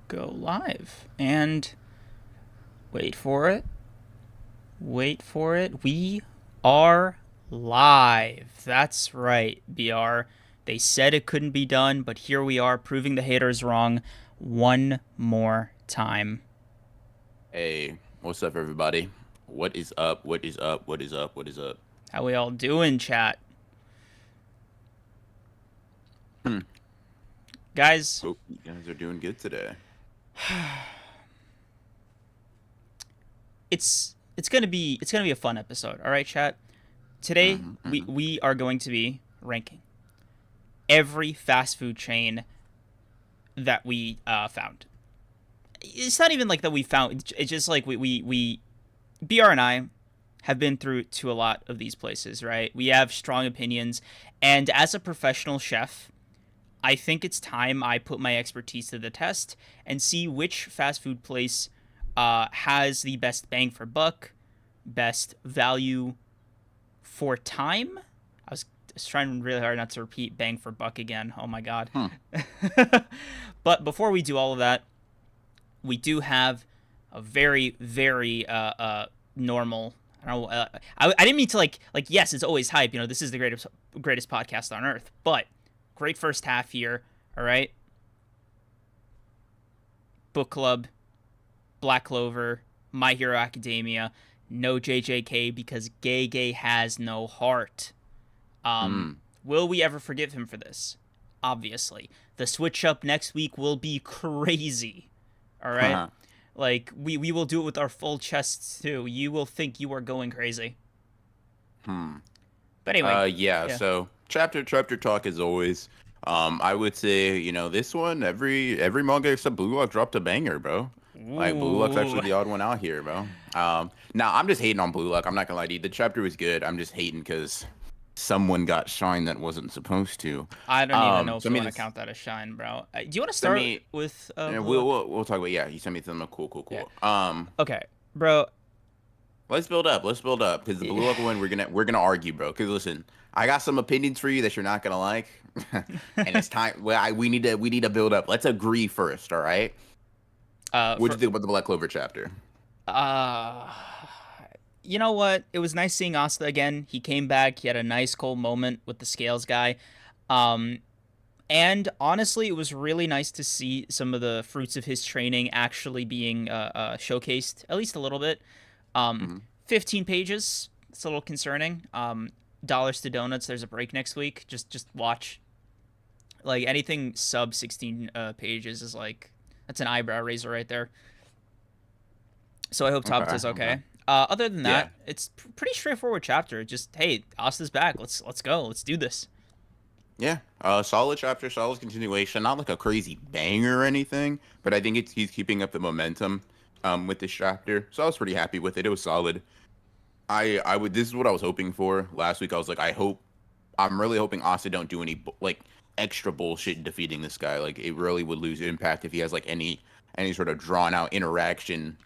Go live. And wait for it. Wait for it. We are live. That's right, BR. They said it couldn't be done, but here we are, proving the haters wrong one more time. Hey, what's up, everybody? What is up? What is up? What is up? What is up? How we all doing, chat? Hmm. Guys, Hope you guys are doing good today. it's gonna be a fun episode, alright, chat? Today hmm we hmm we are going to be ranking every fast food chain that we found. It's not even like that we found. It's just like we BR and I have been through to a lot of these places, right? We have strong opinions, and as a professional chef, I think it's time I put my expertise to the test and see which fast food place has the best bang for buck, best value for time. I was trying really hard not to repeat bang for buck again. Oh my god. Hmm. But before we do all of that, we do have a very normal. I don't know. I didn't mean to yes, it's always hype. You know, this is the greatest podcast on earth. But great first half here. All right, book club, Black Clover, My Hero Academia. No JJK because Gay has no heart. Um, Hmm. will we ever forgive him for this? Obviously, the switch up next week will be crazy. All right. Like we will do it with our full chests too. You will think you are going crazy. hmm. But anyway, Yeah. yeah. So chapter talk as always. I would say this one every manga except Blue Lock dropped a banger, bro. Like Blue Lock's Ooh. actually the odd one out here, bro. Now I'm just hating on Blue Lock. I'm not gonna lie to you. The chapter was good. I'm just hating because someone got shine that wasn't supposed to. I don't even know So if I you mean, want to count that as shine, bro. Do you want to send start me. with And Blue we'll, Lock? we'll we'll talk about, yeah. You sent me something cool, cool, Yeah. cool. Okay, bro. Let's build up. Let's build up because the blue local one we're gonna argue, bro. Because listen, I got some opinions for you that you're not gonna like, and it's time. Well, we need to build up. Let's agree first, all right? What'd For you think about the Black Clover chapter? uh, you know what? It was nice seeing Asta again. He came back. He had a nice cold moment with the scales guy. Um, And honestly, it was really nice to see some of the fruits of his training actually being showcased, at least a little bit. Um, hmm 15 pages. It's a little concerning. Dollars to donuts. There's a break next week. Just watch. Like anything sub 16 pages is like that's an eyebrow raiser right there. So I hope Okay. Tabata's Okay. okay. Other than Yeah. that, it's pretty straightforward chapter. Just hey, Asta's back. Let's go. Let's do this. Yeah. Solid chapter, solid continuation. Not like a crazy banger or anything, but I think he's keeping up the momentum with this chapter. So I was pretty happy with it. It was solid. I would. This is what I was hoping for last week. I was like, I'm really hoping Asa don't do any like extra bullshit defeating this guy. Like it really would lose impact if he has like any sort of drawn out interaction.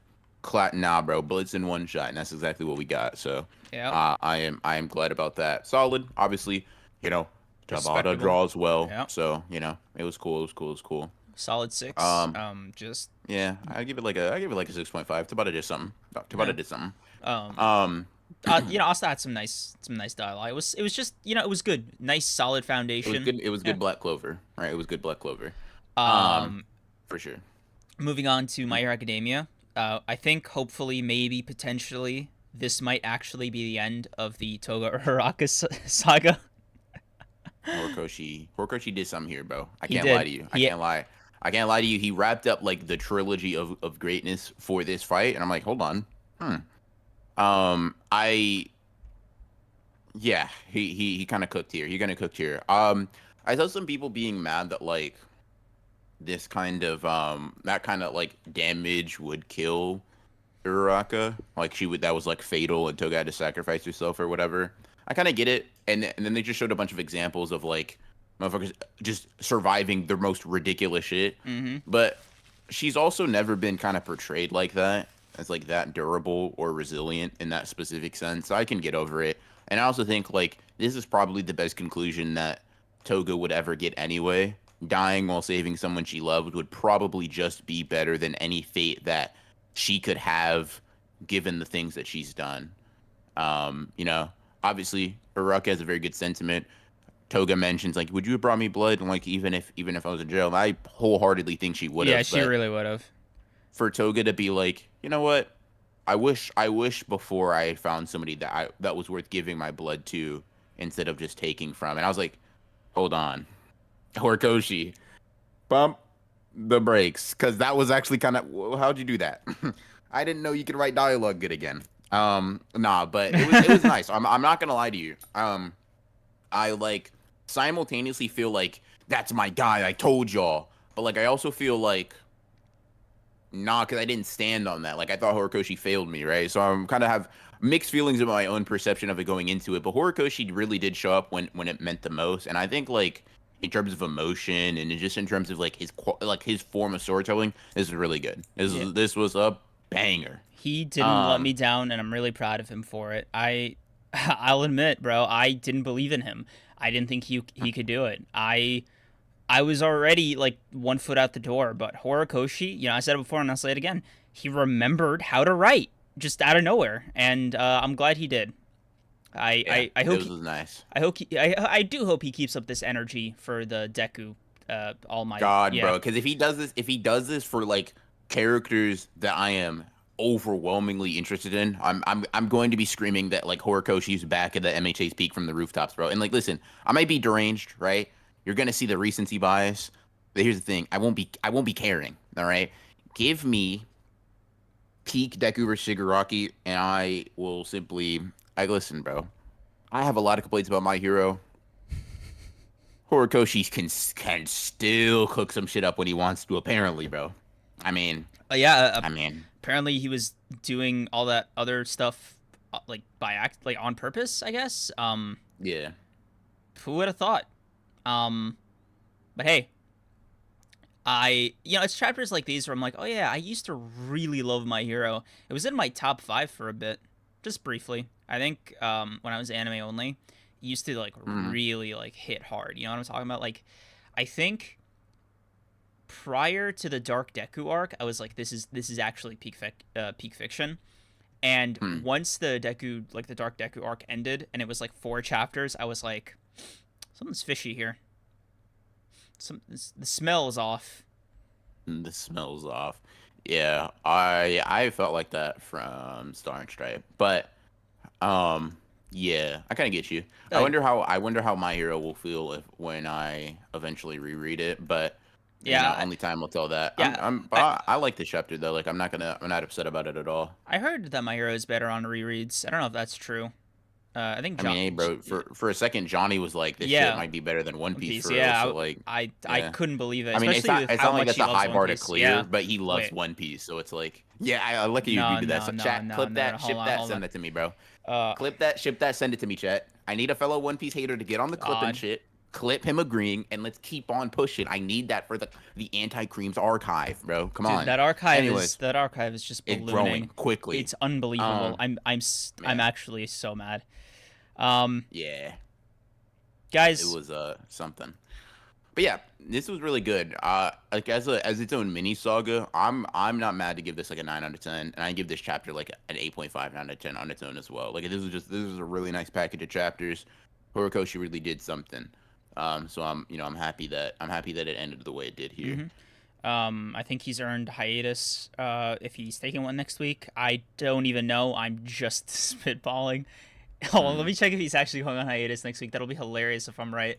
Nah, bro, bullets in one shot, and that's exactly what we got. So Yeah, I am glad about that. Solid, obviously, you know, Tabata respectable. draws well, Yeah. so it was cool. It was cool. It was cool. Solid six. Um, Just yeah, I give it like a 6.5. Tabata did something. yeah. Tabata did something. Um, Um, Asta had some nice dialogue. It was just it was good. Nice solid it was foundation. good. It was Yeah. good Black Clover, right? It was good Black Clover. Um, Um, for sure. moving on to My Hero Academia. I think hopefully maybe potentially this might actually be the end of the Toga Uraraka saga. Horikoshi did something here, bro. I He can't lie did. to you. I He can't lie. I can't lie to you. He wrapped up like the trilogy of greatness for this fight, and I'm like, hold on. Hmm. I Yeah, he kind of cooked here. He kind of cooked here. I saw some people being mad that like this kind of that kind of like damage would kill Uraraka. Like she would that was like fatal and Toga had to sacrifice herself or whatever. I kind of get it. And then they just showed a bunch of examples of like motherfuckers just surviving the most ridiculous shit. mm-hmm. But she's also never been kind of portrayed like that, as like that durable or resilient in that specific sense. So I can get over it. And I also think like this is probably the best conclusion that Toga would ever get anyway. dying while saving someone she loved would probably just be better than any fate that she could have given the things that she's done. You know, obviously Uraraka has a very good sentiment. Toga mentions like, "Would you have brought me blood?" And like, even if I was in jail, and I wholeheartedly think she would Yeah, have. she But really would have. for Toga to be like, you know what? I wish before I had found somebody that was worth giving my blood to instead of just taking from. And I was like, hold on, Horikoshi, bump the brakes, because that was actually kind of how'd you do that? I didn't know you could write dialogue good again. Nah, but it was nice. I'm not gonna lie to you. I like simultaneously feel like that's my guy. I told y'all, but like I also feel like nah, because I didn't stand on that. Like I thought Horikoshi failed me, right? So I'm kind of have mixed feelings about my own perception of it going into it. But Horikoshi really did show up when it meant the most, and I think like in terms of emotion and just in terms of like his form of storytelling, this is really good. Yeah. This was a banger. He didn't let me Um, down, and I'm really proud of him for it. I'll admit, bro, I didn't believe in him. I didn't think he could do it. I was already like 1 foot out the door, but Horikoshi, I said it before and I'll say it again. He remembered how to write just out of nowhere, and I'm glad he did. yeah, I hope this was nice. I do hope he keeps up this energy for the Deku. All Might. God, Yeah, bro, because if he does this for like characters that I am overwhelmingly interested in, I'm going to be screaming that like Horikoshi's back at the MHA's peak from the rooftops, bro. And like, listen, I might be deranged, right? You're gonna see the recency bias, but here's the thing: I won't be caring. All right, give me peak Deku versus Shigaraki, and I will simply. I listen, bro. I have a lot of complaints about My Hero. Horikoshi can still cook some shit up when he wants to, apparently, bro. I mean, yeah. I mean, Apparently, he was doing all that other stuff like by act like on purpose. I guess. yeah. Who would have thought? Um, but hey, it's chapters like these where I'm like, oh yeah, I used to really love My Hero. It was in my top 5 for a bit, just briefly. I think when I was anime only, it used to like Mm, really like hit hard. You know what I'm talking about? Like, I think prior to the Dark Deku arc, I was like, this is actually peak fiction. And mm. once the Dark Deku arc ended, and it was like 4 chapters, I was like, something's fishy here. The smell is off. The smells off. Yeah, I felt like that from Star and Stripe, but yeah, I kind of get you. Like, I wonder how My Hero will feel if when I eventually reread it, but yeah, only time will tell that. yeah. But I like the chapter though. Like I'm not upset about it at all. I heard that My Hero is better on rereads. I don't know if that's true. I think I mean, hey, bro, for a second, Johnny was like, "This shit yeah, might be better than One One Piece Piece. for real." Yeah, So like, I yeah. couldn't believe it, I mean, especially with it's how not like much that's he a loves high One bar to Piece. clear, Yeah. but he loves Wait. One Piece, so it's like, yeah, I like how you No, agree to that. no, So no, chat, no, clip no. that, Hold ship on, that, hold send on. that to me, bro. Uh, Clip that, ship that, send it to me, chat. I need a fellow One Piece hater to get on the clip and God, shit. Clip him agreeing, and let's keep on pushing. I need that for the anti-creams archive, bro. Come dude, on. that Anyways, archive is just it's growing ballooning. quickly. It's unbelievable. Um, I'm yeah, actually so mad. Um, yeah, it guys, was something. But yeah, this was really good. Like as its own mini saga, I'm not mad to give this like a 9 out of 10, and I give this chapter like an 8.5 out of 10 on its own as well. Like this was a really nice package of chapters. Horikoshi really did something. So I'm happy that it ended the way it did here. hmm I think he's earned hiatus. If he's taking one next week, I don't even know. I'm just spitballing. Oh, let Mm, me check if he's actually going on hiatus next week. That'll be hilarious if I'm right.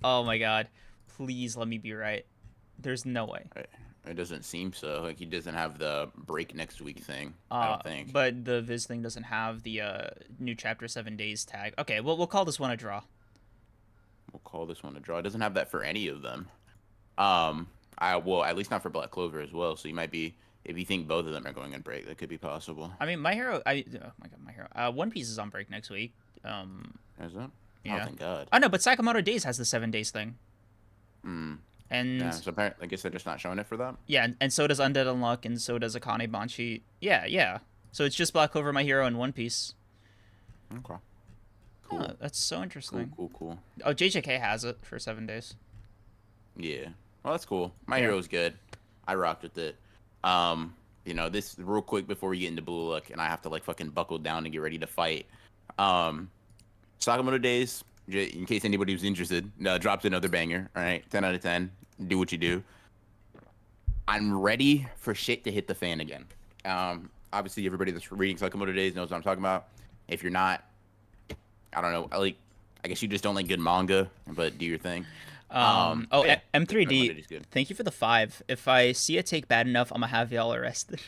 Oh my god. Please let me be right. There's no way. it, it doesn't seem so. Like he doesn't have the break next week thing. I don't think. But the Viz thing doesn't have the new chapter 7 days tag. Okay, well we'll call this one a draw. We'll call this one a draw. It doesn't have that for any of them. I well, at least not for Black Clover as well. So you might be if you think both of them are going on break, that could be possible. I mean, oh my god, My Hero. One Piece is on break next week. Um, Is that? Oh, yeah. thank God. I know, but Sakamoto Days has the 7 days thing, Hmm. Yeah. and So apparently, I guess they're just not showing it for that. yeah, and so does Undead Unluck, and so does Akane Banshi. Yeah, yeah. So it's just Black Clover, My Hero, and One Piece. Okay. Oh, Cool. that's so Cool. interesting. Cool. Cool. Oh, JJK has it for 7 days. Yeah. Well, that's cool. My Yeah. Hero's good. I rocked with it. This real quick before we get into Blue Look, and I have to like fucking buckle down and get ready to fight. Um, Sakamoto Days, in case anybody was interested, dropped another banger. All right, 10 out of 10. Do what you do. I'm ready for shit to hit the fan again. Obviously, everybody that's reading Sakamoto Days knows what I'm talking about. If you're not, I don't know. I guess you just don't like good manga, but do your thing. Yeah, M3D, Sakamoto Days good. thank you for the 5. If I see a take bad enough, I'm gonna have y'all arrested.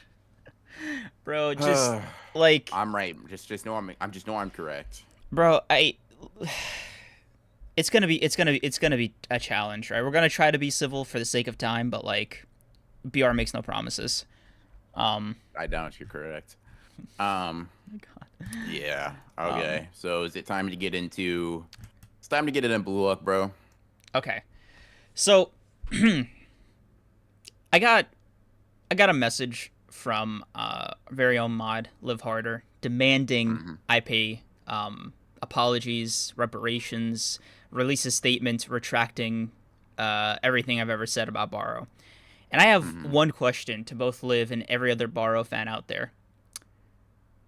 Bro, just like, I'm right. Just know I'm just know I'm correct. bro, it's gonna be a challenge, right? We're gonna try to be civil for the sake of time, but like, BR makes no promises. I doubt you're correct. Um, God. yeah. Okay. So is it time to get into? It's time to get it in Blue Look, bro. Okay, so I got a message from very own mod Live Harder demanding I pay apologies, reparations, release a statement retracting everything I've ever said about Borrow. And I have one question to both Liv and every other Borrow fan out there.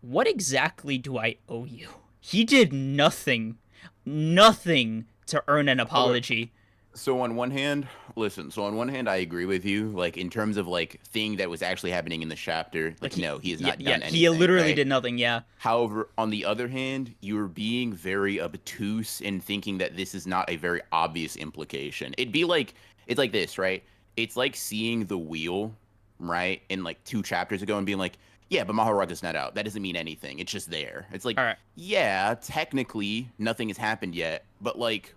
What exactly do I owe you? He did nothing to earn an apology. So on one hand, listen. So on one hand, I agree with you. Like in terms of like thing that was actually happening in the chapter. Like no, he has not done anything. He literally right? did nothing. Yeah. However, on the other hand, you're being very obtuse in thinking that this is not a very obvious implication. It'd be like it's like this, right? It's like seeing the wheel, right, in like 2 chapters ago and being like, yeah, but Maharaga's not out. That doesn't mean anything. It's just there. It's like, All right. yeah, technically nothing has happened yet, but like,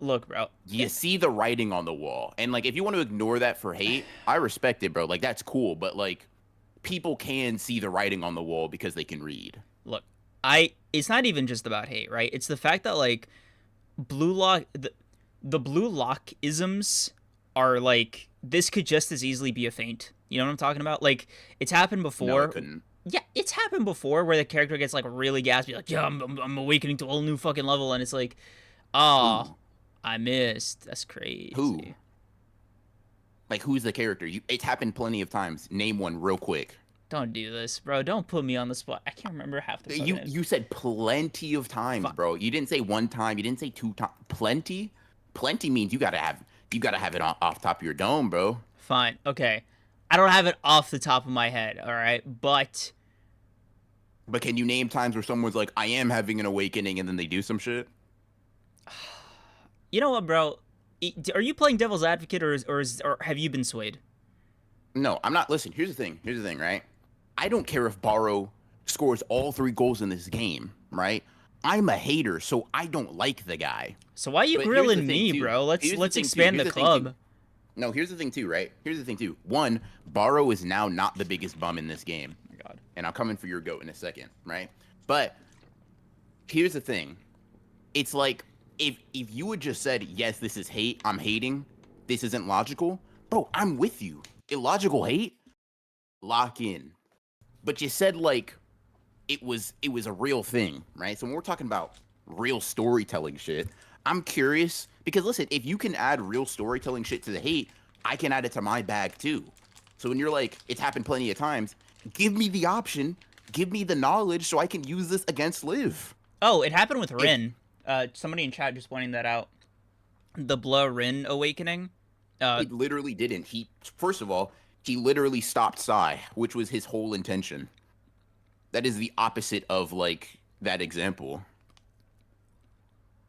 look, bro, you see the writing on the wall. And like, if you want to ignore that for hate, I respect it, bro. Like, that's cool. But like, people can see the writing on the wall because they can read. Look, it's not even just about hate, right? It's the fact that like blue lock the blue lock isms are like, this could just as easily be a feint. You know what I'm talking about? Like, it's happened before. No, it couldn't. Yeah, it's happened before where the character gets like really gaspy, like, yeah, I'm awakening to a whole new fucking level, and it's like, oh, I missed. That's crazy. Who? Like, who's the character? It's happened plenty of times. Name one real quick. Don't do this, bro. Don't put me on the spot. I can't remember half the fucking names. You said plenty of times, bro. You didn't say one time. You didn't say 2 times. Plenty? Plenty means you gotta have it off top of your dome, bro. Fine. Okay. I don't have it off the top of my head, all right? But can you name times where someone's like, I am having an awakening, and then they do some shit? You know what, bro? Are you playing devil's advocate, or have you been swayed? No, I'm not. Listen, here's the thing, right? I don't care if Borrow scores all 3 goals in this game, right? I'm a hater, so I don't like the guy. So why are you grilling me, bro? Let's expand the club. No, here's the thing too, right? Here's the thing too. One, Borrow is now not the biggest bum in this game. Oh my God. And I'll come in for your goat in a second, right? But here's the thing. It's like if you had just said, yes, this is hate, I'm hating, this isn't logical, bro, I'm with you. Illogical hate, lock in. But you said like it was a real thing, right? So when we're talking about real storytelling shit, I'm curious because listen, if you can add real storytelling shit to the hate, I can add it to my bag too. So when you're like, it's happened plenty of times, give me the option, give me the knowledge so I can use this against Liv. Oh, it happened with Rin. Somebody in chat just pointing that out. The Blah Rin awakening. He literally didn't. First of all, he literally stopped Sai, which was his whole intention. That is the opposite of like that example.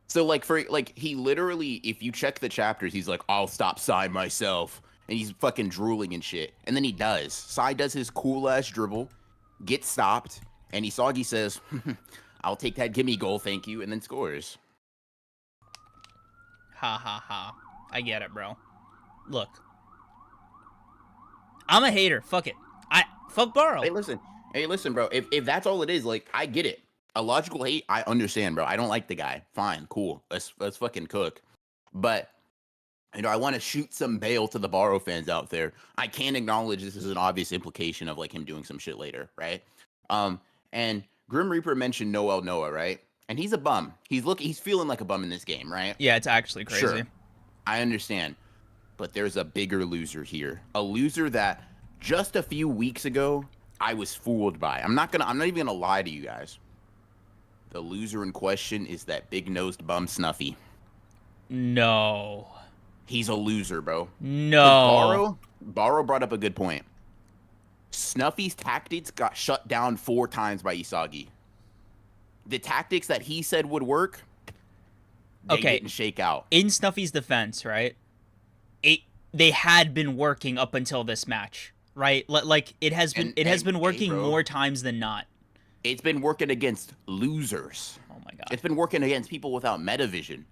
So like he literally, if you check the chapters, he's like, I'll stop Sai myself, and he's fucking drooling and shit, and then he does. Sai does his cool ass dribble, gets stopped, and Isagi says, I'll take that gimme goal, thank you, and then scores. Ha ha ha. I get it, bro. Look, I'm a hater. Fuck it. Fuck Borrow. Hey, listen, bro. If that's all it is, like, I get it. A logical hate, I understand, bro. I don't like the guy. Fine, cool. Let's fucking cook. But I want to shoot some bail to the Borrow fans out there. I can't acknowledge this is an obvious implication of like him doing some shit later, right? And Grim Reaper mentioned Noel Noah, right? And he's a bum. He's feeling like a bum in this game, right? Yeah, it's actually crazy. Sure. I understand. but there's a bigger loser here. A loser that just a few weeks ago I was fooled by. I'm not even gonna lie to you guys. The loser in question is that big-nosed bum Snuffy. No. He's a loser, bro. No. Baro brought up a good point. Snuffy's tactics got shut down 4 times by Isagi. The tactics that he said would work, they didn't shake out. In Snuffy's defense, right? They had been working up until this match, right? Like it has been working more times than not. It's been working against losers. Oh my god. It's been working against people without metavision.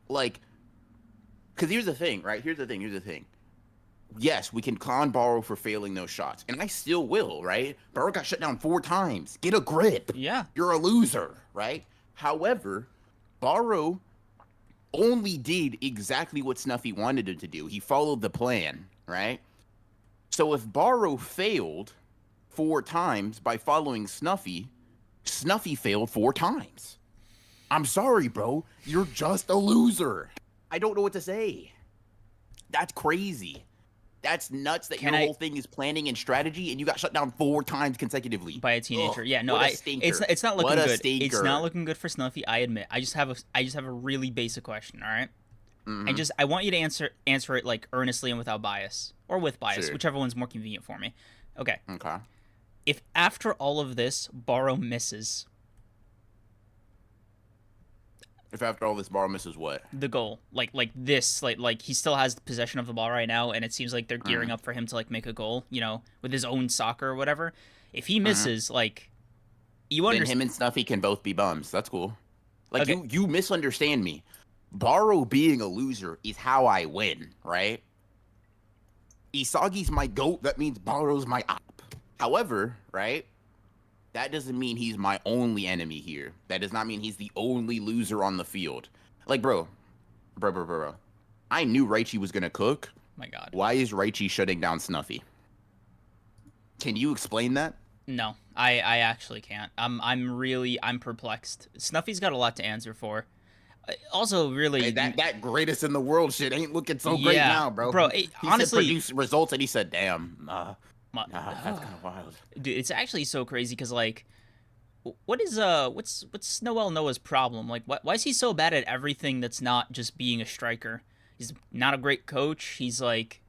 Like, because here's the thing, right? Here's the thing. Yes, we can clown Baro for failing those shots, and I still will, right? Baro got shut down 4 times. Get a grip. Yeah. You're a loser, right? However, Baro only did exactly what Snuffy wanted him to do. He followed the plan, right? So if Baro failed 4 times by following Snuffy, Snuffy failed 4 times. I'm sorry, bro. You're just a loser. I don't know what to say. That's crazy. That's nuts that whole thing is planning and strategy, and you got shut down 4 times consecutively by a teenager. Yeah, no, it's not looking good. It's not looking good for Snuffy. I admit. I just have a really basic question. All right, I want you to answer it like earnestly and without bias, or with bias, whichever one's more convenient for me. Okay. Okay. If after all of this, Baro misses. If after all this, Baro misses what? The goal. Like this. Like he still has possession of the ball right now, and it seems like they're gearing up for him to like make a goal, you know, with his own soccer or whatever. If he misses, like you understand, then him and Snuffy can both be bums. That's cool. Like you misunderstand me. Baro being a loser is how I win, right? Isagi's my GOAT, that means Baro's my op. However, right? That doesn't mean he's my only enemy here. That does not mean he's the only loser on the field. Like, bro. I knew Raichi was gonna cook. My God. Why is Raichi shutting down Snuffy? Can you explain that? No, I actually can't. I'm perplexed. Snuffy's got a lot to answer for. Also, really, hey, that greatest in the world shit ain't looking so great now, bro. Bro, he honestly, said produce results, and he said, "Damn, that's kind of wild." Dude, it's actually so crazy because like, what's Noel Noah's problem? Like, why is he so bad at everything that's not just being a striker? He's not a great coach. He's like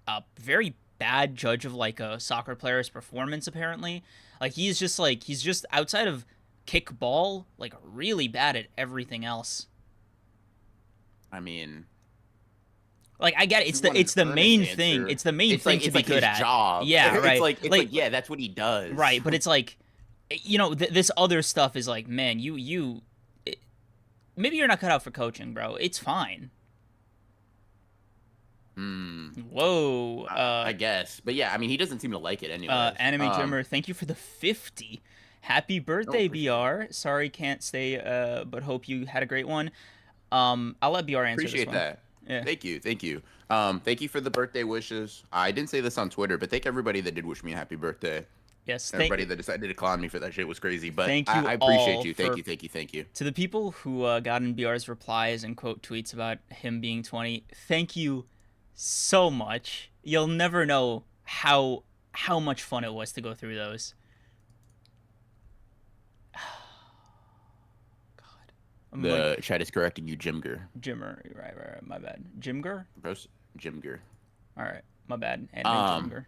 a very bad judge of like a soccer player's performance. Apparently, like he's just outside of kickball, like really bad at everything else. I mean, like I get it. It's the main thing. It's the main thing to be good at. Job. Yeah, right. It's like yeah, that's what he does. Right, but it's like, you know, this other stuff is like, man, maybe you're not cut out for coaching, bro. It's fine. Whoa. I guess, but yeah, I mean, he doesn't seem to like it anyway. Anime Jimmer, thank you for the 50. Happy birthday, BR. Sorry, can't stay, but hope you had a great one. I'll let BR answer Appreciate this one. that. Yeah. Thank you. Thank you for the birthday wishes. I didn't say this on Twitter, but thank everybody that did wish me a happy birthday. Yes, everybody that decided to clown me for that shit was crazy. But thank you I appreciate all you. Thank you. To the people who got in BR's replies and quote tweets about him being 20, thank you so much. You'll never know how much fun it was to go through those. The chat is correcting you, Jimger. Jimmer, right, my bad. Jimger? Jimger. All right, my bad. Jimger.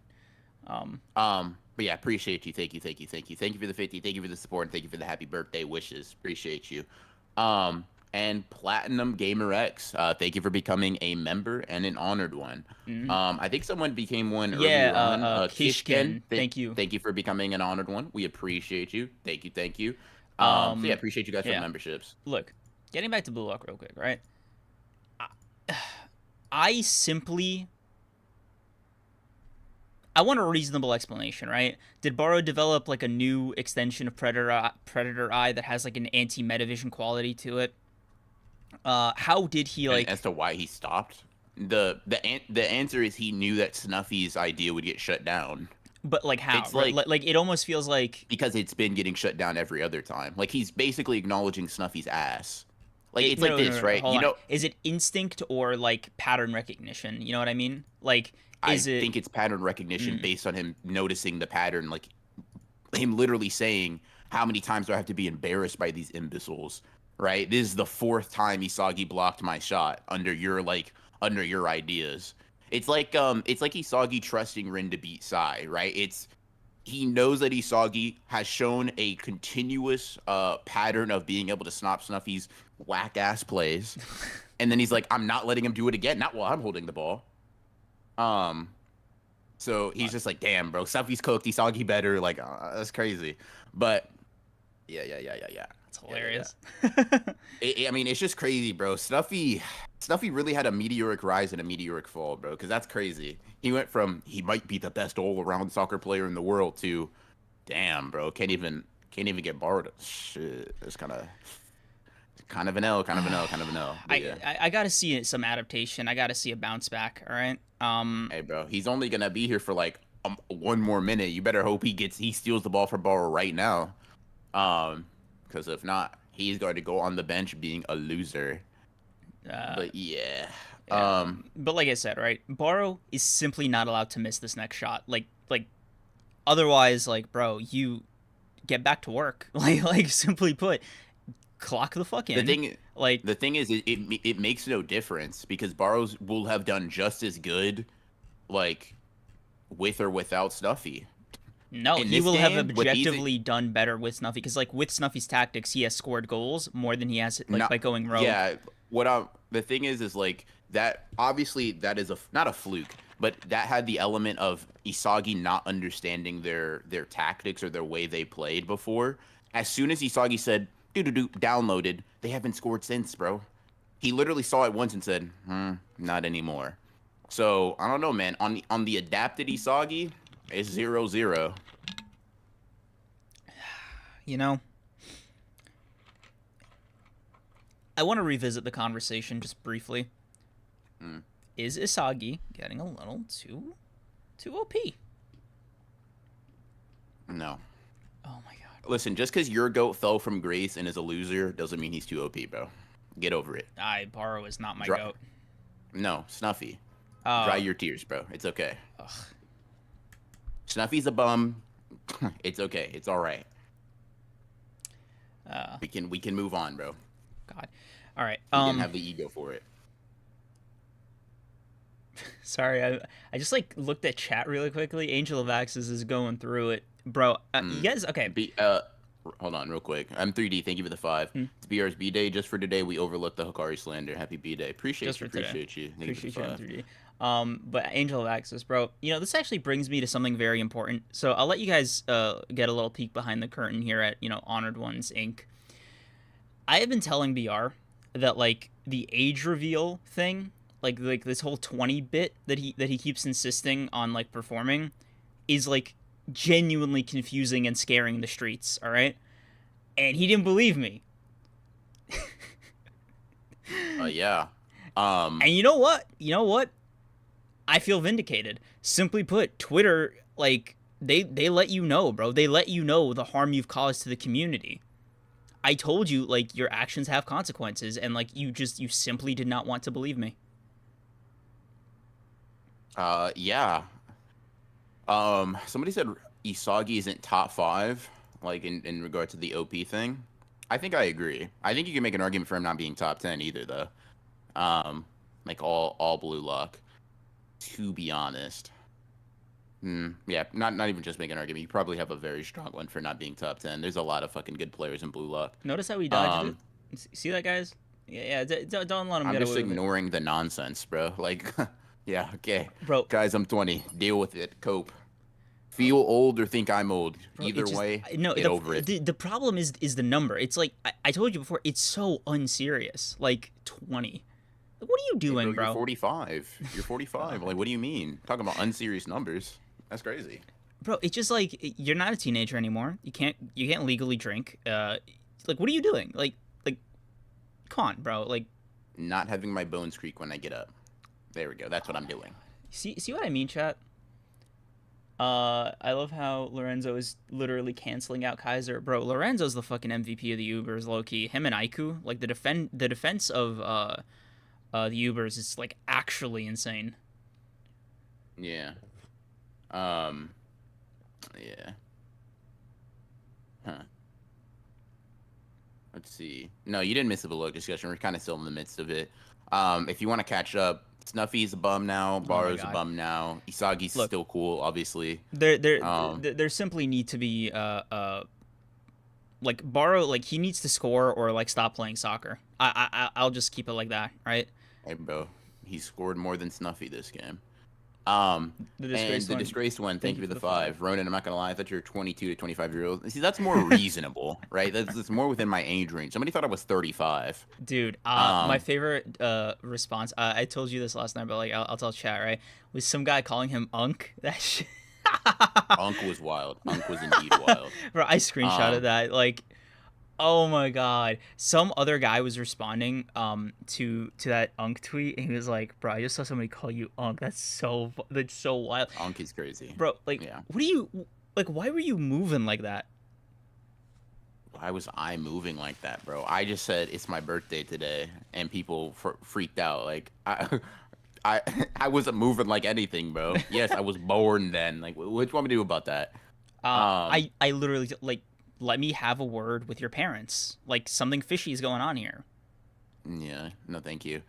But yeah, appreciate you. Thank you for the 50. Thank you for the support. And thank you for the happy birthday wishes. Appreciate you. And Platinum Gamer X, thank you for becoming a member and an honored one. I think someone became one earlier on. Kishkin, thank you. Thank you for becoming an honored one. We appreciate you. Thank you. So yeah, appreciate you guys for the memberships. Look, getting back to Blue Lock real quick, right? I want a reasonable explanation, right? Did Baro develop like a new extension of Predator Eye that has like an anti-metavision quality to it? How did he like? And as to why he stopped, the answer is he knew that Snuffy's idea would get shut down. But like how? It's like it almost feels like because it's been getting shut down every other time. Like he's basically acknowledging Snuffy's ass. Like it's No, like no, no, this, no, no, right? hold You on. know, Is it instinct or like pattern recognition? You know what I mean? Like, I is it? think it's pattern recognition Mm, based on him noticing the pattern, like him literally saying, "How many times do I have to be embarrassed by these imbeciles?" Right? This is the fourth time Isagi blocked my shot under your ideas. It's like Isagi trusting Rin to beat Sai, right? It's he knows that Isagi has shown a continuous pattern of being able to stop Snuffy's whack ass plays, and then he's like, "I'm not letting him do it again. Not while I'm holding the ball." Um, so he's just like, "Damn, bro, Snuffy's cooked. Isagi better." Like, that's crazy. But yeah. that's hilarious. I mean, it's just crazy, bro. Snuffy really had a meteoric rise and a meteoric fall, bro. Because that's crazy. He went from he might be the best all-around soccer player in the world to, damn, bro, can't even get borrowed. Shit, it's kind of an L, kind of an L, kind of an L. But yeah, I gotta see some adaptation. I gotta see a bounce back. All right. hey, bro, he's only gonna be here for like one more minute. You better hope he steals the ball from Borrow right now. Because if not, he's going to go on the bench being a loser. But yeah. Yeah. But like I said, right, Borrow is simply not allowed to miss this next shot. Like otherwise, like, bro, you get back to work. Like simply put, clock the fuck The in. thing, Like, the thing is, it makes no difference because Barrows will have done just as good, like, with or without Snuffy. no, In he this will have game, with these, objectively done better with Snuffy because, like, with Snuffy's tactics, he has scored goals more than he has like not, by going rogue. yeah. The thing is like that. Obviously, that is not a fluke, but that had the element of Isagi not understanding their tactics or their way they played before. As soon as Isagi said, "Do downloaded," they haven't scored since, bro. He literally saw it once and said, not anymore. So I don't know, man. On the adapted Isagi, it's 0-0. You know, I want to revisit the conversation just briefly. Is Isagi getting a little too OP? No. Oh my god. Listen, just because your goat fell from grace and is a loser doesn't mean he's too OP, bro. Get over it. Borrow is not my Dry- goat. No, Snuffy. Oh. Dry your tears, bro. It's okay. Ugh. Snuffy's a bum. It's okay. It's all right. Uh, We can move on, bro. God. All right. He didn't have the ego for it. Sorry, I just like looked at chat really quickly. Angel of Axis is going through it, bro. You guys, okay? Hold on, real quick. I'm 3D. Thank you for the 5. It's BR's B Day. Just for today, we overlooked the Hikari slander. Happy B Day. Appreciate you. Thank you. Appreciate you on 3D. But Angel of Axis, bro. You know, this actually brings me to something very important. So I'll let you guys get a little peek behind the curtain here at Honored Ones Inc. I have been telling BR that like the age reveal thing, like this whole 20 bit that he keeps insisting on like performing, is like genuinely confusing and scaring the streets. All right, and he didn't believe me. Yeah. And you know what? I feel vindicated. Simply put, Twitter, like they let you know, bro. They let you know the harm you've caused to the community. I told you, like, your actions have consequences, and like you simply did not want to believe me. Yeah. Somebody said Isagi isn't top 5, like in regard to the OP thing. I think I agree. I think you can make an argument for him not being top 10 either, though. Like all blue lock. To be honest. Yeah, not even just make an argument. You probably have a very strong one for not being top 10. There's a lot of fucking good players in blue lock. Notice how he dodged it? See that, guys? Yeah, don't let him get away with it. I'm just ignoring the nonsense, bro. Like, yeah, okay. Bro. Guys, I'm 20. Deal with it. Cope. Feel old or think I'm old. Bro, Either way, get over it. The problem is the number. It's like, I told you before, it's so unserious. Like, 20. Like, what are you doing, Hey, bro? bro? You're 45. You're 45. Like, what do you mean? Talking about unserious numbers. That's crazy. Bro, it's just like, you're not a teenager anymore. You can't legally drink. Like, what are you doing? Like, come on, bro. Like, not having my bones creak when I get up. There we go. That's what I'm doing. see what I mean, chat? I love how Lorenzo is literally canceling out Kaiser. Bro, Lorenzo's the fucking MVP of the Ubers, low key. Him and Aiku, like the defense of the Ubers is like actually insane. Yeah. Um. Yeah. Huh. Let's see. No, you didn't miss the below discussion. We're kind of still in the midst of it. If you want to catch up, Snuffy's a bum now. Oh my Baro's a god. bum now. Isagi's Look, still cool, obviously. there there Um. there simply need to be like Baro, like he needs to score or like stop playing soccer. I'll just keep it like that, right? Hey, bro. He scored more than Snuffy this game. The And disgraced the one. disgraced one, Thank thank you you for for the the five. five. Ronan, I'm not gonna lie, I thought you're 22 to 25-year-old. See, that's more reasonable, right? That's more within my age range. Somebody thought I was 35. Dude, my Um, favorite response. I told you this last night, but like I'll tell chat, right? Was some guy calling him Unk. That shit. Unk was wild. Unk was indeed wild. Bro, I screenshotted Um, that. Like, oh my god. Some other guy was responding to that Unk tweet, and he was like, "Bro, I just saw somebody call you Unk. That's so wild, Unk is crazy. bro. Like, Yeah. what do you like? Why were you moving like that?" Why was I moving like that, bro? I just said it's my birthday today, and people freaked out. Like I, I wasn't moving like anything, bro. Yes, I was born then. Like, what do you want me to do about that? Um, I literally like let me have a word with your parents. Like something fishy is going on here. yeah, no, thank you.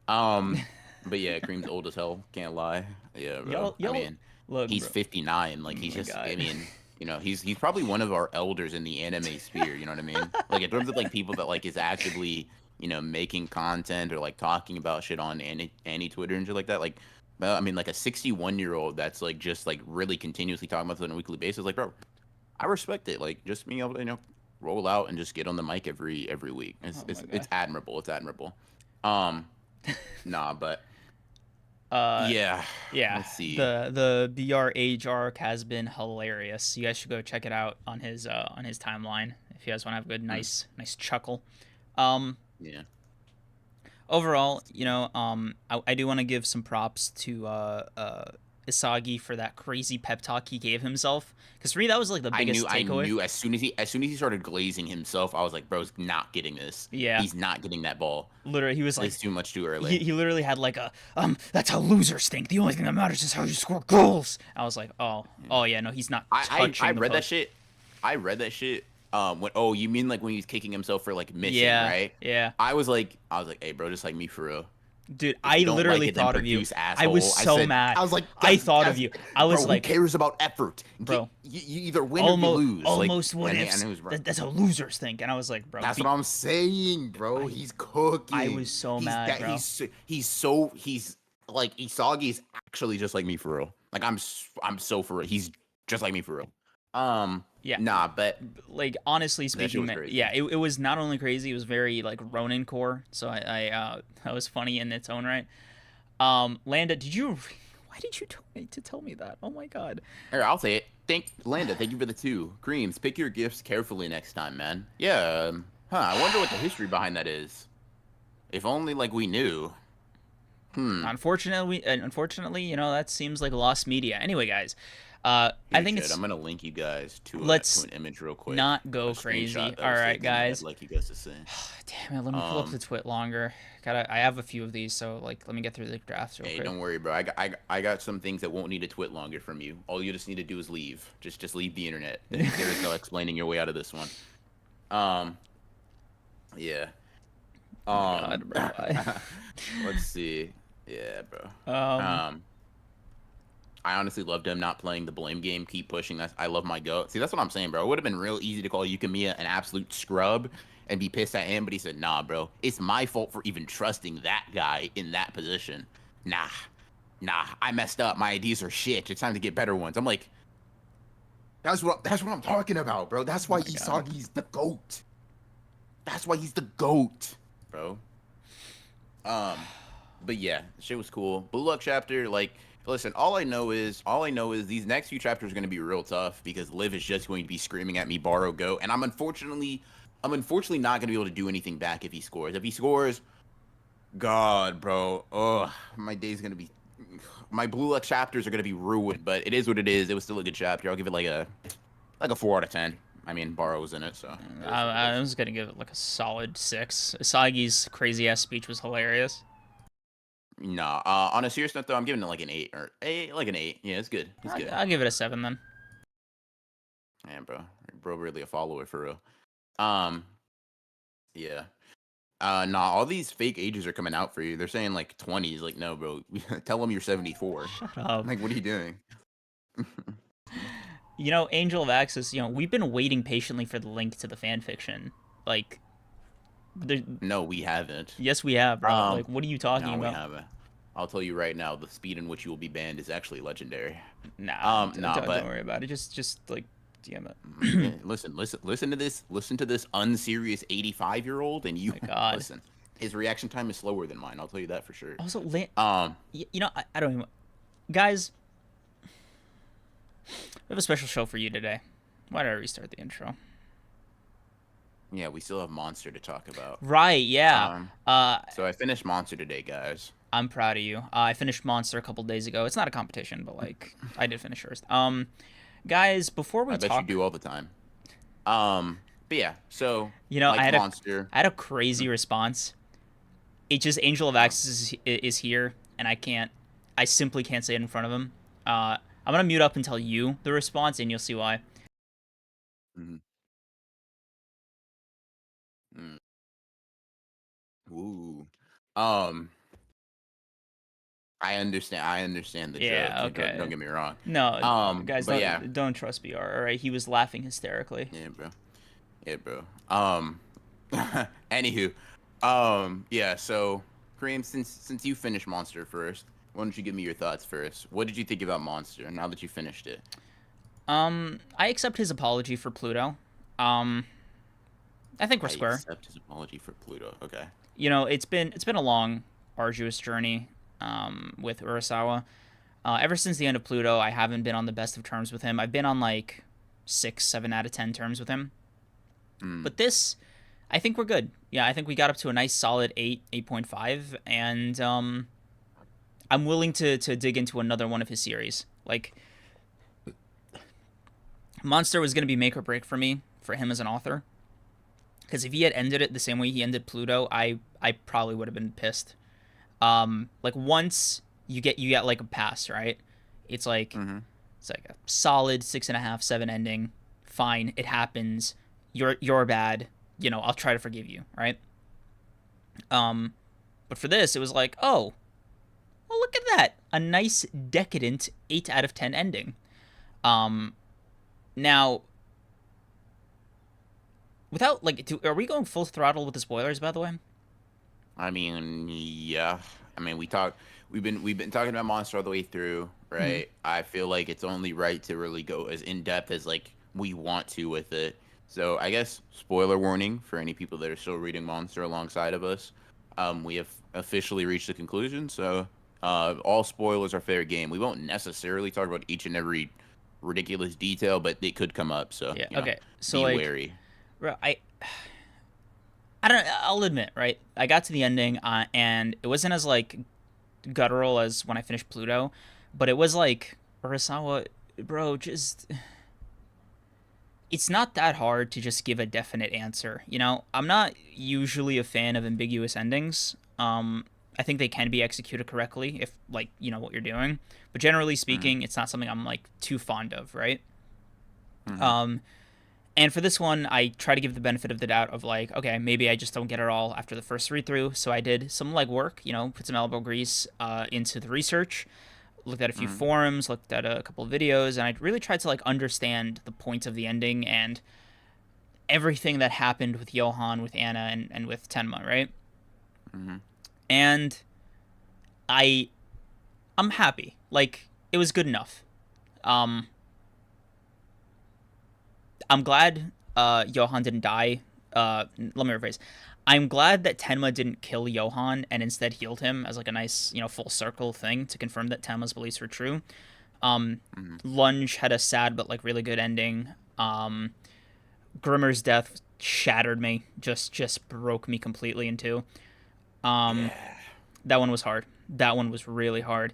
Um, but yeah, Cream's old as hell. Can't lie. Yeah, bro. I Y'all, mean, look, he's bro. 59. Oh Like, he's my just. I god. mean, he's probably one of our elders in the anime sphere. You know what I mean? Like, in terms of like people that like is actively, making content or like talking about shit on any Twitter and shit like that. Like, I mean, like a 61-year-old that's like just like really continuously talking about it on a weekly basis. Like, bro, I respect it. Like, just being able to roll out and just get on the mic every week. It's Oh it's my god. it's admirable. It's admirable. Um, nah, but Uh, yeah. yeah. Let's see. The BR age arc has been hilarious. You guys should go check it out on his timeline if you guys want to have a good Hmm, nice chuckle. Um, yeah. overall, I do want to give some props to Isagi for that crazy pep talk he gave himself. Because for me, that was like the I knew biggest I takeaway. knew as soon as he started glazing himself, I was like, bro's not getting this. Yeah, He's not getting that ball. literally, he was like, Glazed too much too he, early. he literally had like a that's how losers think. The only thing that matters is how you score goals. I was like, oh yeah, no, he's not I touching the read that post. shit. I read that shit. When you mean like when he was kicking himself for like missing, Yeah, right? yeah. I was like, hey, bro, just like me for real. Dude, If I you don't like literally it, then thought of you. produce, I was asshole. so mad. I was like, I thought of that's you. I was bro. Who like, cares about effort? bro, You either win or you lose. almost what And, ifs. and it was right. That's how losers think. And I was like, bro, That's what I'm saying, bro. I He's cooking. was so He's mad, that. bro. He's like Isagi's actually just like me for real. Like I'm so for real. He's just like me for real. Yeah, Nah, but like honestly that shit speaking, was man, crazy. yeah, it was not only crazy, it was very like Ronin core. So that was funny in its own right. Landa, did you? Why did you tell me to tell me that? Oh my god. Here, I'll say it. Thank you for the 2 creams. Pick your gifts carefully next time, man. Yeah. I wonder what the history behind that is. If only like we knew. Unfortunately, that seems like lost media. Anyway, guys, I Here, think Jed, it's I'm gonna link you guys to let's an image real quick. not A go crazy. screenshot that All was right, taken that I'd guys. like you guys to see. Damn it, let me pull up the Um, twit longer. I have a few of these, so like let me get through the drafts real Hey, quick. don't worry, bro. I got some things that won't need to twit longer from you. All you just need to do is leave. Just leave the internet. There is no explaining your way out of this one. Um, yeah. Oh my god, bro. Let's see. Yeah, bro. Um, Um, I honestly loved him not playing the blame game. Keep pushing. I love my goat. See, that's what I'm saying, bro. It would have been real easy to call Yukimiya an absolute scrub and be pissed at him, but he said, nah, bro. It's my fault for even trusting that guy in that position. Nah. I messed up. My ideas are shit. It's time to get better ones. I'm like, that's what I'm talking about, bro. That's oh why my god. Isagi's the GOAT. That's why he's the GOAT, bro. Um, but yeah, shit was cool. Blue Luck chapter, like, listen, all I know is these next few chapters are gonna be real tough because Liv is just going to be screaming at me, borrow, go, and I'm unfortunately not gonna be able to do anything back if he scores. If he scores, God, bro, oh, my day's gonna be my Blue Luck chapters are gonna be ruined, but it is what it is. It was still a good chapter. I'll give it like a 4 out of 10. I mean, Borrow's in it, so it is what it I is. was gonna give it like a solid 6. Asagi's crazy ass speech was hilarious. Nah, on a serious note though, I'm giving it like an 8 or like an 8. Yeah, it's good. It's good. I'll give it a 7 then. Yeah, bro, really a follower for real. Um, yeah. Nah, all these fake ages are coming out for you. They're saying like 20s. Like, no, bro. Tell them you're 74. Shut up. Like, what are you doing? You know, Angel of Access, we've been waiting patiently for the link to the fan fiction. Like, No, we haven't. yes, we have, bro. Um, Like, what are you talking no, we about? haven't. I'll tell you right now, the speed in which you will be banned is actually legendary. Nah, Nah, don't but worry about it. Just like, damn yeah, it. listen to this. Listen to this unserious 85-year-old, and you My God. listen. His reaction time is slower than mine. I'll tell you that for sure. Also, Um, I don't even. Guys, we have a special show for you today. Why did I restart the intro? yeah, we still have Monster to talk about. Right, yeah. Um, Uh, so I finished Monster today, guys. I'm proud of you. I finished Monster a couple days ago. It's not a competition, but like, I did finish first. Guys, before we I bet talk, you do all the time. But yeah, so I like had Monster. I had a crazy response. It just Angel of Access is here, and I simply can't say it in front of him. I'm gonna mute up and tell you the response, and you'll see why. Mhm. Mm. Ooh. Um, I understand the joke. Yeah, Don't okay. get me wrong. No, guys, But yeah, don't trust BR. All right, he was laughing hysterically. yeah, bro. Yeah, bro. Anywho, yeah. So, Kareem, since you finished Monster first, why don't you give me your thoughts first? What did you think about Monster now that you finished it? I accept his apology for Pluto. Um, I think we're I square. accept his apology for Pluto. Okay. It's been a long, arduous journey. With Urasawa. Ever since the end of Pluto, I haven't been on the best of terms with him. I've been on like 6, 7 out of 10 terms with him. Mm, But this, I think we're good. Yeah, I think we got up to a nice solid 8, 8.5, and I'm willing to dig into another one of his series. Like, Monster was going to be make or break for me, for him as an author. Because if he had ended it the same way he ended Pluto, I probably would have been pissed. Like once you get like a pass, right? It's like mm-hmm. it's like a solid 6.5, 7 ending. Fine, it happens. You're bad. I'll try to forgive you, right? But for this, it was like, oh, well, look at that, a nice decadent 8 out of 10 ending. Now, without like, are we going full throttle with the spoilers? By the way. I mean, yeah. I mean, we've been talking about Monster all the way through, Mm-hmm. right? I feel like it's only right to really go as in depth as like we want to with it. So I guess spoiler warning for any people that are still reading Monster alongside of us. We have officially reached the conclusion. So all spoilers are fair game. We won't necessarily talk about each and every ridiculous detail, but it could come up. So Yeah. Okay. So be like, wary. bro, I don't. I'll admit, right? I got to the ending, and it wasn't as like guttural as when I finished Pluto, but it was like Urasawa, bro. Just it's not that hard to just give a definite answer. I'm not usually a fan of ambiguous endings. I think they can be executed correctly if like what you're doing, but generally Mm-hmm. speaking, it's not something I'm like too fond of, right? Mm-hmm. Um, And for this one, I try to give the benefit of the doubt of like, okay, maybe I just don't get it all after the first read through. So I did some legwork, put some elbow grease into the research, looked at a few Mm-hmm. forums, looked at a couple of videos, and I really tried to like understand the point of the ending and everything that happened with Johan, with Anna, and with Tenma, right? Mm-hmm. And I I'm happy. Like it was good enough. Um, I'm glad Johan didn't die. Let me rephrase. I'm glad that Tenma didn't kill Johan and instead healed him as like a nice, full circle thing to confirm that Tenma's beliefs were true. Um, Mm-hmm. Lunge had a sad but like really good ending. Grimmer's death shattered me, just broke me completely in two. Um, Yeah. that one was hard. That one was really hard.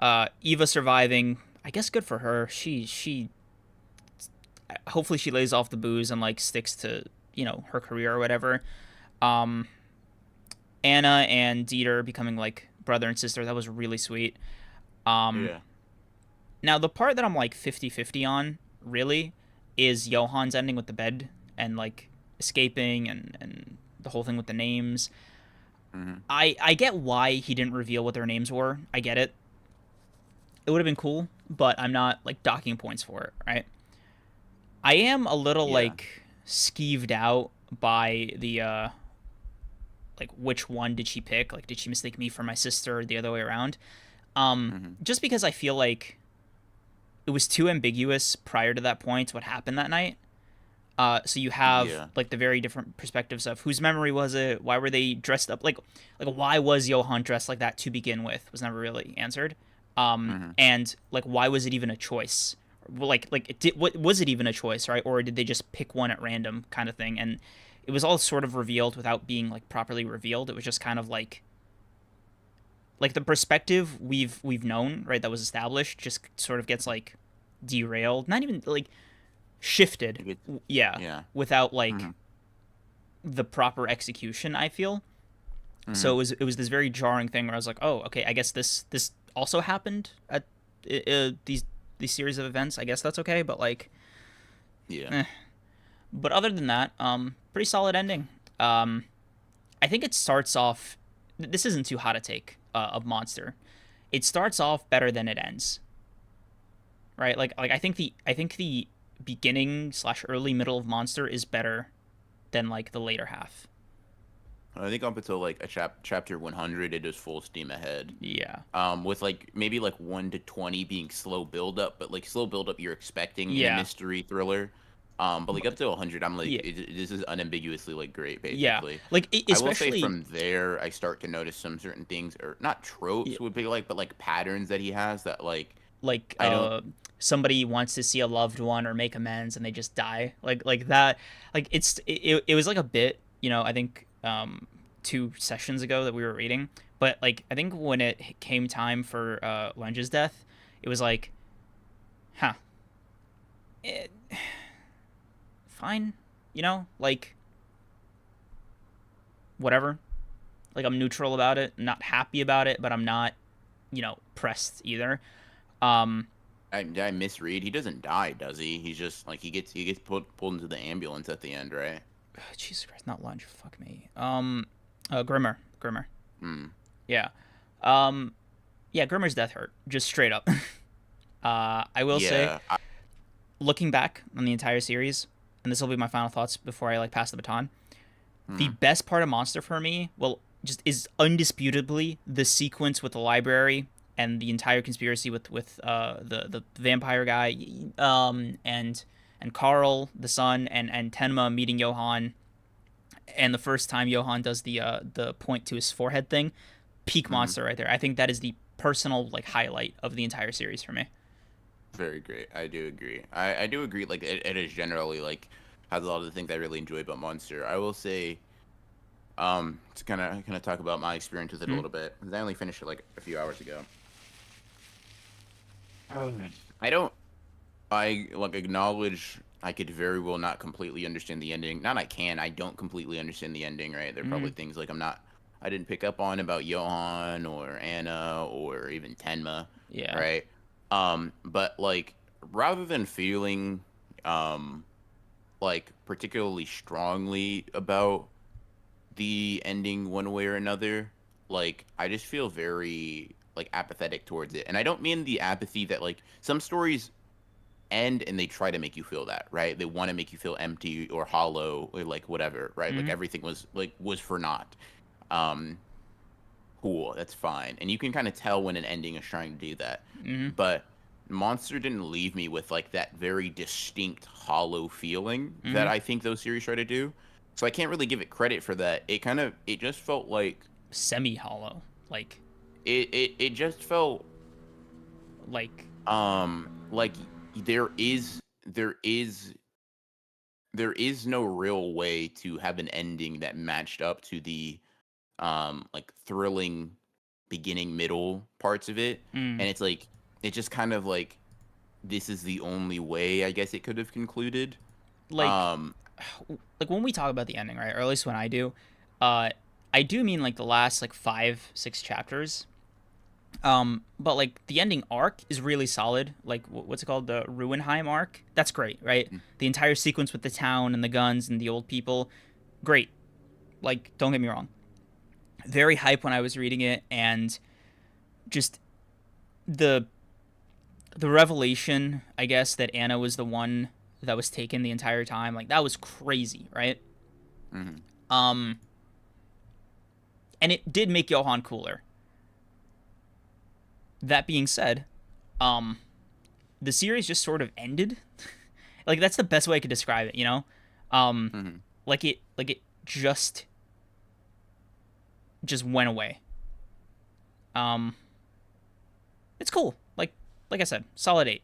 Eva surviving, I guess good for her. She hopefully she lays off the booze and like sticks to her career or whatever. Um, Anna and Dieter becoming like brother and sister, that was really sweet. Um, Yeah. Now the part that I'm like 50-50 on really is Johan's ending with the bed and like escaping and the whole thing with the names. Hmm. I get why he didn't reveal what their names were. I get it. It would have been cool, but I'm not like docking points for it, right? I am a little Yeah. like skeeved out by the like which one did she pick? Like did she mistake me for my sister or the other way around? Hmm. Just because I feel like it was too ambiguous prior to that point what happened that night. So you have Yeah. like the very different perspectives of whose memory was it? Why were they dressed up like why was Johan dressed like that to begin with? Was never really answered. Hmm. And like why was it even a choice? Well, like it did, what was it even a choice, right? Or did they just pick one at random kind of thing? And it was all sort of revealed without being like properly revealed. It was just kind of like the perspective we've known, right, that was established just sort of gets like derailed, not even like shifted, yeah, Yeah. without Hmm. like the proper execution, I feel. So Hmm. it was this very jarring thing where I was like, oh, okay, I guess this also happened at these series of events. I guess that's okay, but like, Yeah. eh. But other than that, pretty solid ending. um I think it starts off, this isn't too hot a take of Monster. It starts off better than it ends, right? Like I think the beginning slash early middle of Monster is better than like the later half. I think up until like a chapter 100, it is full steam ahead. Yeah. With like maybe like 1 to 20 being slow build up, but like slow build up you're expecting in a Yeah. mystery thriller. But like But up to 100, I'm like, yeah. this is unambiguously like great, Yeah. basically. Like I will say especially from there, I start to notice some certain things, or not yeah, tropes would be like, but like patterns that he has that like like I don't. somebody wants to see a loved one or make amends and they just die. Like that. Like it was like a bit, I think 2 sessions ago that we were reading. But like I think when it came time for Lenge's death, it was like, huh, it, fine, like whatever. Like I'm neutral about it, I'm not happy about it, but I'm not, pressed either. Um, Did I misread? He doesn't die, does he? He's just like he gets pulled into the ambulance at the end, right? Jesus Christ, not lunge. Fuck me. Grimmer. Hmm. Yeah. Yeah. Grimmer's death hurt, just straight up. I will say, Yeah. looking back on the entire series, and this will be my final thoughts before I like pass the baton. The Hmm. best part of Monster for me, well, just is undisputably the sequence with the library and the entire conspiracy with the vampire guy, and Carl the son and Tenma meeting Johan, and the first time Johan does the point to his forehead thing, peak Hmm. Monster right there. I think that is the personal like highlight of the entire series for me. Very great. I do agree. I do agree. Like it is generally like has a lot of the things I really enjoy about Monster. I will say, to kind of talk about my experience with it a Hmm? little bit because I only finished it like a few hours ago. Oh. I don't. I like acknowledge I could very well not completely understand the ending. Not I can. I don't completely understand the ending. Right. There are Hmm. probably things like I didn't pick up on about Johan or Anna or even Tenma. Yeah. Right. But like rather than feeling um like particularly strongly about the ending one way or another, like I just feel very like apathetic towards it. And I don't mean the apathy that like some stories end and they try to make you feel that, right? They want to make you feel empty or hollow or like whatever, right? Like Hmm. everything was for naught. Um cool, that's fine. And you can kind of tell when an ending is trying to do that. Hmm. But Monster didn't leave me with like that very distinct hollow feeling that Hmm. I think those series try to do. So I can't really give it credit for that. It just felt like Semi hollow. it just felt Like like there is there is there is no real way to have an ending that matched up to the like thrilling beginning, middle parts of it, Mm. and it's like it just kind of like this is the only way I guess it could have concluded. Like, Um, like when we talk about the ending, right? Or at least when I do, uh, I do mean like the last like 5, 6 chapters. But like the ending arc is really solid. Like what's it called? The Ruinheim arc. That's great, right? The entire sequence with the town and the guns and the old people, great. Like, don't get me wrong. Very hype when I was reading it, and just the the revelation, I guess, that Anna was the one that was taken the entire time. Like that was crazy, right? mhm. Um, and it did make Johan cooler. That being said, um, the series just sort of ended. Like that's the best way I could describe it, you know? Um, Mhm. like it just went away. Um, it's cool. Like I said, solid 8.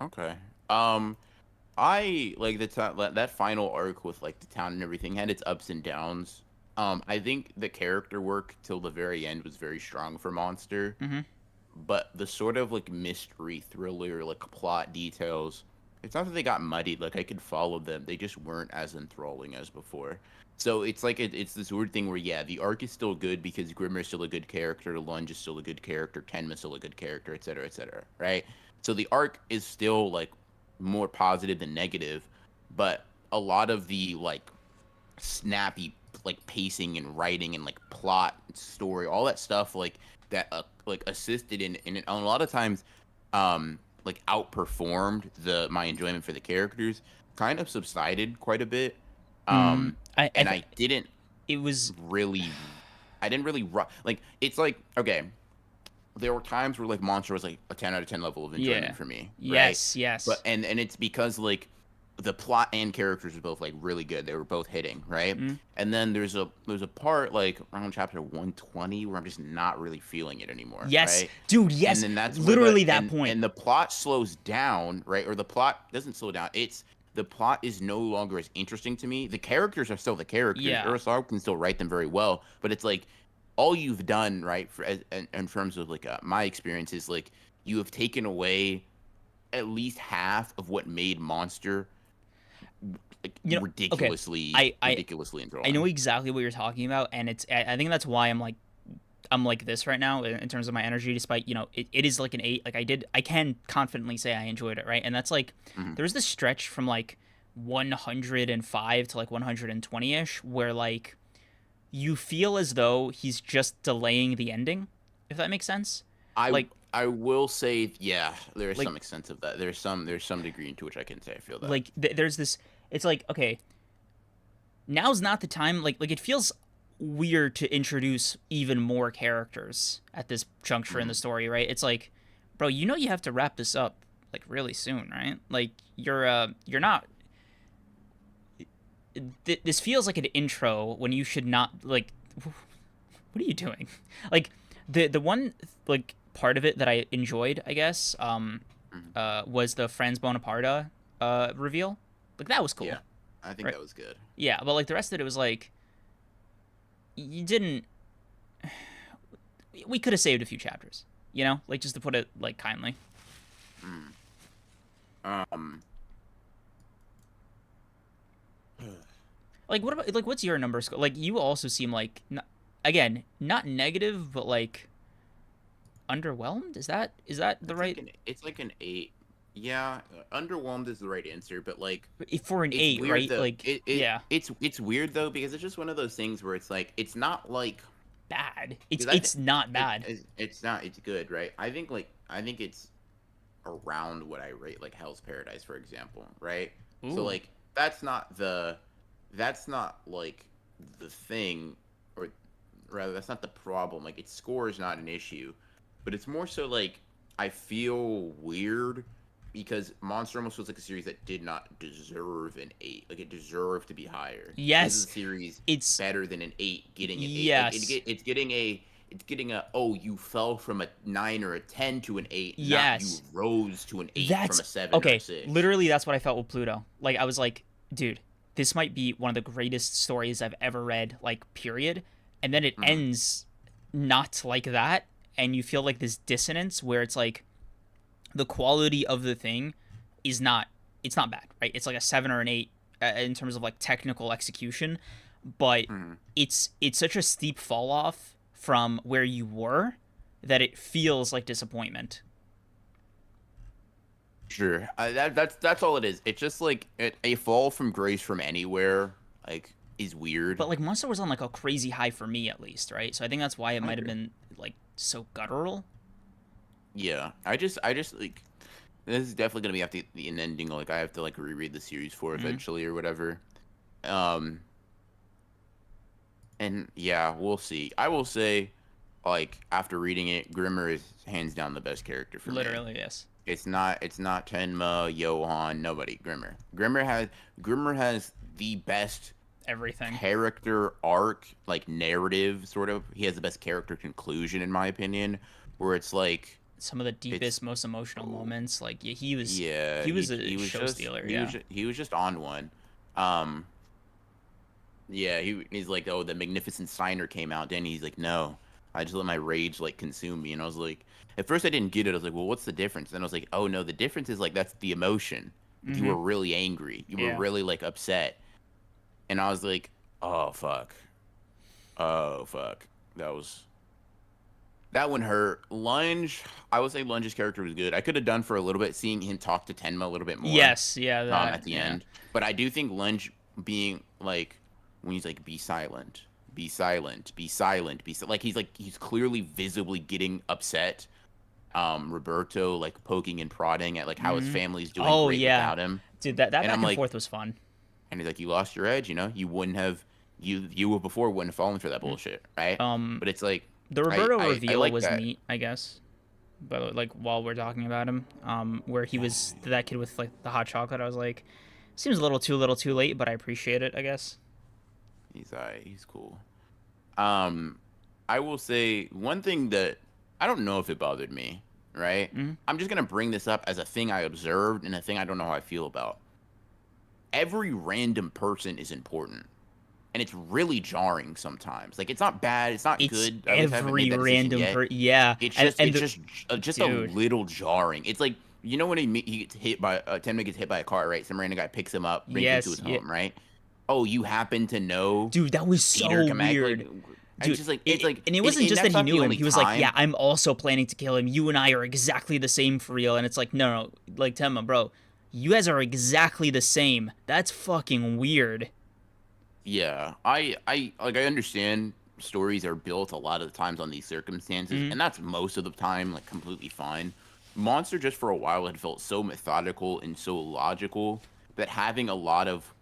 Okay. I like that final arc with like the town and everything had its ups and downs. I think the character work till the very end was very strong for Monster, Mm-hmm. but the sort of like mystery thriller like plot details, it's not that they got muddied. Like I could follow them, they just weren't as enthralling as before. So it's like it's this weird thing where yeah, the arc is still good because Grimmer's still a good character, Lunge is still a good character, Tenma's still a good character, et cetera, right? So the arc is still like more positive than negative, but a lot of the like snappy like pacing and writing and like plot story, all that stuff that like assisted in it, a lot of times like outperformed the my enjoyment for the characters kind of subsided quite a bit. Mm, um I and it was really I didn't really like it's like okay, there were times where like Monster was like a 10 out of 10 level of yeah. enjoyment for me, right? Yes, But yes. and it's because like the plot and characters were both like really good. They were both hitting, right? Mm. And then there's a part like around chapter 120 where I'm just not really feeling it anymore, Yes, right? dude, And yes. then that's where Literally that point. the plot slows down, right? Or the plot doesn't slow down. It's the plot is no longer as interesting to me. The characters are still the characters. Yeah. Urasawa can still write them very well, but it's like all you've done, right? In terms of like my experience is like you have taken away at least half of what made Monster like You know, okay. I ridiculously I know enthralling. exactly what you're talking about, and I think that's why I'm like this right now in terms of my energy, despite, it is like an 8. Like I can confidently say I enjoyed it, right? And that's like Hmm. there's this stretch from like 105 to like 120ish where like you feel as though he's just delaying the ending, if that makes sense. I Like I will say, yeah, there is like some extent of that. There's some degree into which I can say I feel that. there's this. It's like, okay, now's not the time. Like it feels weird to introduce even more characters at this juncture in the Hmm. story, right? It's like, bro, you have to wrap this up like really soon, right? Like you're not. This feels like an intro when you should not like. What are you doing? Like the one like part of it that I enjoyed, I guess, Hmm. was the Franz Bonaparte reveal. Like that was Yeah, cool, I think right? that was good. Yeah, but like the rest of it was like you didn't. We could have saved a few chapters, like just to put it like kindly. Mm. Um, Like what about like what's your number score? Like you also seem like again not negative, but like underwhelmed. Is that the right it's like an 8. Yeah, underwhelmed is the right answer, but like for an it's 8, weird right? though. Like yeah, It's weird though because it's just one of those things where it's like it's not like bad. It's because I think it's not bad. it's not it's good, right? I think it's around what I rate like Hell's Paradise, for example, right? So Ooh. like that's not like the thing, or rather that's not the problem. Like its score is not an issue, but it's more so like I feel weird because Monster almost feels like a series that did not deserve an 8. Like it deserved to be higher. This is Yes, a series it's better than an 8 getting an 8. Like yes, it's getting a oh you fell from a 9 or a 10 to an 8, not you yes. rose to an 8 from That's a 7 or a okay. 6. Literally, that's what I felt with Pluto. Like I was like, dude, this might be one of the greatest stories I've ever read. Like period. and then it Mm-hmm. ends not like that, and you feel like this dissonance where it's like the quality of the thing is not, it's not bad, right? It's like a 7 or an 8 in terms of like technical execution, but Mm-hmm. it's such a steep fall off from where you were that it feels like disappointment. Sure. That's all it is. It's just like a fall from grace from anywhere, like, is weird. But like Monster was on like a crazy high for me at least, right? So I think that's why it I might have agree. been like so guttural. Yeah. I just like, this is definitely gonna be after an ending. Like, I have to like reread the series for Mm-hmm. eventually or whatever. Um, and yeah, we'll see. I will say, like, after reading it, Grimmer is hands down the best character for me. Literally, yes. It's not Tenma, Johan, nobody. Grimmer. Grimmer has the best Everything. character arc, like narrative sort of. He has the best character conclusion in my opinion, where it's like Some of the it's deepest, most emotional oh, moments. Like yeah, he was yeah, he was a he was show just stealer. he was Yeah. just, he was just on one. Um yeah, he's like, oh, the Magnificent Signer came out, then he's like, no. I just let my rage like consume me, and I was like, at first I didn't get it. I was like, well, what's the difference? Then I was like, oh no, the difference is like that's the emotion. Like, you Mm-hmm. were really angry. You were Yeah. really like upset. And I was like, oh fuck. Oh fuck. That was that one hurt. Lunge, I would say Lunge's character was good. I could have done for a little bit seeing him talk to Tenma a little bit more Yes. Yeah. That. at the Yeah. end. But I do think Lunge being like when he's like, be silent, be silent, be silent, like he's clearly visibly getting upset. Roberto like poking and prodding at like how his Mm-hmm. family's doing Oh great yeah, without him. dude. That And I'm back and like, forth was fun. and he's like, you lost your edge, you wouldn't have you before wouldn't have fallen for that bullshit, right? Um, But it's like the I Roberto I, I reveal like was that. neat, I guess. But like while we're talking about him, where he was that kid with like the hot chocolate, I was like, seems a little too late, but I appreciate it, I guess. He's cool. Um, I will say one thing that I don't know if it bothered me, right? Mm-hmm. I'm just gonna bring this up as a thing I observed and a thing I don't know how I feel about. Every random person is important, and it's really jarring sometimes. Like, it's not bad, it's not It's good. At least I haven't made every that decision random yet. yeah, It's and just and it's the just a dude, little jarring. It's like, when he gets hit by Tenma gets hit by a car, right? Some random guy picks him up, brings him to yes, his yeah, home, right? Oh, you happen to know dude, that was Peter so Kamek, weird. like, it's Dude, just like it's like and it wasn't and just that that's he not the knew him. only He was like, "Yeah, time. I'm also planning to kill him. You and I are exactly the same for real." And it's like, no, like Temma, bro, you guys are exactly the same. That's fucking weird. Yeah, I understand stories are built a lot of the times on these circumstances, Mm-hmm. and that's most of the time like completely fine. Monster just for a while had felt so methodical and so logical that having a lot of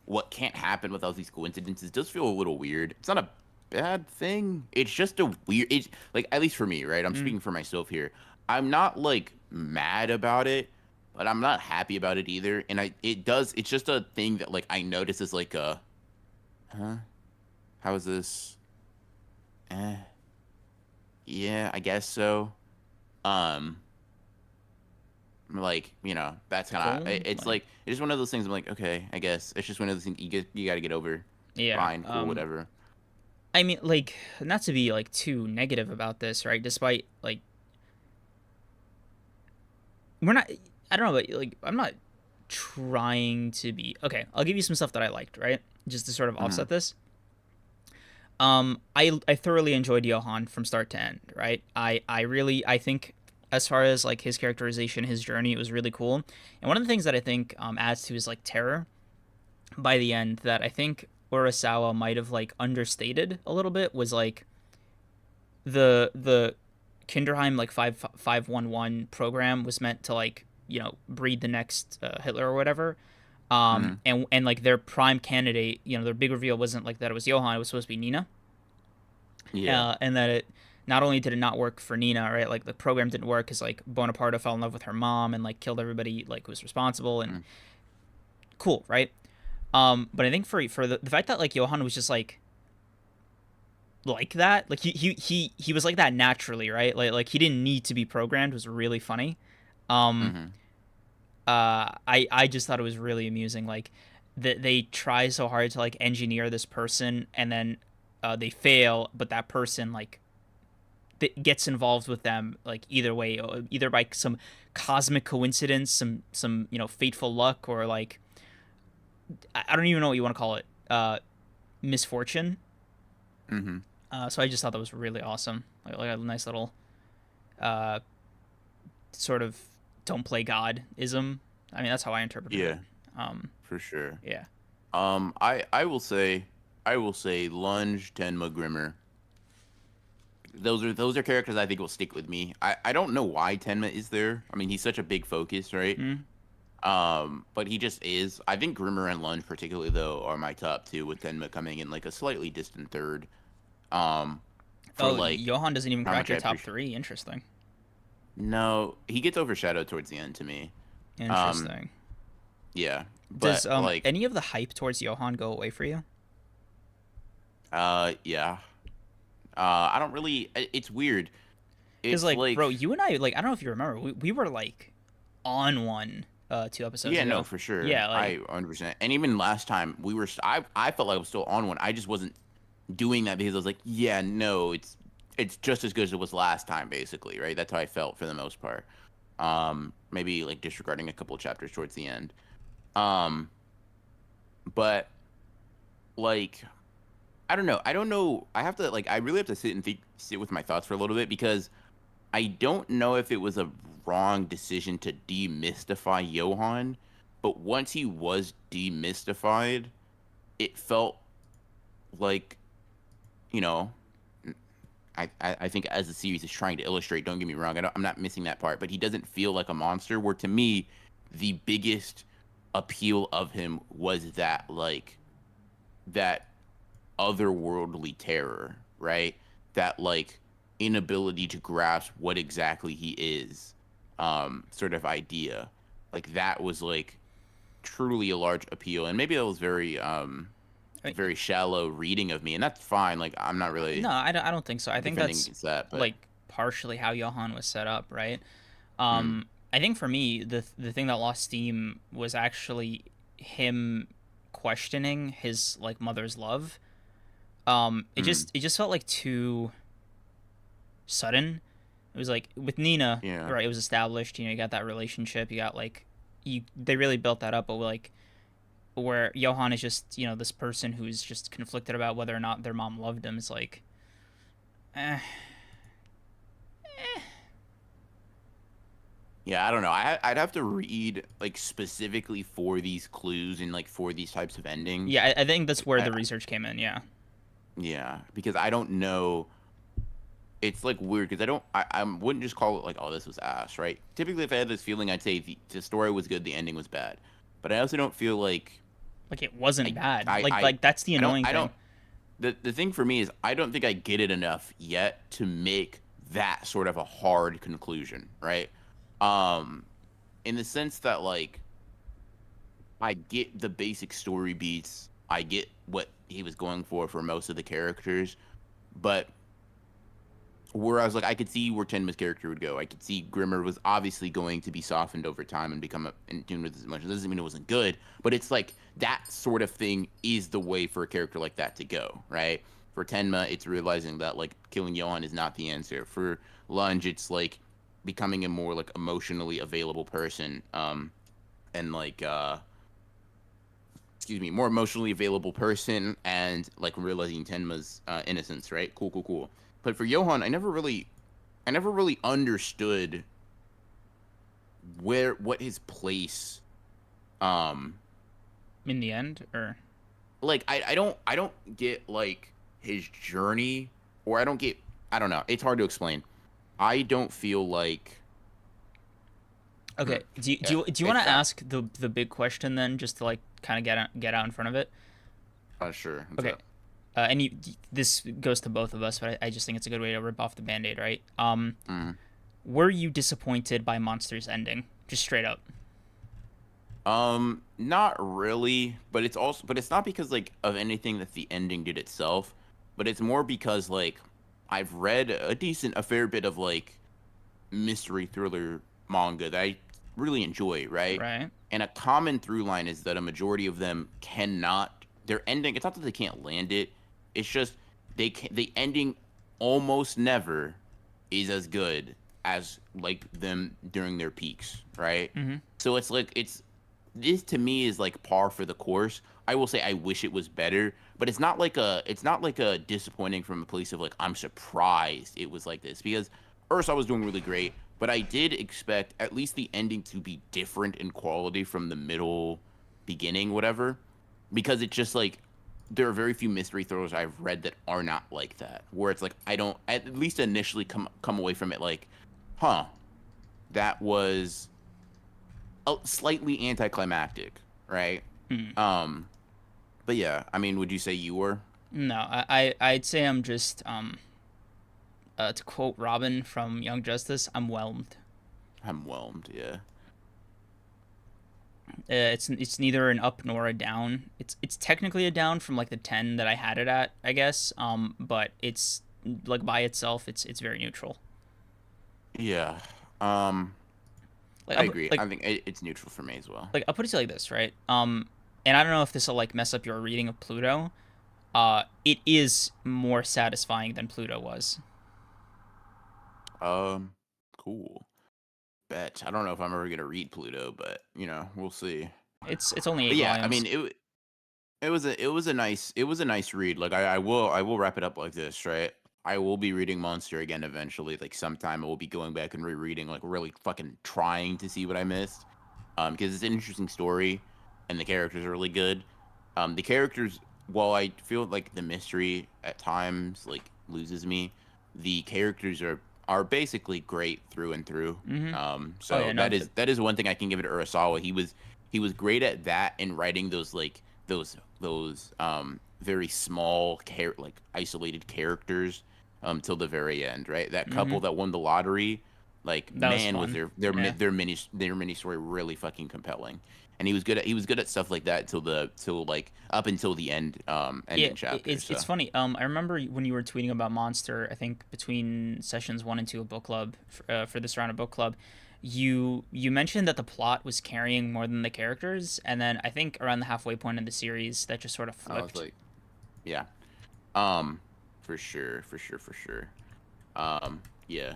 what can't happen without these coincidences does feel a little weird. It's not a bad thing. It's just a weird. It's like, at least for me, right? I'm Mm-hmm. speaking for myself here. I'm not like mad about it, but I'm not happy about it either. And it's just a thing that like I notice is like a, huh? How is this? Eh, yeah, I guess so. Um, like, that's kind of Cool. it's Like, like it's just one of those things. I'm like, okay, I guess it's just one of those things you got to get over. yeah. Fine, cool, whatever. I mean, like, not to be like too negative about this, right? Despite like, we're not. I don't know, but like, I'm not trying to be okay. I'll give you some stuff that I liked, right? Just to sort of Hmm. offset this. I thoroughly enjoyed Johan from start to end, right? I think as far as like his characterization, his journey, it was really cool. And one of the things that I think adds to his like terror by the end that I think Urasawa might have like understated a little bit was like the Kinderheim like 5511 program was meant to like breed the next Hitler or whatever. Hmm. And like their prime candidate, their big reveal wasn't like that it was Johan, it was supposed to be Nina. Yeah. And that it not only did it not work for Nina, right? Like the program didn't work because like Bonaparte fell in love with her mom and like killed everybody like who was responsible and Mm. cool, right? But I think for the fact that like Johan was just like that, like he was like that naturally, right? Like he didn't need to be programmed was really funny. Um, Hmm. I just thought it was really amusing, like that they try so hard to like engineer this person, and then they fail, but that person like gets involved with them like either way, either by some cosmic coincidence, some fateful luck, or like I don't even know what you want to call it, misfortune. Hmm. So I just thought that was really awesome, like a nice little uh, sort of don't play God ism. I mean, that's how I interpreted it. Yeah, Um, for sure. yeah, I will say Lunge, Tenma, Grimmer. Those are characters I think will stick with me. I don't know why Tenma is there. I mean, he's such a big focus, right? mm. But he just is. I think Grimmer and Lunge particularly though are my top two, with Tenma coming in like a slightly distant third. Um, for Oh, like Johan doesn't even how crack much I your top appreciate. three. Interesting. No, he gets overshadowed towards the end to me. Um, Interesting. yeah, Does but like, any of the hype towards Johan go away for you? yeah. I don't really. It's weird. Because It's like, like, bro, you and I, like, I don't know if you remember, we were like on one 2 episodes yeah, no, ago. for sure. Yeah, like, I 100%. And even last time we were, I felt like I was still on one. I just wasn't doing that because I was like, yeah, no, it's just as good as it was last time, basically, right? That's how I felt for the most part. Maybe like disregarding a couple of chapters towards the end. Um, but like, I don't know. I don't know. I have to like, I really have to sit with my thoughts for a little bit, because I don't know if it was a wrong decision to demystify Johann, but once he was demystified, it felt like, you know, I think as the series is trying to illustrate, don't get me wrong, I'm not missing that part, but he doesn't feel like a monster, where to me, the biggest appeal of him was that, like, that otherworldly terror, right? That, like, inability to grasp what exactly he is, sort of idea. Like, that was, like, truly a large appeal. And maybe that was I mean, very shallow reading of me, and that's fine. Like, I'm not no, really I don't think so. I think defending that's against that, but like partially how Johan was set up, right? mm, I think for me, the thing that lost steam was actually him questioning his like mother's love. mm, It just felt like too sudden. It was like with Nina, yeah. right? It was established. You got that relationship. You got like they really built that up. But like where Johan is just this person who's just conflicted about whether or not their mom loved him. It's like, eh, Yeah, I don't know. I'd have to read like specifically for these clues and like for these types of endings. yeah. I think that's where I, the research came in. Yeah, yeah, because I don't know. It's like weird because I wouldn't just call it like, oh, this was ass, right? Typically, if I had this feeling, I'd say the story was good, the ending was bad. But I also don't feel like like it wasn't I bad. I Like that's the I don't annoying I thing. don't the thing for me is I don't think I get it enough yet to make that sort of a hard conclusion, right? Um, in the sense that, like, I get the basic story beats, I get what he was going for most of the characters, but whereas, like, I could see where Tenma's character would go. I could see Grimmer was obviously going to be softened over time and become in tune with his emotions. Doesn't mean it wasn't good, but it's like that sort of thing is the way for a character like that to go, right? For Tenma, it's realizing that, like, killing Johan is not the answer. For Lunge, it's like becoming a more like emotionally available person, and like excuse me, more emotionally available person, and like realizing Tenma's innocence, right? Cool, cool, cool. But for Johan, I never really understood what his place, um, In the end, or like I don't get like his journey, or I don't know. It's hard to explain. I don't feel like okay. Do you want it's to that. ask the big question then, just to like kind of get out in front of it? Sure. What's Okay. up? And this goes to both of us, but I just think it's a good way to rip off the band-aid, right? Mm. Were you disappointed by Monster's ending? Just straight up. Not really, but it's not because like of anything that the ending did itself, but it's more because like I've read a fair bit of like mystery thriller manga that I really enjoy, right? Right. And a common through line is that a majority of them cannot their ending, it's not that they can't land it, it's just the ending almost never is as good as like them during their peaks, right? Mm-hmm. So it's like this to me is like par for the course. I will say I wish it was better, but it's not like a disappointing from a place of like I'm surprised it was like this because Ursa was doing really great, but I did expect at least the ending to be different in quality from the middle beginning, whatever, because it's just like there are very few mystery thrillers I've read that are not like that, where it's like I don't at least initially come away from it like, huh, that was slightly anticlimactic, right? Mm. Um, but yeah, I mean, would you say you were? No, I'd say I'm just to quote Robin from Young Justice, I'm whelmed. I'm whelmed, yeah. It's neither an up nor a down. It's technically a down from like the 10 that I had it at, I guess. But it's like by itself, it's very neutral. Yeah. Um, Like I agree. like I think it's neutral for me as well. like I'll put it to you like this, right? And I don't know if this will like mess up your reading of Pluto. It is more satisfying than Pluto was. Um, cool. Bet. I don't know if I'm ever gonna read Pluto, but we'll see. It's only But eight yeah, I volumes. mean, it was a nice read. Like I will wrap it up like this, right? I will be reading Monster again eventually. Like sometime I will be going back and rereading, like really fucking trying to see what I missed. Because it's an interesting story, and the characters are really good. The characters, while I feel like the mystery at times like loses me, the characters are basically great through and through. Mm-hmm. Oh So yeah, no, that is one thing I can give it to Urasawa. He was great at that in writing those like those very small like isolated characters till the very end, right? That mm-hmm. couple that won the lottery, like That was man, was fun. Yeah. their mini story really fucking compelling. And he was good at stuff like that till like up until the end Yeah, ending chapter. So it's funny. I remember when you were tweeting about Monster. I think between sessions 1 and 2 of book club for this round of book club, you mentioned that the plot was carrying more than the characters, and then I think around the halfway point in the series, that just sort of I was flipped. like, yeah, um, for sure, for sure, for sure. Yeah,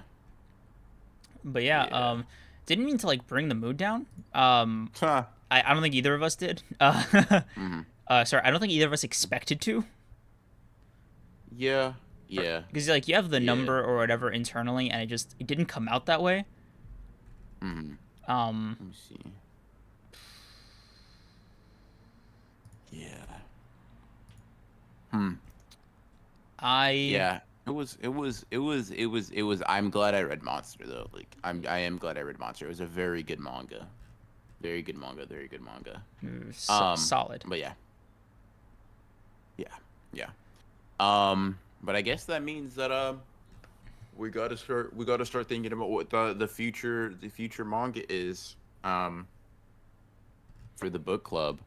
But yeah, yeah. didn't mean to like bring the mood down. Huh. I don't think either of us did. Hmm. Sorry, I don't think either of us expected to. Yeah, yeah, Because like you have the yeah. number or whatever internally, and it didn't come out that way. Hmm. Um, Let me see. Yeah. Hmm. I Yeah. It was. I'm glad I read Monster though. Like I am glad I read Monster. It was a very good manga. Very good manga. Very good manga. solid. But yeah, yeah, yeah. But I guess that means that we gotta start thinking about what the future manga is for the book club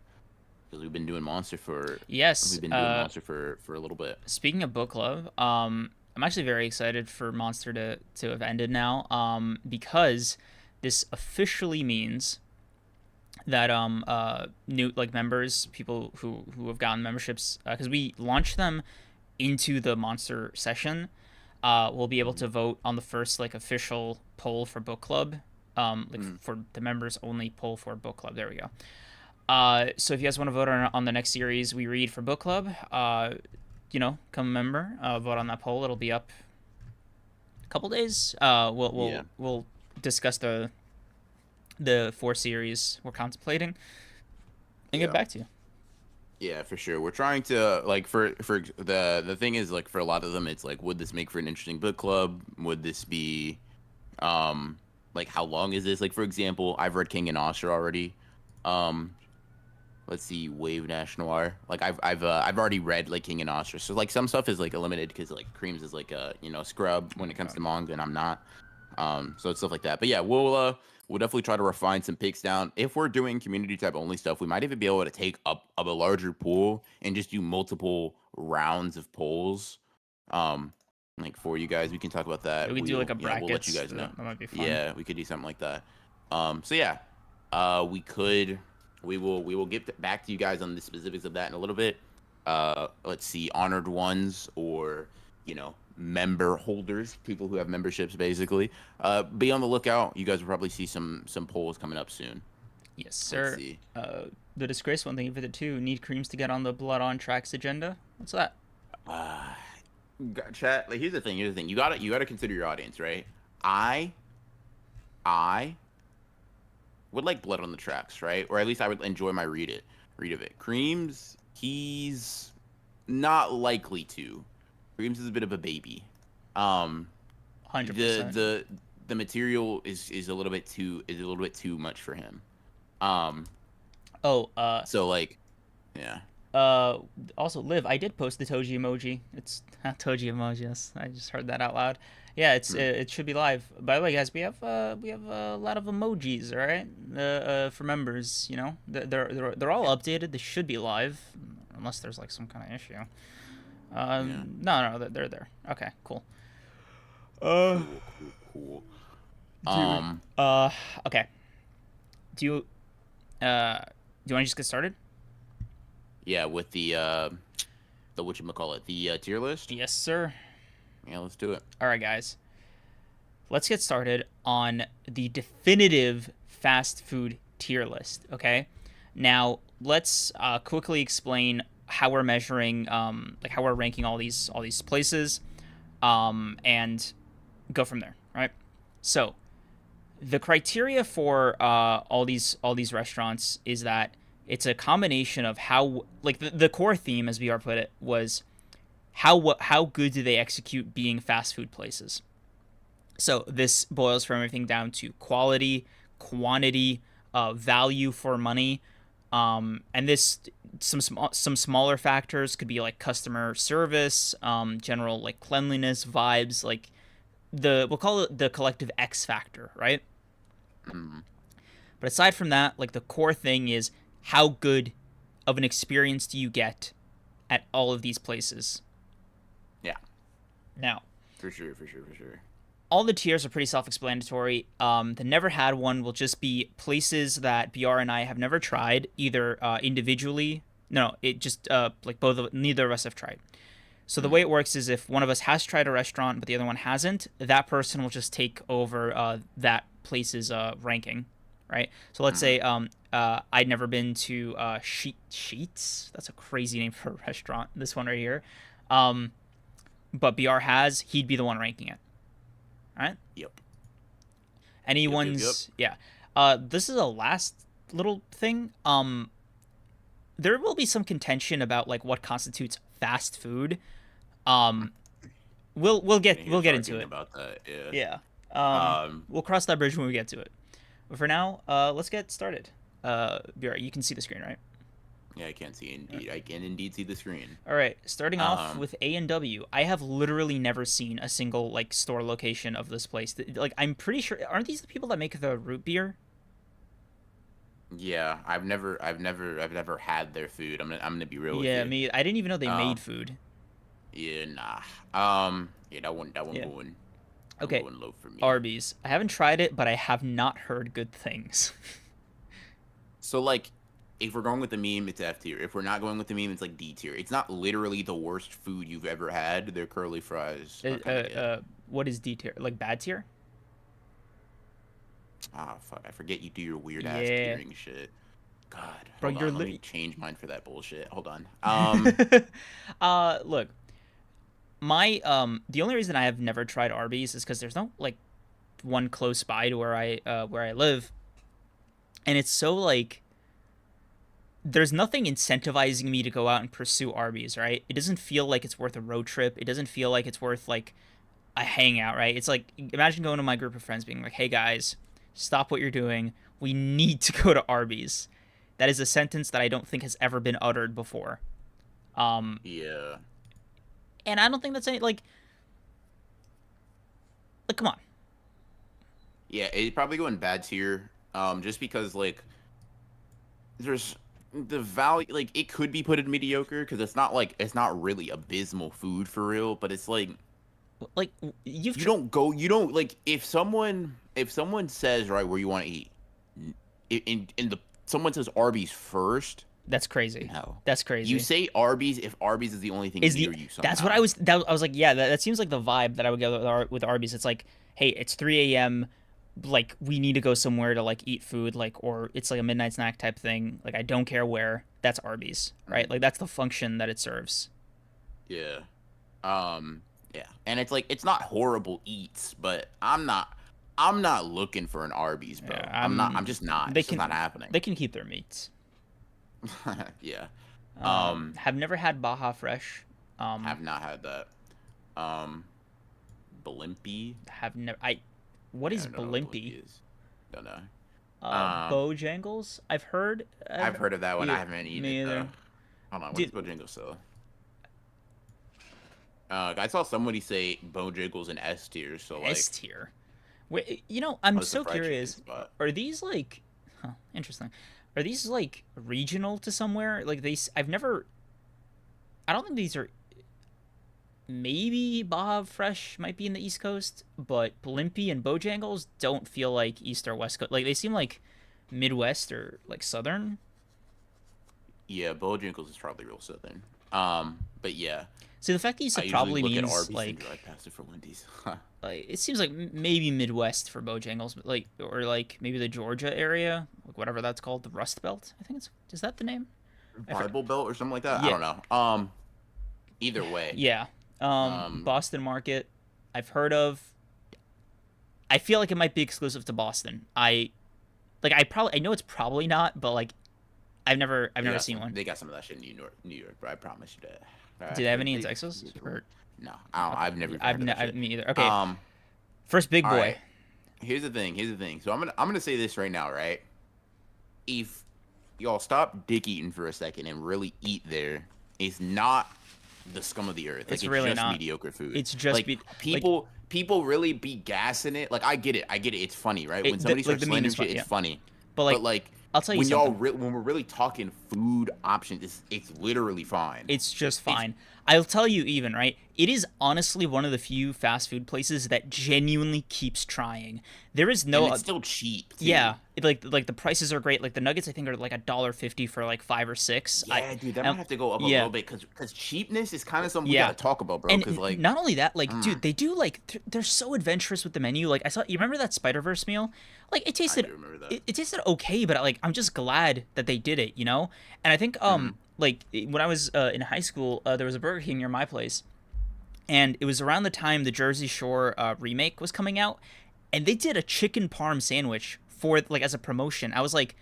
because Yes. we've been doing Monster for a little bit. Speaking of book club, I'm actually very excited for Monster to have ended now. Because this officially means that new like members, people who have gotten memberships, because we launched them into the Monster session, will be able Mm-hmm. to vote on the first like official poll for book club. Like Mm-hmm. for the members only poll for book club. There we go. So if you guys want to vote on the next series we read for book club, come a member, vote on that poll. It'll be up a couple days. Yeah. We'll discuss the 4 series we're contemplating and get Yeah. back to you. Yeah, for sure. We're trying to like for the thing is like for a lot of them it's like would this make for an interesting book club? Would this be um like how long is this? Like for example, I've read King and Osher already. Um let's see, Wave Nash Noir. Like I've already read like King and Osher. So like some stuff is like limited because like Creams is like a scrub when it comes to manga and I'm not. So it's stuff like that. But yeah, we'll definitely try to refine some picks down. If we're doing community type only stuff, we might even be able to take up a larger pool and just do multiple rounds of polls. Um, like for you guys, we can talk about that. We could do like a We'll let you brackets. guys know. That might be fun. Yeah, we could do something like that. So yeah, we will get back to you guys on the specifics of that in a little bit. let's see, honored ones or member holders, people who have memberships basically. Be on the lookout. You guys will probably see some polls coming up soon. Yes, Let's sir. see. The disgrace one thing for the two need creams to get on the blood on tracks agenda. What's that? Uh, Chat. Like, here's the thing. Here's the thing. You gotta consider your audience, right? I I would like blood on the tracks, right? Or at least I would enjoy my read of it. Creams, he's not likely to. Creams is a bit of a baby. Um, 100%. the material is a little bit too much for him. Um, Oh, so like, yeah. uh, also, Liv, I did post the Toji emoji. It's not Toji emoji. Yes, I just heard that out loud. Yeah, Hmm. it should be live. By the way, guys, we have a lot of emojis. All right, for members, you know, they're all updated. They should be live, unless there's like some kind of issue. Yeah. No, they're there. Okay, cool. Uh, Cool, cool, cool. dude. Um, Okay. Do you do you want to just get started? yeah, with the whatchamacallit, the tier list. Yes, sir. Yeah, let's do it. All right, guys. Let's get started on the definitive fast food tier list. Okay. Now let's quickly explain how we're measuring, like how we're ranking all these places, and go from there. Right. So the criteria for all these restaurants is that it's a combination of how, like, the core theme, as VR put it, was how good do they execute being fast food places. So this boils from everything down to quality, quantity, value for money, and this some smaller factors could be like customer service, general like cleanliness, vibes, like we'll call it the collective X factor, right? Mm, But aside from that, like the core thing is how good of an experience do you get at all of these places? yeah, Now, for sure, for sure, for sure. all the tiers are pretty self-explanatory. The never had one will just be places that BR and I have never tried, either individually. No, it just like neither of us have tried. So the way Mm, it works is if one of us has tried a restaurant but the other one hasn't, that person will just take over that place's ranking, right? So let's mm, say I'd never been to Sheets. That's a crazy name for a restaurant. This one right here. Um, but BR has. He'd be the one ranking it. All right. yep, yep. Anyone's yeah. This is a last little thing. There will be some contention about like what constitutes fast food. Um, Gonna hear we'll get into talking it. about that. Yeah. Yeah. Um. We'll cross that bridge when we get to it. But for now, let's get started. Vera, you can see the screen, right? Yeah, I can see indeed. I can indeed see the screen. All right. Starting off Um. with A and W. I have literally never seen a single like store location of this place. Like I'm pretty sure aren't these the people that make the root beer? Yeah, I've never had their food. I'm gonna be real with Yeah, you. me. I didn't even know they made Um. food. Yeah, nah. Yeah, that one Yeah. going, Okay. low for me. Arby's. I haven't tried it, but I have not heard good things. So like, if we're going with the meme, it's F tier. If we're not going with the meme, it's like D tier. It's not literally the worst food you've ever had. Their curly fries are kind of good. What is D tier? Like bad tier? Ah, fuck, I forget you do your weird ass Yeah, tiering shit. God, bro, hold you're on, let me lit. change mine for that bullshit. Hold on. Look, my the only reason I have never tried Arby's is because there's no like one close by to where I live, and it's so like there's nothing incentivizing me to go out and pursue Arby's, right? It doesn't feel like it's worth a road trip. It doesn't feel like it's worth like a hangout, right? It's like imagine going to my group of friends being like, "Hey guys, stop what you're doing. We need to go to Arby's." That is a sentence that I don't think has ever been uttered before. Yeah, And I don't think that's any like come on. yeah, it's probably going bad tier. Just because like there's the value, like it could be put in mediocre because it's not really abysmal food for real, but it's like Like you've you don't like if someone says right where you want to eat in the someone says Arby's first, That's crazy. No. That's You crazy. say Arby's if Arby's is the only thing Is near the you That's what somehow. I was like, yeah, that seems like the vibe that I would get with, with Arby's. It's like, hey, it's 3 a.m. Like we need to go somewhere to like eat food, like, or it's like a midnight snack type thing. Like I don't care where. That's Arby's, right? Mm, Like that's the function that it serves. yeah. Um, yeah. And it's like it's not horrible eats, but I'm not looking for an Arby's, Yeah, bro. I'm just not. they It's just can not happening. they can keep their meats. Yeah. Um, Have never had Baja Fresh. Um, have not had that. Um, Blimpie. have never. I. What I is don't know what Blimpie? Blimpie is. Don't know. Um, Bojangles. I've heard. I've heard of that one. I Yeah, haven't eaten me it either. though. Hold on, what is Dude, Bojangles still? I saw somebody say Bojangles in S tier, so like, S tier. Wait, I'm oh, it's a so fried chicken curious. spot. Are these like, huh, interesting? Are these like regional to somewhere? Like I've never. I don't think these are. Maybe Baja Fresh might be in the East Coast, but Blimpie and Bojangles don't feel like East or West Coast. Like they seem like Midwest or like Southern. Yeah, Bojangles is probably real southern. But yeah, So the fact that you I said usually probably look at means Arby's and like, drive past it for Wendy's. it seems like maybe Midwest for Bojangles, but like or like maybe the Georgia area, like whatever that's called, the Rust Belt. I think it's is that the name? I forget. Bible Belt or something like that. I Yeah, don't know. Either way, yeah. um, Boston Market, I've heard of. I feel like it might be exclusive to Boston. I know it's probably not, but like I've never seen one. they got some of that shit in New York, but I promise you that. Do they have any in Texas? Or No, I've never even I've heard of that shit. me either. Okay, Um, first big all boy. right. Here's the thing. Here's the thing. So I'm gonna say this right now, right? If y'all stop dick eating for a second and really eat there, it's not the scum of the earth. Like It's it's really just not. mediocre food. It's just Like be like people really be gassing it. Like I get it. It's funny, right? When somebody like starts the meme slandering is fun, shit, yeah. it's funny. But But like like I'll tell you when something. when we're really talking food options, it's literally fine. It's just It's fine. I'll tell you even, right? It is honestly one of the few fast food places that genuinely keeps trying. There is and no it's still cheap too. yeah, like the prices are great. Like the nuggets I think are like $1.50 for like 5 or 6. Yeah, dude, that might Um, have to go up a yeah. little bit because cheapness is kind of something we Yeah. gotta talk about, bro. And Because like, not only that, like, mm, dude, they do like they're so adventurous with the menu. Like, I saw you remember that Spider Verse meal? Like, it I tasted do remember that. it tasted okay, but like, I'm just glad that they did it, you know. And I think Hmm. like when I was in high school, there was a Burger King near my place, and it was around the time the Jersey Shore remake was coming out, and they did a chicken parm sandwich for like as a promotion. I was like,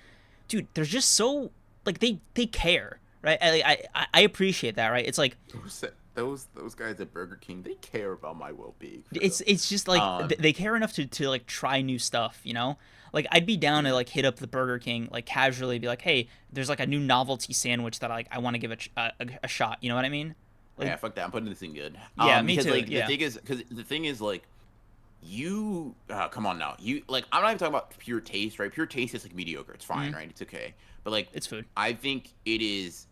dude, they're just so like they care, right? I appreciate that, right? It's like Those guys at Burger King, they care about my well being. it's just like Um, they care enough to like try new stuff, you know. Like I'd be down to yeah, like hit up the Burger King like casually, be like, hey, there's like a new novelty sandwich that I want to give a shot. You know what I mean? Like yeah, fuck that. I'm putting this in good. yeah, me Because too. like Yeah. the thing is like you come on now. You like I'm not even talking about pure taste, right? Pure taste is like mediocre. It's fine, Hmm. right? It's okay. But like It's food. I think it is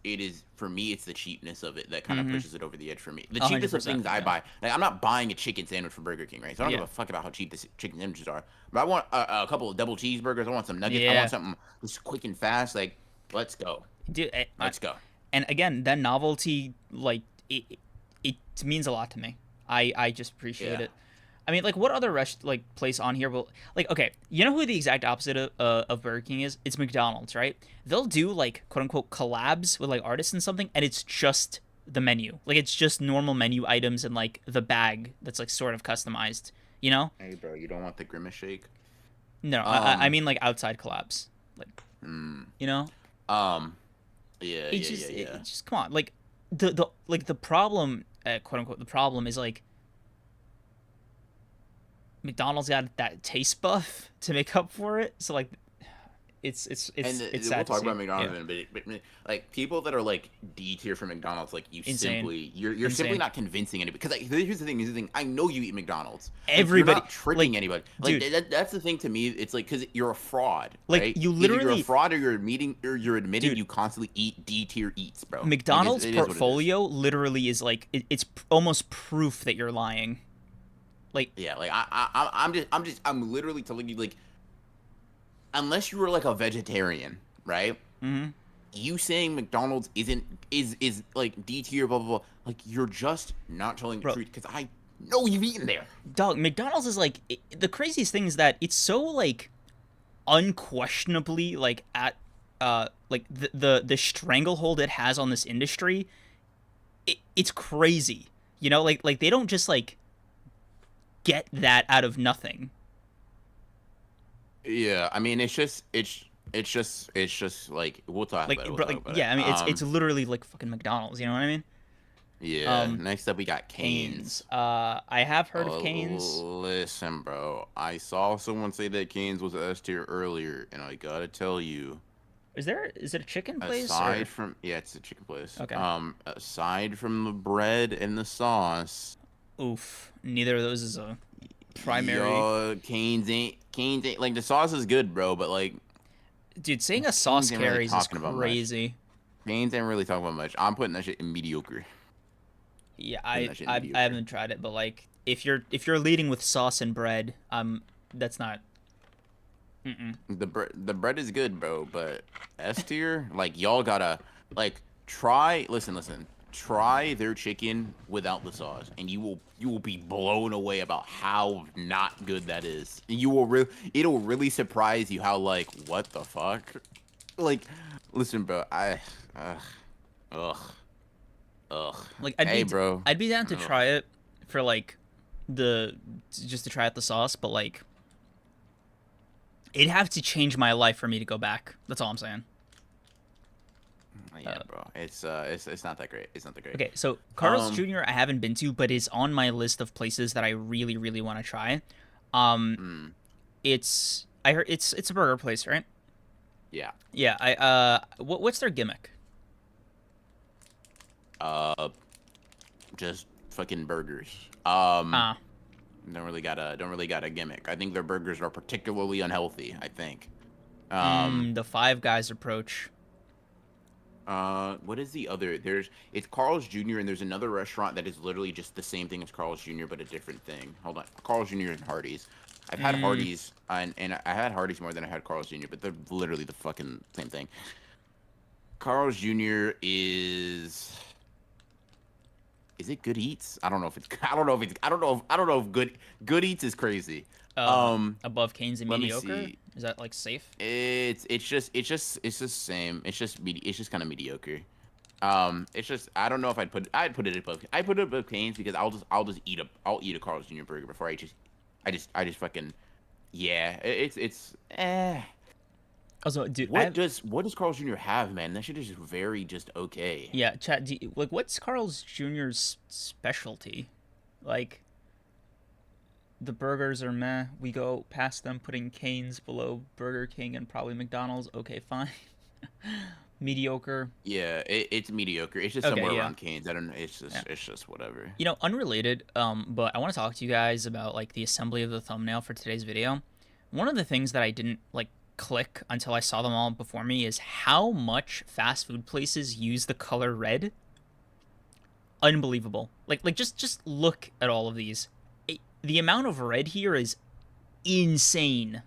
for me it's the cheapness of it that kind of Mm-hmm. pushes it over the edge for me. The A hundred cheapness of percent. things I Yeah. buy. Like I'm not buying a chicken sandwich from Burger King, right? So I don't Yeah. give a fuck about how cheap the chicken sandwiches are. But I want a couple of double cheeseburgers. I want some nuggets. I Yeah. want something just quick and fast. Like let's go. Dude, Let's go. and again, that novelty like it means a lot to me. I just appreciate Yeah. it. I mean, like, what other like place on here will like? Okay, you know who the exact opposite of Burger King is? It's McDonald's, right? They'll do like quote unquote collabs with like artists and something, and it's just the menu. Like, it's just normal menu items and like the bag that's like sort of customized. You know? Hey bro, you don't want the grimace shake? No, I Um mean like outside collabs. Like, mm, you know? um yeah, It yeah, just yeah, it, yeah. it just come on. Like the like the problem, quote unquote, the problem is like McDonald's got that taste buff to make up for it. So like, And it's we'll sad to talk see. about Yeah, McDonald's in a bit, but like people that are like D tier for McDonald's, like you insane, simply you're simply insane. not convincing anybody. Because like here's the thing, I know you eat McDonald's. Like you're Everybody, not tricking like, anybody. Like dude, that's the thing to me. It's like because you're a fraud, like right? you Either you're a literally, fraud or you're admitting dude, you constidently eat D tier eats, bro. Like McDonald's it is what it is. portfolio literally is like it's almost proof that you're lying. Like, Yeah, like I'm literally telling you like unless you were like a vegetarian, right? mm-hmm. you saying McDonald's is like D tier, blah blah blah. Like you're just not telling the Bro, truth because I know you've eaten there. dog, McDonald's is like the craziest thing is that it's so like unquestionably like at like the stranglehold it has on this industry. It's crazy. You know, like they don't just like get that out of nothing. Yeah, I mean it's just like we'll talk Like, about it. We'll bro, talk like about it. yeah, I mean it's literally like fucking McDonald's. You know what I mean? Yeah. Um, Next up we got Canes. Canes. I have heard of Canes. Listen, bro. I saw someone say that Canes was S tier earlier, and I gotta tell you, Is it a chicken place aside or from yeah, it's a chicken place. okay? Aside from the bread and the sauce, Oof. Neither of those is a primary. yo, Canes ain't like the sauce is good, bro, but like Dude, saying a sauce Canes ain't really carries is talking about much. crazy. Canes ain't really talking about much. I'm putting that shit in mediocre. Yeah, Putting that shit in I mediocre. haven't tried it, but like if you're leading with sauce and bread, that's not. Mm-mm. The bread is good, bro, but S tier, like y'all gotta like try. Listen. Try their chicken without the sauce, and you will be blown away about how not good that is. You will really it'll really surprise you how like what the fuck. Like, listen, bro. Ugh, ugh, ugh. Like Hey, bro. I'd be down to Ugh. try it for like the just to try out the sauce, but like it'd have to change my life for me to go back. That's all I'm saying. Yeah, bro. It's not that great. It's not that great. Okay, so Carl's Um, Jr. I haven't been to, but is on my list of places that I really want to try. Um, mm, it's I heard it's a burger place, right? yeah. Yeah. What's their gimmick? Uh, just fucking burgers. Ah, Don't really got a gimmick. I think their burgers are particularly unhealthy. I think. Um, the Five Guys approach. what is the other? It's Carl's Jr. and there's another restaurant that is literally just the same thing as Carl's Jr. but a different thing. Hold on, Carl's Jr. and Hardee's. I've had Mm, Hardee's and I had Hardee's more than I had Carl's Jr. but they're literally the fucking same thing. Carl's Jr. Is it Good Eats? I don't know if it's I don't know if Good Eats is crazy. above Canes and Let me mediocre. see. Is that like safe? It's just same. It's just kind of mediocre. It's just I don't know if I'd put it above Cane's because I'll eat a Carl's Jr. burger before I just fucking yeah. It's Also, dude, what does Carl's Jr. have, man? That shit is just very just okay. yeah, chat. Like, what's Carl's Jr.'s specialty? Like, the burgers are meh. We go past them, putting Cane's below Burger King and probably McDonald's. Okay, fine. Mediocre. Yeah, it's mediocre. It's just Okay, somewhere yeah, around Cane's. I don't know. It's yeah. just it's just whatever. You know, unrelated. But I want to talk to you guys about like the assembly of the thumbnail for today's video. One of the things that I didn't like click until I saw them all before me is how much fast food places use the color red. Unbelievable. Like just look at all of these. The amount of red here is insane.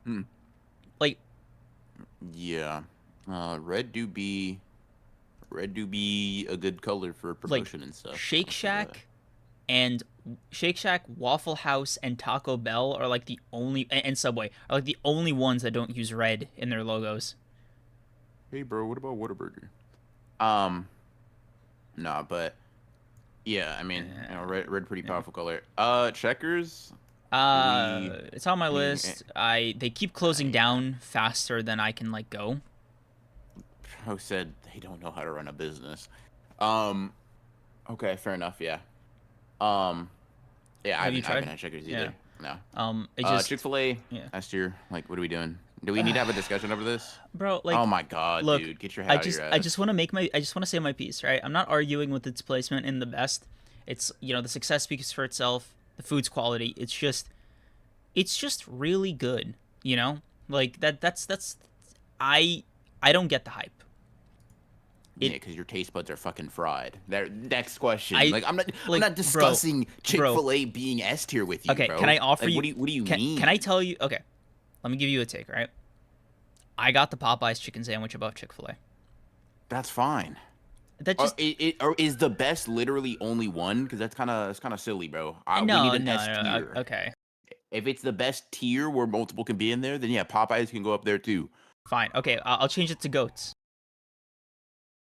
Hmm. Like Yeah. Red do be a good color for like promotion and stuff. Shake I'll say that. Shack and Shake Shack, Waffle House, and Taco Bell are like the only and Subway are like the only ones that don't use red in their logos. Hey, bro, what about Whataburger? Um, nah, but yeah, I mean, Yeah, red pretty yeah. powerful color. Checkers. It's on my I mean, list. They keep closing down faster than I can like go. who said they don't know how to run a business? Um, okay, fair enough. Yeah. Um, yeah, I Have you haven't tried? had Checkers Yeah. either. No. It just Chick-fil-A. yeah, Last year, like, what are we doing? Do we need to have a discussion over this? bro. Oh Like, my God, look, dude, get your head out of your I ass. just want to make my I just want to say my piece, right? I'm not arguing with its placement in the best. It's the success speaks for itself. The food's quality. It's just really good. Like that's I don't get the hype. Yeah, It because your taste buds are fucking fried. There. Next question. I Like, I'm not. I'm like not bro, discussing bro. Chick-fil-A being S tier with you, Okay, can bro. I offer Like, you? what do you Can I mean? tell you? Okay, let me give you a take. Right, I got the Popeyes chicken sandwich above Chick-fil-A. That's fine. That just Or is the best literally only one? Because that's kind of silly, bro. We need no, an no, S no. tier. Okay, If it's the best tier where multiple can be in there, then yeah, Popeyes can go up there too. fine. Okay, I'll change it to goats.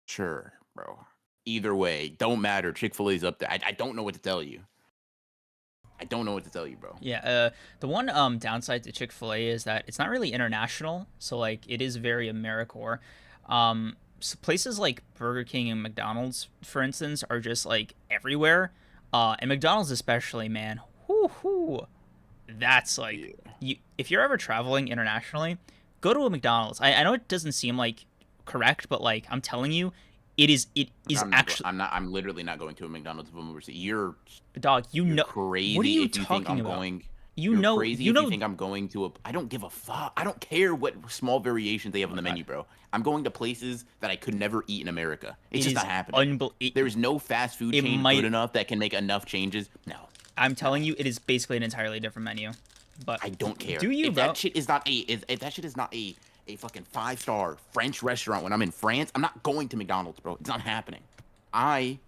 Sure, bro. Either way, don't matter. Chick-fil-A's up there. I don't know what to tell you. I don't know what to tell you, bro. Yeah. The one downside to Chick-fil-A is that it's not really international, so like it is very AmeriCorps. Places like Burger King and McDonald's, for instance, are just like everywhere. And McDonald's especially, man. Whoo. That's like Yeah. you. If you're ever traveling internationally, go to a McDonald's. I know it doesn't seem like correct, but like I'm telling you, it is. It is I'm not. actually. I'm not. I'm literally not going to a McDonald's if I'm overseas. Dog, you You're know. What are crazy you if you think talking I'm about? going. You You're know. crazy You if know. you think I'm going to a. I don't give a fuck. I don't care what small variations they have Oh on my the God. menu, bro. I'm going to places that I could never eat in America. It's It just is not happening. There's no fast food it chain might. good enough that can make enough changes. No, I'm no. telling you, it is basically an entirely different menu. But I don't care. do you, If bro? that shit is not if that shit is not a fucking 5-star French restaurant when I'm in France, I'm not going to McDonald's, bro. It's not happening. I'm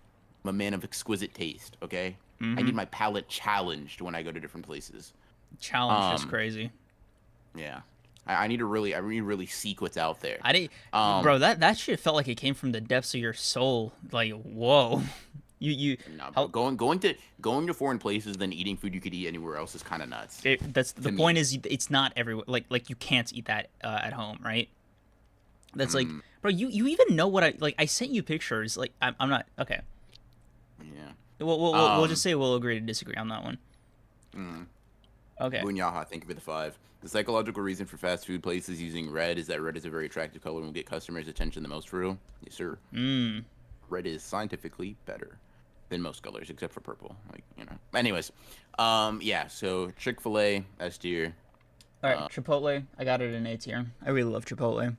a man of exquisite taste, okay? I Mm-hmm. need my palate challenged when I go to different places. Challenge is Um, crazy. yeah. I need to really seek what's out there. I didn't, Um, bro. That shit felt like it came from the depths of your soul. Like, whoa, you. no, bro. How Going to foreign places than eating food you could eat anywhere else is kind of nuts that's the to point me. is it's not everywhere. Like you can't eat that at home, right? That's like, Mm, bro. You even know what I like. I sent you pictures. Like, I'm not okay. yeah. We'll just Um, say we'll agree to disagree on that one. mm. Okay. Bunyaha, thank you for the 5. The psychological reason for fast food places using red is that red is a very attractive color and will get customers' attention the most for real. Yes, sir. Mm. Red is scientifically better than most colors, except for purple. Like, you know. Anyways, yeah. So Chick-fil-A, S tier. All right, Chipotle. I got it in A tier. I really love Chipotle.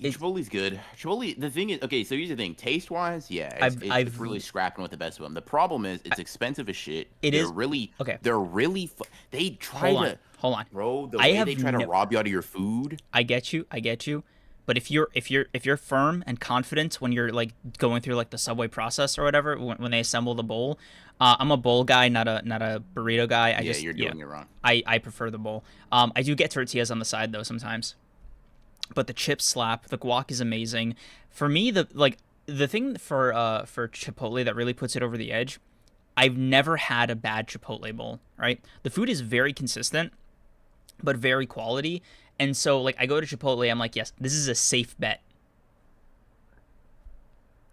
It's Chipotle's good. Chipotle. The thing is, okay. So here's the thing. Taste-wise, yeah, it's I've really scrapping with the best of them. The problem is, it's expensive as shit. it They're is really, okay. they're really. They try Hold on, to, hold on. bro. The I way have they try to no. rob you out of your food. I get you. I get you. But if you're firm and confident when you're like going through like the Subway process or whatever when they assemble the bowl, I'm a bowl guy, not a burrito guy. Yeah, you're doing it wrong. I prefer the bowl. I do get tortillas on the side though sometimes, but the chips slap. The guac is amazing. For me, the thing for Chipotle that really puts it over the edge, I've never had a bad Chipotle bowl. Right, the food is very consistent but very quality. And so like I go to Chipotle, I'm like, yes, this is a safe bet.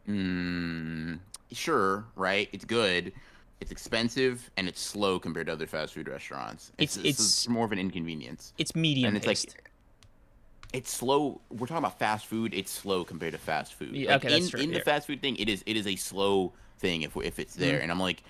Mm, sure, right? It's good. It's expensive and it's slow compared to other fast food restaurants. It's It's it's more of an inconvenience. it's medium And it's like paced. it's slow. We're talking about fast food. It's slow compared to fast food. Yeah, Like okay, that's true. in the Yeah. fast food thing, it is a slow thing if it's there. Mhm. And I'm like,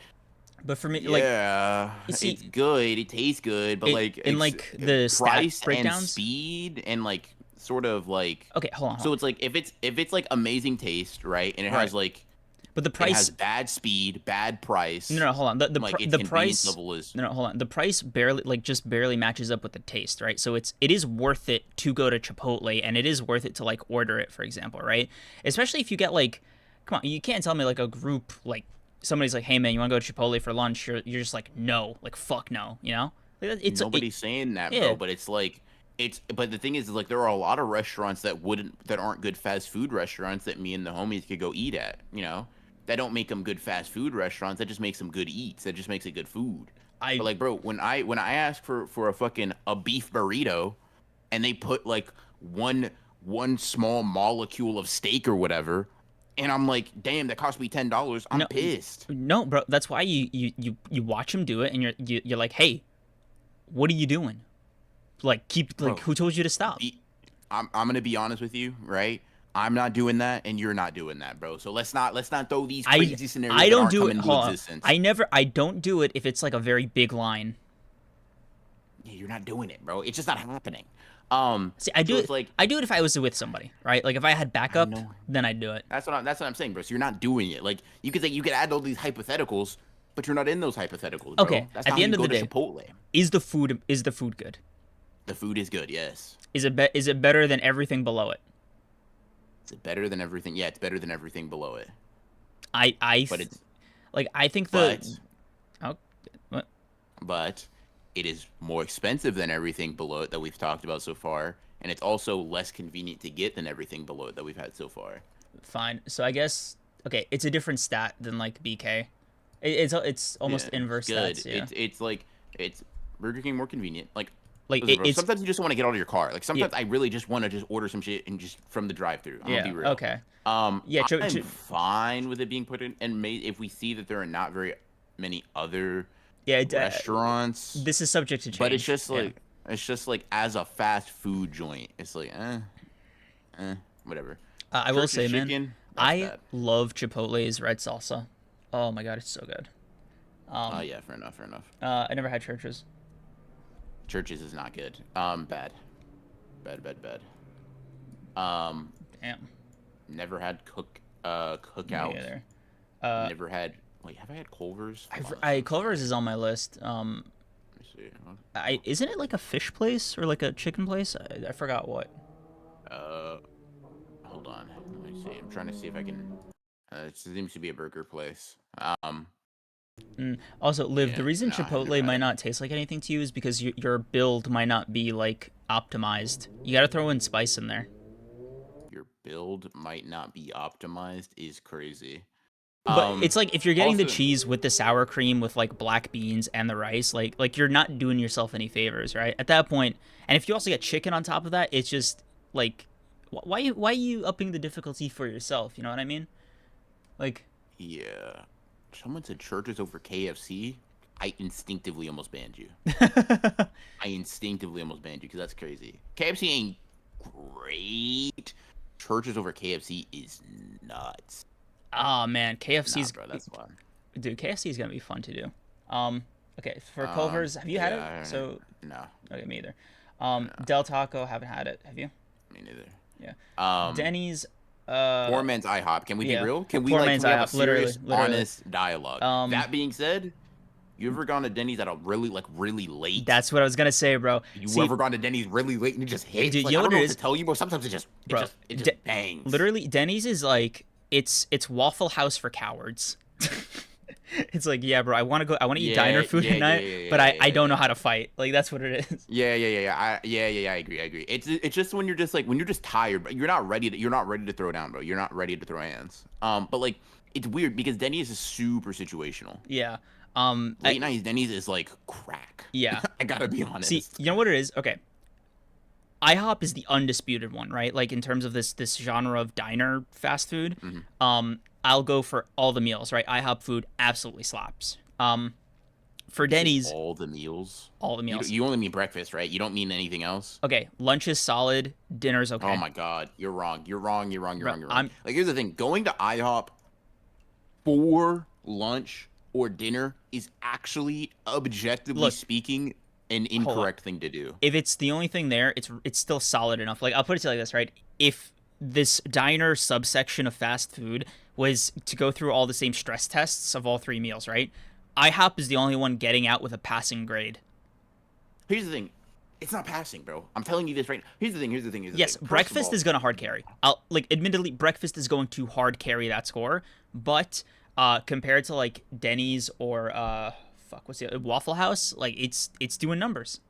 But for me, like yeah, you it's see, good. It tastes good, but like in like the stat price and breakdowns. speed and like sort of like Okay, hold on, hold so on. it's like if it's like amazing taste, right? And it Right, has like but the it has price. bad speed, bad price. No, no, hold on. Like its The convenience price. level is No, no, hold on. The price barely like just barely matches up with the taste, right? So it is worth it to go to Chipotle, and it is worth it to like order it, for example, right? Especially if you get like, come on, you can't tell me like a group like somebody's like, hey man, you want to go to Chipotle for lunch? You're just like, no, like fuck no, you know? Like, nobody's saying that, yeah. bro. But it's like but the thing is like there are a lot of restaurants that aren't good fast food restaurants that me and the homies could go eat at. You know, that don't make them good fast food restaurants. That just makes them good eats. That just makes it good food. I But like, bro, when I ask for a beef burrito, and they put like one small molecule of steak or whatever, and I'm like, damn, that cost me $10. I'm no pissed. no, bro. That's why you watch them do it, and you're like, hey, what are you doing? Like keep like Bro, who told you to stop? I'm gonna be honest with you, right? I'm not doing that, and you're not doing that, bro. So let's not throw these I crazy scenarios I that don't aren't do it. coming into Hold on. existence. I don't do it if it's like a very big line. Yeah, you're not doing it, bro. It's just not happening. See, I do So it. it's like I do it if I was with somebody, right? Like if I had I backup, know then I'd do it. that's what I'm saying, bro. So you're not doing it. Like you could add all these hypotheticals, but you're not in those hypotheticals, bro. Okay. That's At not the how end you of go the to day, Chipotle. is the food good? The food is good. Yes. Is it better than everything below it? Is it better than everything? Yeah, it's better than everything below it. But it's Like I think the but oh, what? but it is more expensive than everything below it that we've talked about so far, and it's also less convenient to get than everything below it that we've had so far. Fine. So I guess okay, it's a different stat than like BK. It's almost Yeah, it's inverse good. stats. Yeah. It's like it's Burger King more convenient. Like, Like listen, bro, it's sometimes you just want to get out of your car. Like yeah sometimes I really just want to just order some shit and just from the drive-through. I'm gonna yeah be real. okay yeah. I'm fine with it being put in and made if we see that there are not very many other Yeah. restaurants, This is subject to but change. Yeah. it's just like as a fast food joint, it's like whatever. I will Church's say, man, chicken, that's I bad. love Chipotle's red salsa. Oh my god, it's so good. Yeah, fair enough, fair enough. I never had Church's. Churches is not good. Bad, bad, bad, bad. Um, Damn. never had Me cookout. either. Never had. Wait, have I had Culver's? Hold on, Culver's is on my list. let me see. I isn't it like a fish place or like a chicken place? I forgot what. Uh, hold on. Let me see. I'm trying to see if I can. It seems to be a burger place. Also, Liv, Yeah, the reason no, I Chipotle never had might it. not taste like anything to you is because your build might not be like optimized. You got to throw in spice in there. Your build might not be optimized is crazy. But it's like if you're getting the Also, cheese with the sour cream with like black beans and the rice, like you're not doing yourself any favors, right? At that point, and if you also get chicken on top of that, it's just like why are you upping the difficulty for yourself? You know what I mean? Like yeah. Someone said churches over KFC. I instinctively almost banned you. I instinctively almost banned you because that's crazy. KFC ain't great. Churches over KFC is nuts. oh man, Nah, KFC's bro, that's fun. dude, KFC is gonna be fun to do. Okay, for Um, Culver's, have you had yeah, it? So no, okay, me either. no, Del Taco, haven't had it. Have you? me neither. Yeah. Um, Denny's, Poor man's IHOP. Can we be yeah. real? Can we Poor like man's can we have a IHOP, literally, serious, literally. honest dialogue? Um, That being said, you ever gone to Denny's at a really late? that's what I was gonna say, bro. You See, ever gone to Denny's really late and it just hits? dude, Like you I know don't what know it what to is, tell you, but sometimes bro? it just bangs. Literally, Denny's is like it's Waffle House for cowards. It's like, yeah, bro, I want to eat diner food at night, but I don't know how to fight. Like that's what it is. I agree. It's just when you're just like when you're just tired, but you're not ready to throw down, bro. You're not ready to throw hands. But like it's weird because Denny's is super situational. Yeah. Late night Denny's is like crack. Yeah. I gotta be honest. See, you know what it is? Okay. IHOP is the undisputed one, right? Like in terms of this genre of diner fast food. I'll go for all the meals, right? IHOP food absolutely slaps. For Denny's, All the meals. all the meals. You only mean breakfast, right? You don't mean anything else. Okay, lunch is solid, dinner's okay. Oh my god, you're wrong. You're wrong. You're Bro, wrong. I'm Like here's the thing: going to IHOP for lunch or dinner is actually, objectively Look, speaking, an hold on. incorrect thing to do. If it's the only thing there, it's still solid enough. Like I'll put it to you like this, right? If this diner subsection of fast food was to go through all the same stress tests of all three meals, right? IHOP is the only one getting out with a passing grade. Here's the thing: it's not passing, bro. I'm telling you this right now. Here's the thing. Yes, breakfast is gonna hard carry. Admittedly, breakfast is going to hard carry that score, but compared to like Denny's or what's the other, Waffle House, like it's doing numbers.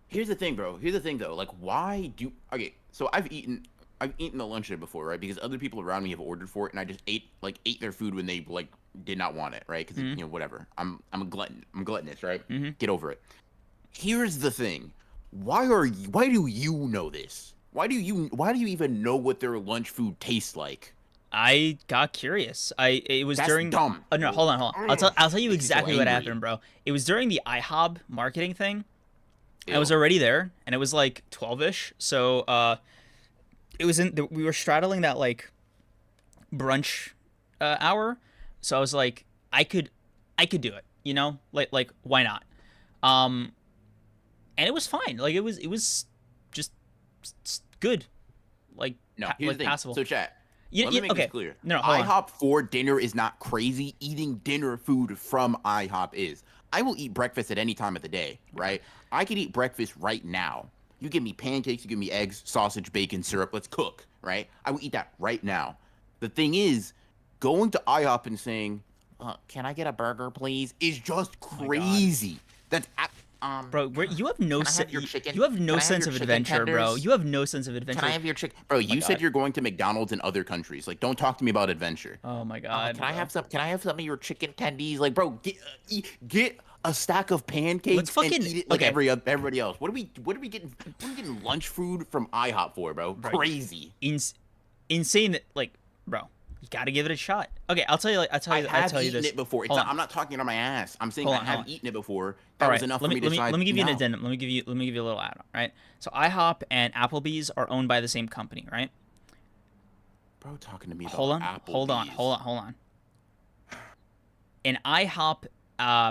Here's the thing, bro. Here's the thing, though. Like, why do? Okay, so I've eaten the lunch there before, right? Because other people around me have ordered for it, and I just ate their food when they like did not want it, right? Because you know whatever. I'm a glutton. I'm gluttonous, right? Get over it. Here's the thing. Why do you know this? Why do you even know what their lunch food tastes like? I got curious. It was That's during dumb. Oh no, hold on. I'll tell you Makes me so exactly what angry. happened, bro. It was during the IHOB marketing thing. I was Ew. already there, and it was like 12ish. So it was we were straddling that like brunch hour. So I was like, I could do it, you know, like why not? And it was fine. Like it was just good, like No, here's the thing. passable. So chat. You- Let me you- make okay. this clear. No, hold on. IHOP for dinner is not crazy. Eating dinner food from IHOP is. I will eat breakfast at any time of the day, right? I could eat breakfast right now. You give me pancakes, you give me eggs, sausage, bacon, syrup. Let's cook, right? I would eat that right now. The thing is, going to IHOP and saying, "Can I get a burger, please?" is just Oh my God. crazy. That's Bro, you have no can I have your chicken? you have no Can I have sense your of chicken adventure, bro. tenders? You have no sense of Can I adventure. have your chicken? Bro, Oh my you said God. you're going to McDonald's in other countries. Like, don't talk to me about adventure. Oh my God, Can I bro. have some? Can I have some of your chicken tendies? Like, bro, get a stack of Let's pancakes and fucking eat it like okay, everybody else. What are we getting lunch food from IHOP for, bro? bro. Crazy. Insane that like, bro. You gotta give it a shot. Okay, I'll tell you. Like, I I'll have tell you eaten this. it before. Hold on. I'm not talking on my ass. I'm saying Hold I on. have Hold on. eaten it before. All That right. was enough for me to Let me decide. let me give you an No. addendum. Let me give you a little add-on. Right. So IHOP and Applebee's are owned by the same company, right? Bro, talking to me about Hold on. Applebee's. Hold on. An IHOP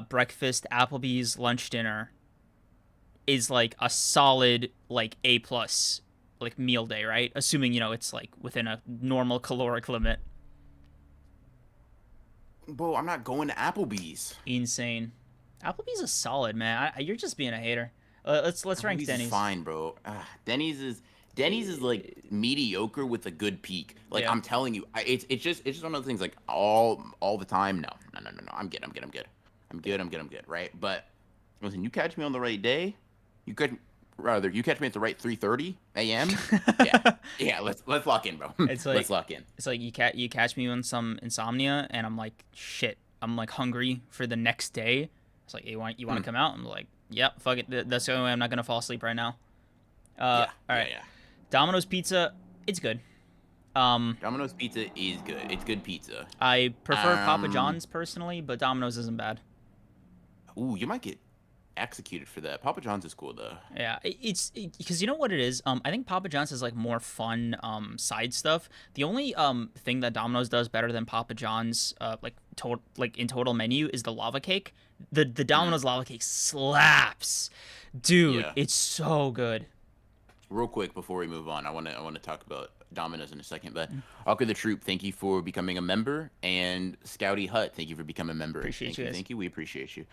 breakfast, Applebee's lunch, dinner is like a solid like A plus like meal day, right? Assuming it's like within a normal caloric limit. Bro, I'm not going to Applebee's. Insane. Applebee's is solid, man. You're just being a hater. Let's rank Applebee's is Denny's. fine, bro. Denny's is like mediocre with a good peak. Like Yeah. I'm telling you, it's just one of those things. Like all the time. No. I'm good. Right. But listen, you catch me on the right day, you catch me at the right 3:30 a.m. Yeah. Let's lock in, bro. It's like Let's lock in. it's like you catch me on some insomnia, and I'm like shit. I'm like hungry for the next day. It's like you want to come out? I'm like, yep, fuck it. That's the only way I'm not gonna fall asleep right now. Yeah. All right. Yeah. Domino's Pizza, it's good. Domino's pizza is good. It's good pizza. I prefer Papa Um. John's personally, but Domino's isn't bad. Ooh, you might get executed for that. Papa John's is cool though. Yeah, it's because you know what it is. I think Papa John's has like more fun side stuff. The only thing that Domino's does better than Papa John's like in total menu is the lava cake. The Domino's lava cake slaps, dude. Yeah. It's so good. Real quick before we move on, I want to talk about Domino's in a second, but Alka the Troop, thank you for becoming a member, and Scouty Hut, thank you for becoming a member. Appreciate thank you you, guys. thank you, we appreciate you.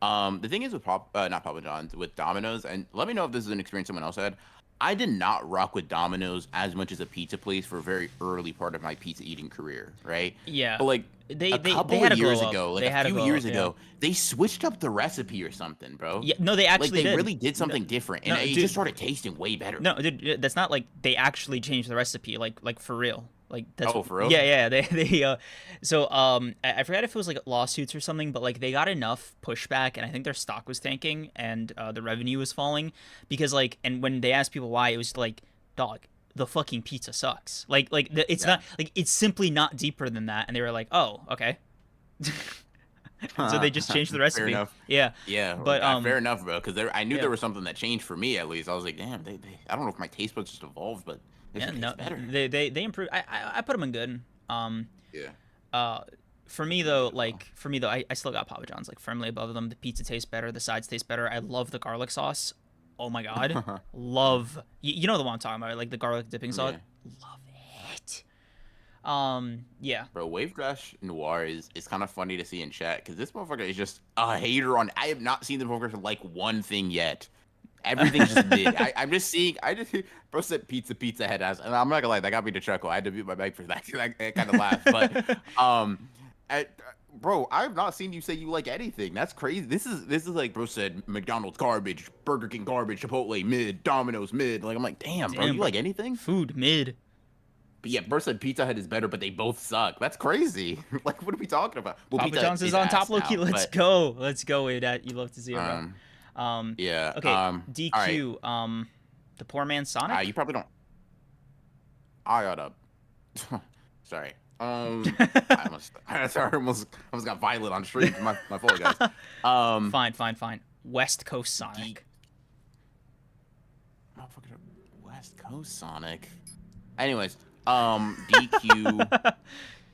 The thing is with not Papa John's, with Domino's, and let me know if this is an experience someone else had. I did not rock with Domino's as much as a pizza place for a very early part of my pizza eating career, right? Yeah, But like they a they couple had of a glow years up. ago, like They a had a few glow years up, ago, they switched up the recipe or something, bro. yeah. No, they Like actually they did. really did something different, and no, it dude. just started tasting way better. No, dude, that's not like they actually changed the recipe, like for real. Like that's Oh, for real? Yeah. I forgot if it was like lawsuits or something, but like they got enough pushback, and I think their stock was tanking, and the revenue was falling because and when they asked people why, it was like, dog, the fucking pizza sucks. It's Yeah. not like it's simply not deeper than that, and they were like, oh, okay. So they just changed the Fair recipe. enough. Yeah, Yeah, but fair enough, bro. Because I knew yeah. there was something that changed for me at least. I was like, damn, I don't know if my taste buds just evolved, but it Yeah, just no, tastes better. they improved. I put them in good. Yeah. For me though, I still got Papa John's like firmly above them. The pizza tastes better. The sides taste better. I love the garlic sauce. Oh my god, love. You know the one I'm talking about, like the garlic dipping sauce. Yeah. Love it. Yeah. Bro, Wave Dash Noir is kind of funny to see in chat because this motherfucker is just a hater on. I have not seen the motherfucker like one thing yet. Everything's just mid. I'm just seeing. Bro said pizza head ass, and I'm not gonna lie, that got me to chuckle. I had to mute my mic for that. I kind of laughed, but bro, I have not seen you say you like anything. That's crazy. This is like bro said McDonald's garbage, Burger King garbage, Chipotle mid, Domino's mid. Like I'm like, damn, bro, you bro. like anything? Food mid. But yeah, bro said Pizza Hut is better, but they both suck. That's crazy. Like, what are we talking about? Well, Papa Pizza Hut John's is on top, ass low key. now, Let's but, go. Let's go with that. You love to see it, bro. Yeah. Okay. All DQ. right. The poor man Sonic. You probably don't. I got up. Sorry. I almost got violent on stream. My fault, guys. Fine. West Coast Sonic. Motherfucker, West Coast Sonic. Anyways, DQ.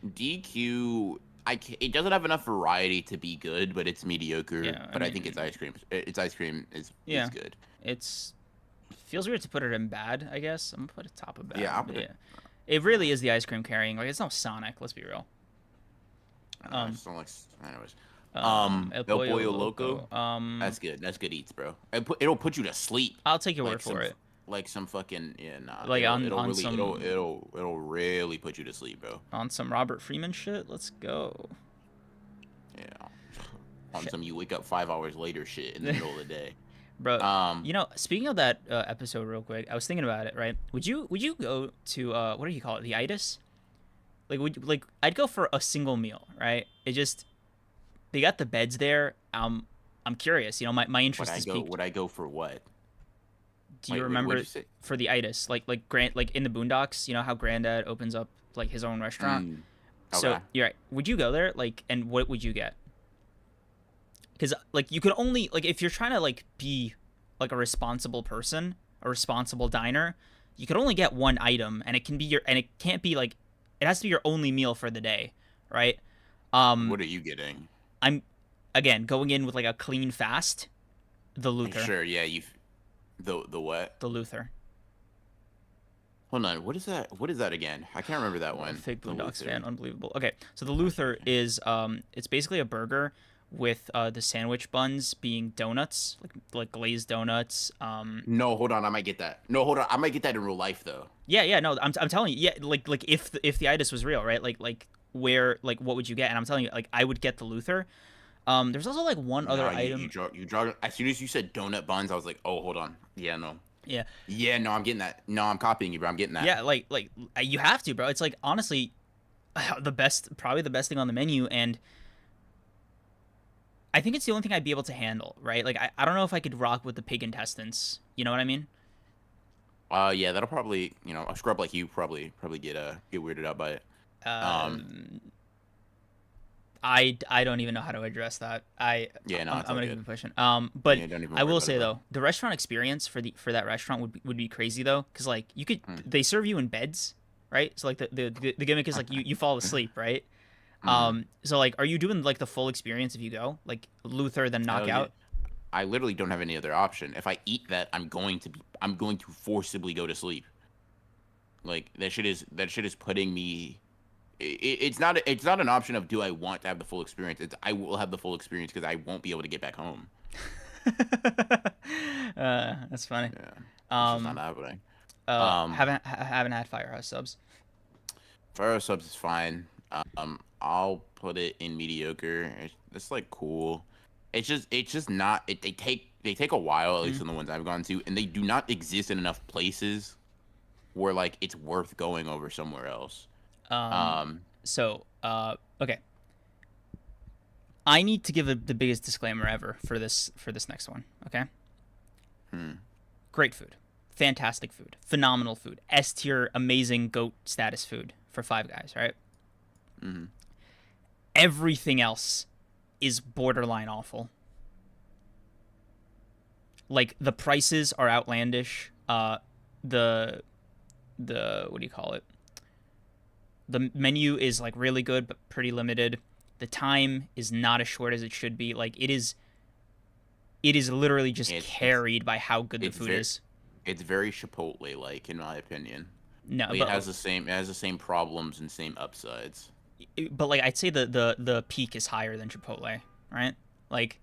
DQ. It doesn't have enough variety to be good, but it's mediocre. Yeah, I think it's ice cream. Its ice cream is good. It's feels weird to put it in bad, I guess. I'm gonna put it top of bad. Yeah, I'll put it. It really is the ice cream carrying. Like it's no Sonic. Let's be real. I just don't like. Anyways. El El Pollo Pollo Loco. Loco. That's good. That's good eats, bro. It'll put you to sleep. I'll take your Like word for it. like some fucking yeah, nah. Like It'll on really some it'll really put you to sleep, bro. Robert Freeman shit. Let's go. Yeah. On Shit. some you wake up 5 hours later shit in the middle of the day. Bro, Um, speaking of that episode, real quick, I was thinking about it. Right? Would you go to what do you call it? The itis? Like I'd go for a single meal, right? It just they got the beds there. I'm curious. My interest is peaked. would I go for what? Do you What'd remember you say? for the itis? Like in the Boondocks, you know how Granddad opens up like his own restaurant. Mm, So okay. you're right. Would you go there? Like, and what would you get? Because like you could only like if you're trying to like be like a responsible person, a responsible diner, you could only get one item, and it can't be like it has to be your only meal for the day, right? What are you getting? I'm again going in with like a clean fast, the Luther, Sure, yeah, the what? the Luther. Hold on, what is that? What is that again? I can't remember that one. Fake The Boondocks Luther. fan, unbelievable. Okay, so the Luther is it's basically a burger with the sandwich buns being donuts, like glazed donuts. No, hold on, I might get that. No, hold on, I might get that in real life though. Yeah, no, I'm telling you, yeah, like if the itis was real, right? Like where like what would you get? And I'm telling you, like I would get the Luther. There's also like one other Nah, item. you draw. As soon as you said donut buns, I was like, oh, hold on. Yeah, no. Yeah, Yeah, no, I'm getting that. No, I'm copying you, bro. I'm getting that. yeah, like you have to, bro. It's like honestly, probably the best thing on the menu, and I think it's the only thing I'd be able to handle, right? Like I don't know if I could rock with the pig intestines. You know what I mean? Yeah, that'll probably, a scrub like you probably get weirded out by it. Um, Um, I don't even know how to address that. yeah, no, I'm it's all gonna good. keep pushing. But Yeah, don't even I worry will about say it, bro. though, the restaurant experience for that restaurant would be crazy though, because like Mm. they serve you in beds, right? So like the gimmick is like you fall asleep, right? Mhm. So like, are you doing like the full experience if you go like Luther then Hell yeah. knockout? I literally don't have any other option. If I eat that, I'm going to forcibly go to sleep. Like that shit is putting me. It's not an option of do I want to have the full experience. It's I will have the full experience because I won't be able to get back home. That's funny. Yeah, it's just not Um, happening. Um, haven't had Firehouse subs. Faro subs is fine. I'll put it in mediocre. It's like cool. It's just not. They take a while, at least Mhm. in the ones I've gone to, and they do not exist in enough places where like it's worth going over somewhere else. Um, Um, so okay. I need to give the biggest disclaimer ever for this next one. Okay, hmm, great food, fantastic food, phenomenal food, S tier, amazing goat status food for Five Guys. Right. hmm. Everything else is borderline awful. Like the prices are outlandish. The what do you call it? The menu is like really good but pretty limited. The time is not as short as it should be. Like it is literally just It's carried by how good the it's food very is. it's very Chipotle like in my opinion. No, Like it has the same problems and same upsides. but like I'd say the peak is higher than Chipotle, right? Like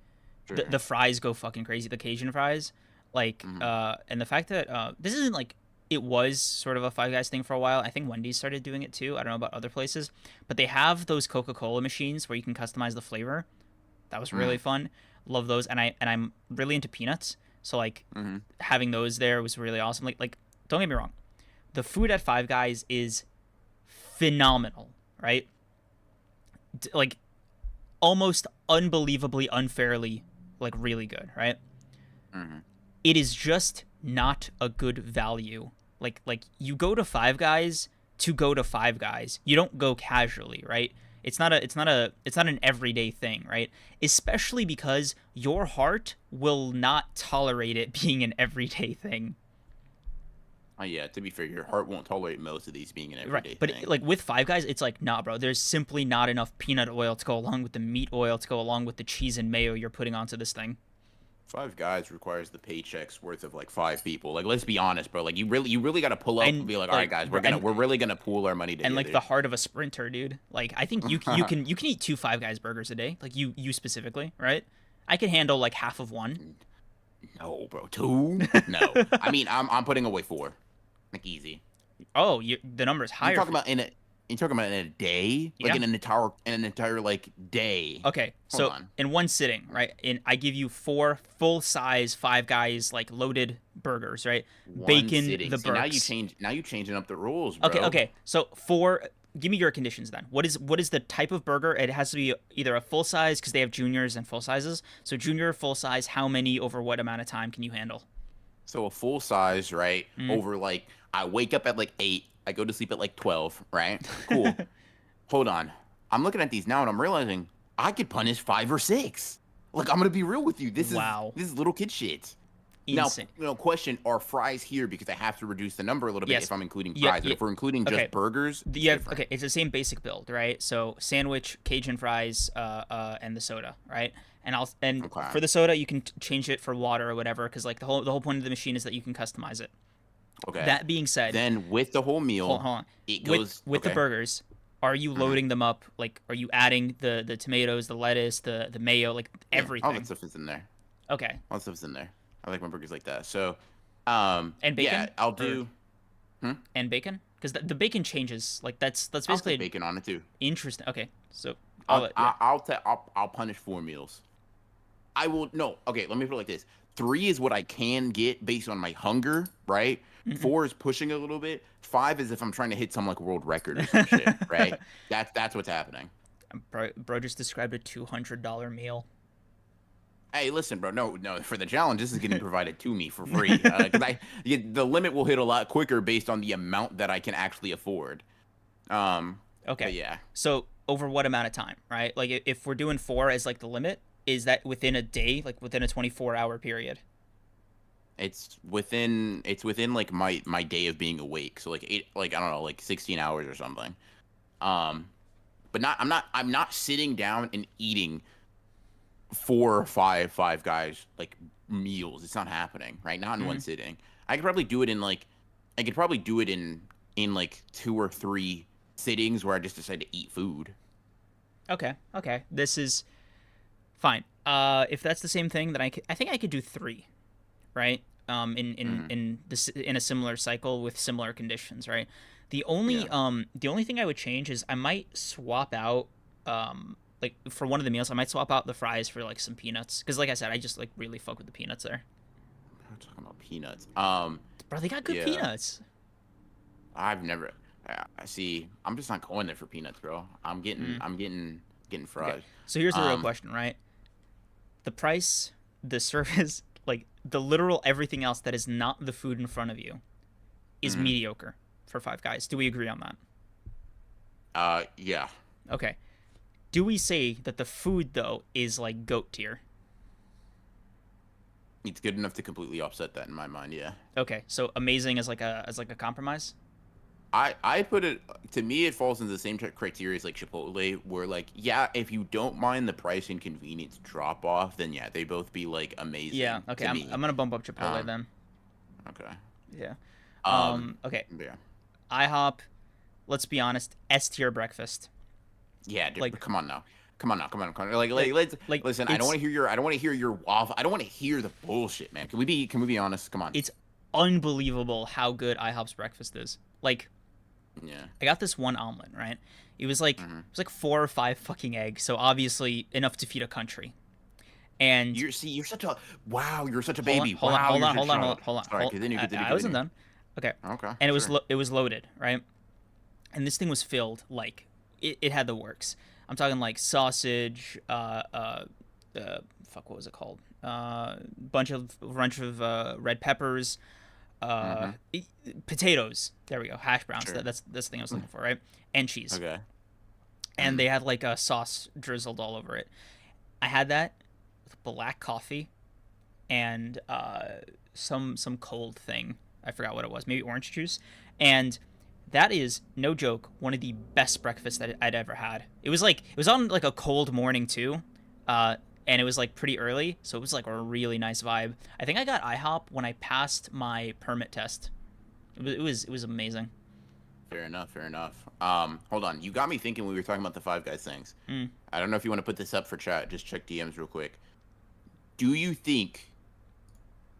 Sure. the fries go fucking crazy, the Cajun fries. Like Hmm. and the fact that this isn't like it was sort of a Five Guys thing for a while. I think Wendy's started doing it too. I don't know about other places, but they have those Coca-Cola machines where you can customize the flavor. That was really Mm, fun. Love those, and I'm really into peanuts. So like hmm. having those there was really awesome. Like don't get me wrong, the food at Five Guys is phenomenal, right? Like almost unbelievably unfairly like really good, right? Hmm. It is just not a good value. Like you go to Five Guys to go to Five Guys. You don't go casually, right? It's not an everyday thing, right? Especially because your heart will not tolerate it being an everyday thing. Yeah, to be fair, your heart won't tolerate most of these being an Right. everyday But thing. like with Five Guys, it's like, nah, bro, there's simply not enough peanut oil to go along with the meat oil to go along with the cheese and mayo you're putting onto this thing. Five Guys requires the paychecks worth of like five people. Like, let's be honest, bro. Like, you really got to pull up and And be like, all right, like, guys, and we're really gonna pool our money and like together. the heart of a sprinter, dude. Like I think you can eat two Five Guys burgers a day. Like you specifically, right? I can handle like half of one. No, bro, two? No. I mean, I'm putting away four, like easy. Oh, the number is You higher. talking about in a you talking about in a day? Like Yeah. in an entire like day. Okay, Hold so on. in one sitting, right? I give you four full size Five Guys like loaded burgers, right? One Bacon, sitting. the See, burgers. now you changing up the rules, bro. Okay. So four. Give me your conditions then. What is the type of burger? It has to be either a full size because they have juniors and full sizes. So junior, full size. How many over what amount of time can you handle? So a full size, right? Mm. Over like I wake up at like 8, I go to sleep at like 12, right? Cool. Hold on. I'm looking at these now and I'm realizing I could punish 5 or 6. Like, I'm gonna be real with you. Wow. This is little kid shit. Insane. Now, question: are fries here because I have to reduce the number a little bit Yes. if I'm including Yeah, fries? But yeah. if we're including Okay. just burgers, it's Yeah. different. Okay. It's the same basic build, right? So sandwich, Cajun fries, and the soda, right? And Okay. for the soda, you can change it for water or whatever, because like the whole point of the machine is that you can customize it. Okay. That being said, Then with the whole meal, hold on. it goes With the okay. burgers, are you loading them up? Like, are you adding the tomatoes, the lettuce, the mayo, like Yeah, all everything? that stuff is in there. Okay. All that stuff's in there. I like my burgers like that. So, And bacon? yeah, I'll Or- do. And bacon, because the bacon changes. Like that's I'll basically put bacon on it too. interesting. Okay, so I'll punish 4 meals. I will no. Okay, let me put it like this: 3 is what I can get based on my hunger, right? Mhm. 4 is pushing a little bit. 5 is if I'm trying to hit some like world record or some shit, right? That's what's happening. bro just described a $200 meal. Hey, listen, bro. No, for the challenge, this is getting provided to me for free because the limit will hit a lot quicker based on the amount that I can actually afford. Okay. But yeah, So over what amount of time, right? Like if we're doing 4 as like the limit, is that within a day, like within a 24-hour period? it's within like my day of being awake. So like 8, like I don't know, like 16 hours or something. But I'm not sitting down and eating 4 or 5 Guys like meals. It's not happening, right? Not in one sitting. I could probably do it in like in like 2 or 3 sittings where I just decide to eat food. Okay. This is fine. If that's the same thing, then I think I could do 3, right? In a similar cycle with similar conditions, right? The only thing I would change is I might swap out like for one of the meals I might swap out the fries for like some peanuts, because like I said, I just like really fuck with the peanuts there. I'm talking about peanuts. Bro, they got good Yeah. peanuts. I've never. I see. I'm just not going there for peanuts, bro. I'm getting fries. Okay. So here's the real Um, question, right? The price, the service, like the literal everything else that is not the food in front of you is mediocre for Five Guys. Do we agree on that? Yeah. Okay. Do we say that the food though is like goat tier? It's good enough to completely offset that in my mind. Yeah. Okay, so amazing as like a compromise. I put it to me. It falls into the same criteria as like Chipotle, where like yeah, if you don't mind the price and convenience drop off, then yeah, they both be like amazing. Yeah. Okay. to I'm me. gonna bump up Chipotle Um, then. Okay. Yeah. Um. Okay. Yeah. IHOP. Let's be honest. S tier breakfast. Yeah, dude. Like- Come on now. Come on. Let's listen. I don't it's- want to hear your waffle. I don't want to hear the bullshit, man. Can we be honest? Come on. It's unbelievable how good IHOP's breakfast is. Like, Yeah. I got this one omelet, right? It was like 4 or 5 fucking eggs, so obviously enough to feed a country. And You're such a hold baby. on, Wow, hold you're on. such a child. Sorry, Hold- continue. I wasn't done. Okay. Okay. And it sure. was loaded, right? And this thing was filled like it had the works. I'm talking like sausage, fuck, what was it called? Bunch of red peppers, potatoes. There we go, hash browns. Sure. That's the thing I was looking for, right? And cheese. Okay. And they had like a sauce drizzled all over it. I had that with black coffee and some cold thing. I forgot what it was. Maybe orange juice. And that is no joke one of the best breakfasts that I'd ever had. It was on like a cold morning too. and it was like pretty early, so it was like a really nice vibe. I think I got IHOP when I passed my permit test. It was amazing. Fair enough. Fair enough. Hold on. You got me thinking. We were talking about the Five Guys things. Mm. I don't know if you want to put this up for chat. Just check DMs real quick. Do you think,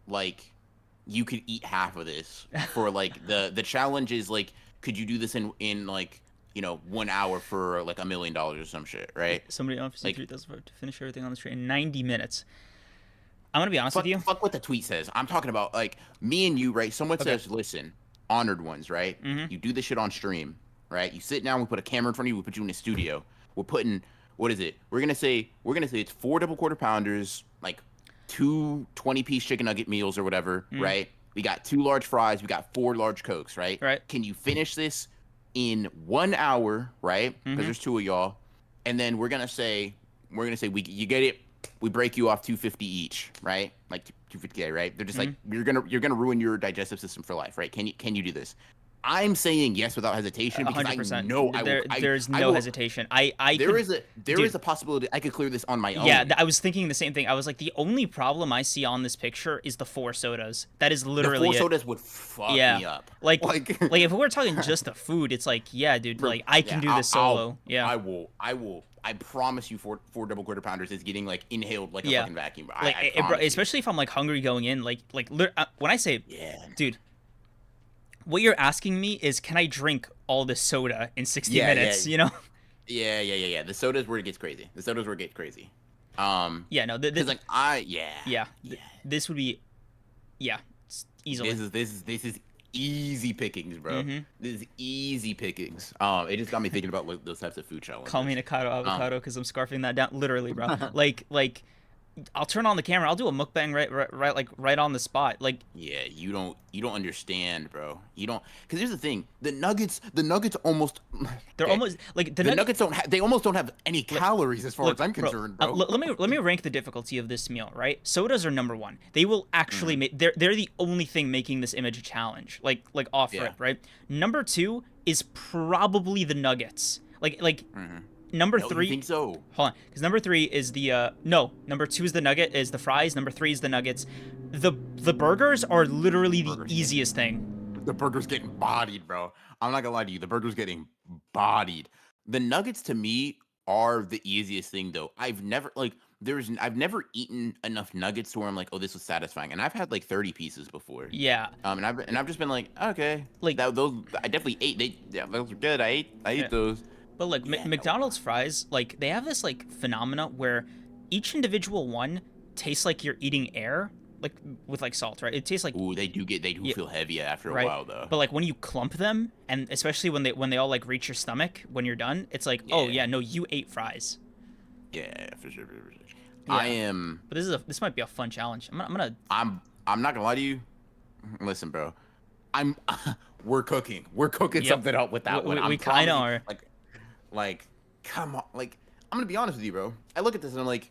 like, you could eat half of this for like the challenge is like, could you do this in like, 1 hour for like $1 million or some shit, right? Somebody offers Like, 3,000 to finish everything on the street in 90 minutes. I'm gonna be honest with fuck, you. fuck what the tweet says. I'm talking about like me and you, right? Someone Okay. says, listen, honored ones, right? Mhm. You do this shit on stream, right? You sit down, we put a camera in front of you, we put you in a studio. We're putting, what is it? We're gonna say it's 4 double quarter pounders, like 2 20-piece chicken nugget meals or whatever, right? We got 2 large fries, we got 4 large Cokes, right? Right. Can you finish this in 1 hour, right? Because there's 2 of y'all. And then we're gonna say you get it, we break you off 250 each, right? Like 250K, right? They're just like, you're gonna ruin your digestive system for life, right? Can you do this? I'm saying yes without hesitation because 100%. I know There's no hesitation. There is a possibility I could clear this on my own. Yeah, I was thinking the same thing. I was like, the only problem I see on this picture is the 4 sodas. That is literally the 4 it. sodas would fuck me up. Like if we were talking just the food, it's like, yeah, dude, like I can do this solo. I promise you, 4 double quarter pounders is getting like inhaled like a fucking vacuum. Especially if I'm like hungry going in, like when I say, dude, what you're asking me is, can I drink all this soda in 60 minutes? Yeah. Yeah. The soda's where it gets crazy. Yeah, no, because like this would be, easily. This is easy pickings, bro. This is easy pickings. It just got me thinking about those types of food challenges. Call me Nikado avocado because I'm scarfing that down, literally, bro. like I'll turn on the camera. I'll do a mukbang right on the spot. Like, yeah, you don't understand, bro. You don't, because here's the thing: the nuggets almost almost like the nuggets they almost don't have any calories as far as I'm concerned, bro. Let me rank the difficulty of this meal. Right, sodas are number 1. They will actually make they're the only thing making this image a challenge. Like off rip, right? Number 2 is probably the nuggets. Number 3. You think so? Hold on, because number 3 is the Number 2 is the nugget, is the fries. Number 3 is the nuggets. The burgers are literally the easiest thing. The burger's getting bodied, bro. I'm not gonna lie to you. The burger's getting bodied. The nuggets to me are the easiest thing, though. I've never eaten enough nuggets to where I'm like, oh, this was satisfying. And I've had like 30 pieces before. Yeah. And I've just been like, okay, like those I definitely ate. Those were good. I ate those. But like McDonald's fries, like they have this like phenomena where each individual one tastes like you're eating air, like with like salt, right? It tastes like, ooh, they do feel heavy after a while though. But like when you clump them, and especially when they all like reach your stomach when you're done, it's like, oh yeah, no, you ate fries. Yeah, for sure. Yeah. I am. But this might be a fun challenge. I'm not gonna lie to you. Listen, bro. We're cooking something up with that one. We kind of are. Like, come on. Like, I'm gonna be honest with you, bro. I look at this and I'm like,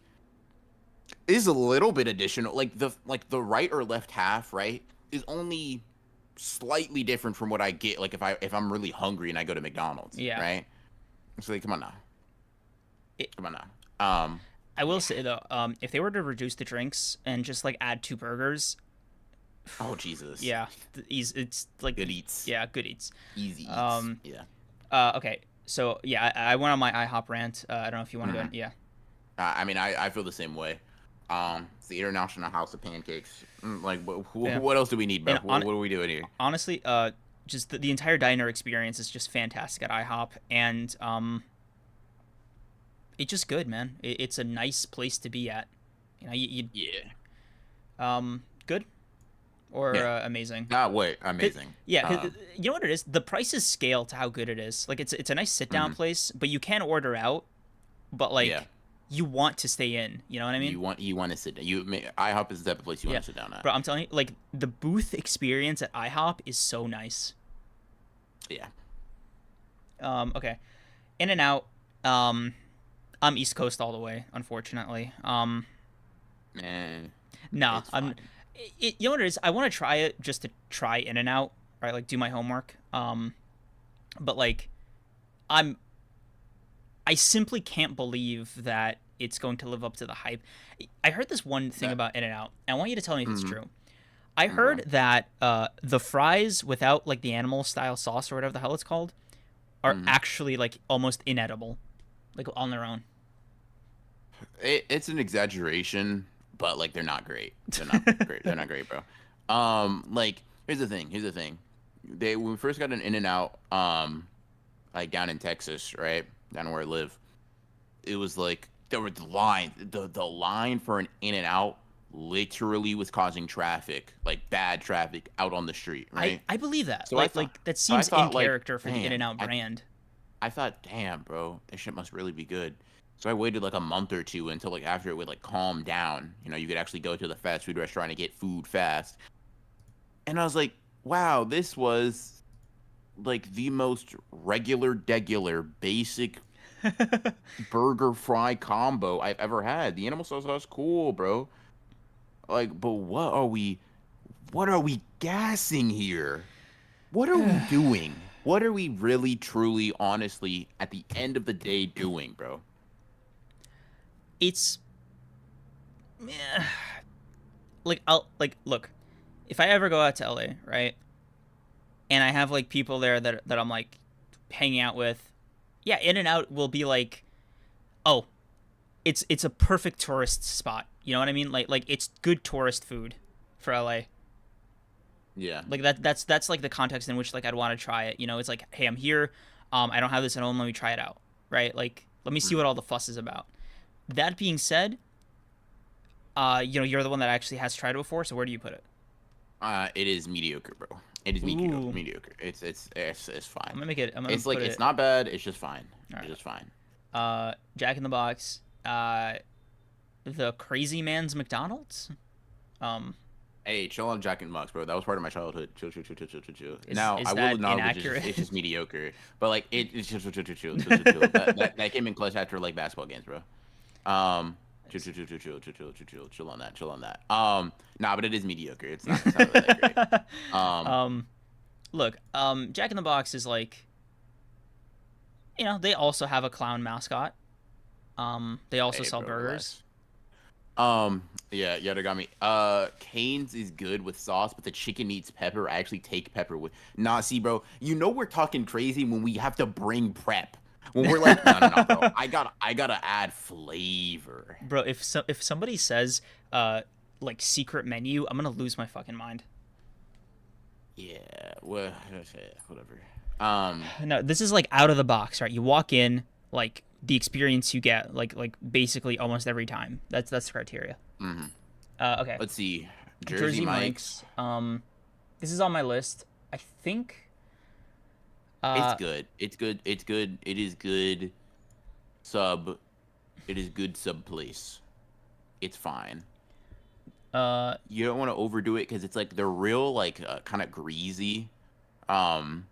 it is a little bit additional. Like the right or left half, right, is only slightly different from what I get. Like if I'm really hungry and I go to McDonald's, right? So like, come on now. I will say though, if they were to reduce the drinks and just like add 2 burgers. Oh Jesus. Yeah, it's like good eats. Yeah, good eats. Easy eats. Okay. So yeah, I went on my IHOP rant. I don't know if you want to go. Yeah. I mean, I feel the same way. It's the International House of Pancakes. Like, what else do we need, bro? What are we doing here? Honestly, just the entire diner experience is just fantastic at IHOP, and it's just good, man. It's a nice place to be at. You know, good. Or amazing. Wait, amazing. Yeah, you know what it is? The prices scale to how good it is. Like, it's a nice sit-down place, but you can order out, but, like, you want to stay in. You know what I mean? You want to sit down. IHOP is the type of place you want to sit down at. Bro, I'm telling you, like, the booth experience at IHOP is so nice. Yeah. Okay. In-N-Out, I'm East Coast all the way, unfortunately. Man. Nah, you know what it is? I want to try it just to try In-N-Out, right? Like, do my homework. But like, I simply can't believe that it's going to live up to the hype. I heard this one thing That, about In-N-Out, and I want you to tell me if it's mm-hmm. true. I heard that the fries without like the animal style sauce or whatever the hell it's called are Mm-hmm. actually like almost inedible, like on their own. It's an exaggeration, but like they're not great. They're not great. They're not great, bro. Like here's the thing. Here's the thing. They when we first got an In and Out, like down in Texas, right, down where I live, it was like there were the line for an In and Out literally was causing traffic, like bad traffic out on the street, right? I believe that. So I thought, Like that I seems in thought like, character for the damn, In-N-Out brand. I thought, damn, bro, this shit must really be good. So I waited like a month or two until like after it would like calm down. You know, you could actually go to the fast food restaurant and get food fast. And I was like, wow, this was like the most regular, basic burger fry combo I've ever had. The animal sauce cool, bro. Like, but what are we gassing here? What are we doing? What are we really, truly, honestly, at the end of the day doing, bro? It's like I'll like look, if I ever go out to LA, right? And I have like people there that I'm like hanging out with, yeah, In and Out will be like, oh, it's a perfect tourist spot. You know what I mean? Like it's good tourist food for LA. Yeah. Like that's like the context in which like I'd want to try it. You know, it's like, hey, I'm here. I don't have this at home. Let me try it out. Right? Like, let me see Mm. what all the fuss is about. That being said, you know, you're the one that actually has tried it before. So where do you put it? It is mediocre, bro. It is mediocre. Ooh, Mediocre. It's I'm fine. gonna make it. I'm gonna It's like put it's it. not bad. It's just fine. All It's right. just fine. Jack in the Box. The Crazy Man's McDonald's. Um, Hey, chill on Jack and Box, bro. That was part of my childhood. Chill, chill, chill, chill, chill, chill, chill. is Now is I will that acknowledge inaccurate? it's just mediocre, but like it's just chill, chill, chill, chill, chill, chill, chill. That came in clutch after like basketball games, bro. Chill, chill, chill, chill, chill, chill, chill, chill, chill, chill on that, chill on that. Nah, but it is mediocre. It's not really that great. Um, um, look, Jack in the Box is like, you know, they also have a clown mascot. They also hey, sell bro, burgers. relax. Yeah, Yatagami. Cane's is good with sauce, but the chicken needs pepper. I actually take pepper with. Nah, see, bro, you know we're talking crazy when we have to bring prep. When we're like, no, bro, I gotta add flavor. Bro, if somebody says like secret menu, I'm gonna lose my fucking mind. Yeah, well, whatever. No, this is like out of the box, right? You walk in, like the experience you get, like basically almost every time. That's the criteria. mhm. Okay, Let's see, Jersey Jersey Mike's. Mike's. This is on my list. I think. It's Uh, good. It's good. It's good. It is good. Sub. It is good sub place. It's fine. uh, You don't want to overdo it because it's like they're real like kind of greasy. Um,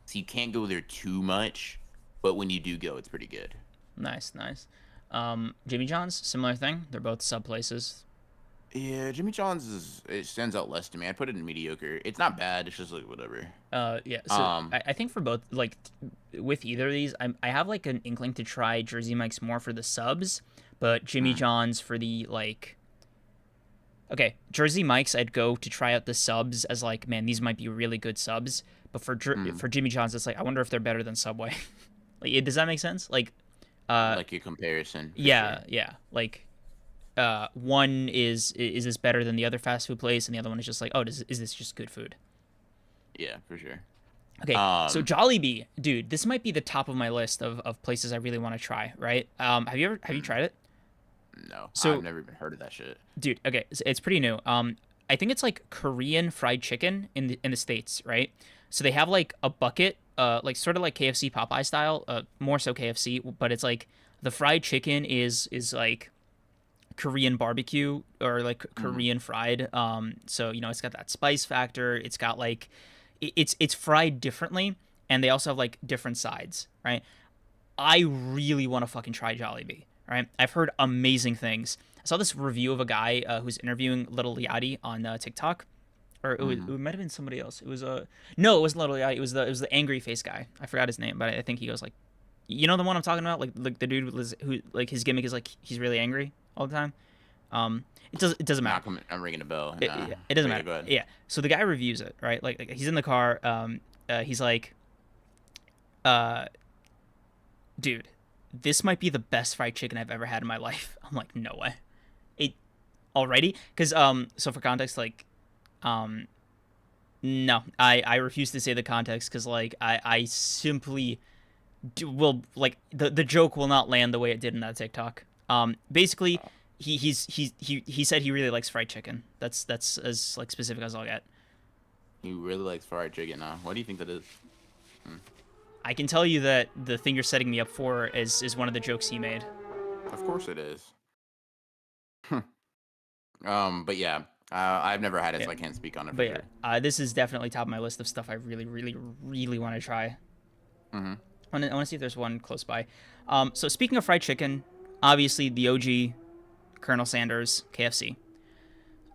so you can't go there too much, but when you do go, it's pretty good. nice, nice. Jimmy John's, similar thing. They're both sub places. Yeah, Jimmy John's it stands out less to me. I'd put it in mediocre. It's not bad. It's just like whatever. Yeah. So Um, I think for both, like, with either of these, I have like an inkling to try Jersey Mike's more for the subs, but Jimmy mm, John's for the like. Okay, Jersey Mike's, I'd go to try out the subs as like, man, these might be really good subs. But mm, for Jimmy John's, it's like, I wonder if they're better than Subway. Like, does that make sense? Like, uh, like your comparison for sure. yeah, yeah. Like, one is this better than the other fast food place, and the other one is just like, oh, is this just good food? Yeah, for sure. Okay, so Um, Jollibee, dude, this might be the top of my list of places I really want to try. Right? Have you mm, tried it? no, I've So, never even heard of that shit. dude, okay, it's pretty new. I think it's like Korean fried chicken in the States, right? So they have like a bucket, like sort of like KFC Popeye style, more so KFC, but it's like the fried chicken is like Korean barbecue or like Mm, Korean fried. So you know it's got that spice factor. It's got like it's fried differently, and they also have like different sides, right? I really want to fucking try Jollibee. Right? I've heard amazing things. I saw this review of a guy who's interviewing Little Yachty on TikTok, or it mm, might have been somebody else. It was no, it wasn't Little Yachty. It was the angry face guy. I forgot his name, but I think he goes like You know the one I'm talking about, like the dude who like his gimmick is like he's really angry all the time. It doesn't matter. I'm ringing a bell. Nah. It doesn't Yeah, matter. go ahead. Yeah. So the guy reviews it, right? Like he's in the car. He's like, uh, dude, this might be the best fried chicken I've ever had in my life. I'm like, no way. It already? Because so for context, like, um, no, I refuse to say the context because like I simply will like the joke will not land the way it did in that TikTok. Basically, he said he really likes fried chicken. That's as like specific as I'll get. He really likes fried chicken, huh? What do you think that is? I can tell you that the thing you're setting me up for is one of the jokes he made. Of course it is. But yeah, I've never had it, so I can't speak on it for But sure. yeah, this is definitely top of my list of stuff I really, really, really want to try. Mm-hmm. I want to see if there's one close by. So speaking of fried chicken, obviously the OG Colonel Sanders KFC.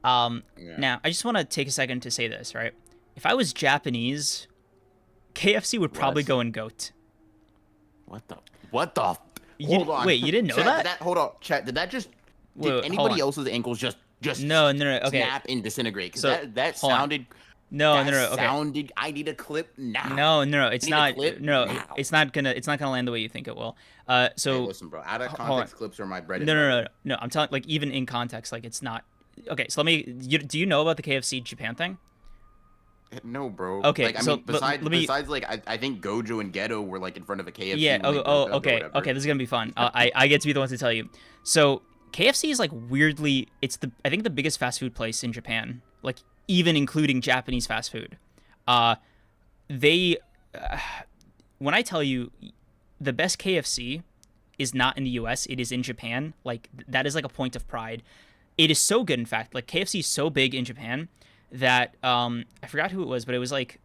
Yeah. Now I just want to take a second to say this, right? If I was Japanese, KFC would probably go in GOAT. What the? Hold on. Wait, you didn't know Chat, that? Hold on, chat. Did that just? Wait, Did anybody else's ankles just no, okay. snap and disintegrate? Because So, that sounded. No, that okay. sounded. I need a clip now. No, it's not. No, now. it's not gonna land the way you think it will. So hey, listen, bro. Out of context clips are my bread. And no. I'm telling, like, even in context, like, it's not. Okay, so do you know about the KFC Japan thing? No, bro. Okay, like, I so mean, besides, like, I think Gojo and Geto were like in front of a KFC. Yeah. Okay. Okay. This is gonna be fun. I get to be the one to tell you. So KFC is like weirdly, I think the biggest fast food place in Japan. Like even including Japanese fast food. They, when I tell you, the best KFC is not in the U.S. It is in Japan. Like that is like a point of pride. It is so good. In fact, like KFC is so big in Japan that I forgot who it was, but it was like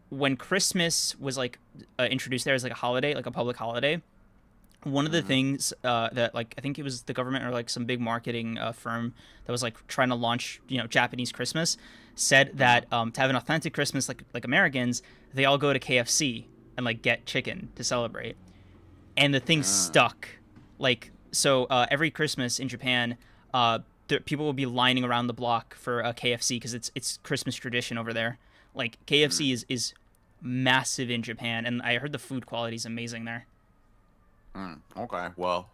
when Christmas was like introduced there as like a holiday, like a public holiday. One of the things that like I think it was the government or like some big marketing firm that was like trying to launch Japanese Christmas said that to have an authentic Christmas like Americans, they all go to KFC and like get chicken to celebrate, and the thing stuck. Like so every Christmas in Japan, people will be lining around the block for a KFC because it's Christmas tradition over there. Like KFC is massive in Japan, and I heard the food quality is amazing there. Okay, well,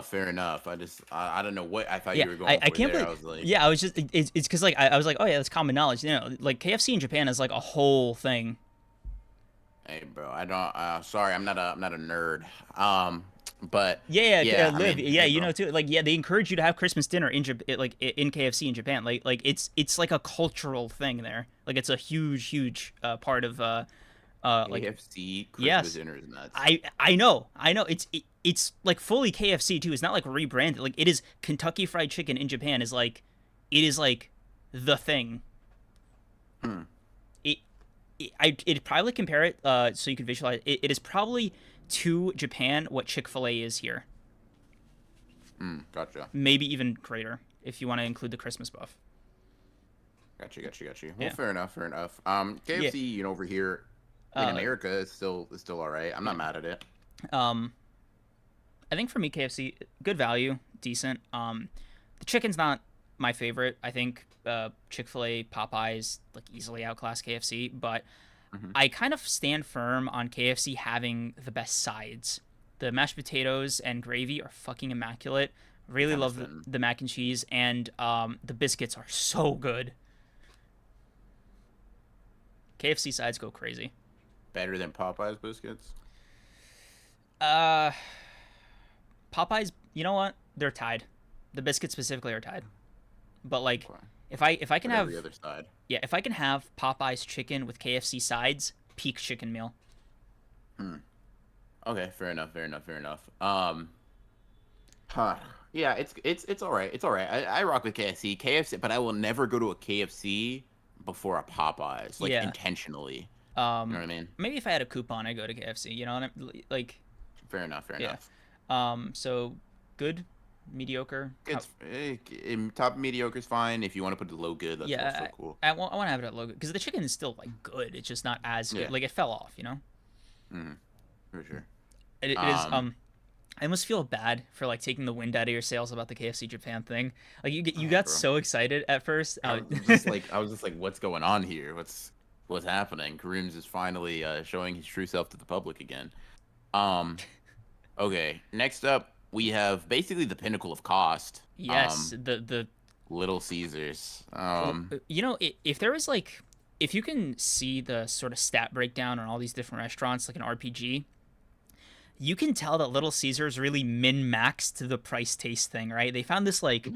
fair enough. I don't know what I thought you were going for. I can't there. believe. I was like, yeah, I was just it's because like I was like, oh yeah, that's common knowledge. Like KFC in Japan is like a whole thing. Hey, bro, I don't. Sorry, I'm not a nerd. But yeah, Liv, you know too. Like they encourage you to have Christmas dinner in in KFC in Japan. Like it's like a cultural thing there. Like it's a huge part of like KFC Christmas dinner is nuts. I know. It's like fully KFC too. It's not like rebranded. Like it is Kentucky Fried Chicken in Japan is like it is like the thing. I'd probably compare it so you could visualize it is probably to Japan what Chic-fil-A is here. Gotcha. Maybe even greater if you want to include the Christmas buff. Got you. Well, fair enough. KFC, over here in America is still all right. I'm not mad at it. I think for me, KFC, good value, decent. The chicken's not my favorite. I think Chick-fil-A, Popeyes, like easily outclass KFC, but I kind of stand firm on KFC having the best sides. The mashed potatoes and gravy are fucking immaculate. Really love the mac and cheese, and the biscuits are so good. KFC sides go crazy. Better than Popeye's biscuits? Popeyes, you know what? They're tied. The biscuits specifically are tied. But like, if I can have the other side. Yeah, if I can have Popeyes chicken with KFC sides, peak chicken meal. Okay, fair enough. Yeah, it's all right. I rock with KFC, but I will never go to a KFC before a Popeyes, like intentionally. You know what I mean? Maybe if I had a coupon, I go to KFC. You know what I mean? Like. Fair enough. So good, mediocre. It's top mediocre is fine. If you want to put the low good, that's also cool. I want to have it at low good because the chicken is still like good. It's just not as good. Like it fell off, you know. for sure. It is. Um, I almost feel bad for like taking the wind out of your sails about the KFC Japan thing. Like you got bro, so excited at first. I was just like, what's going on here? What's happening? Kareem's is finally showing his true self to the public again. Um, okay. Next up, we have basically the pinnacle of cost. Yes, the Little Caesars. you know, if there was like, if you can see the sort of stat breakdown on all these different restaurants like an RPG, you can tell that Little Caesars really min-maxed the price taste thing, right? They found this like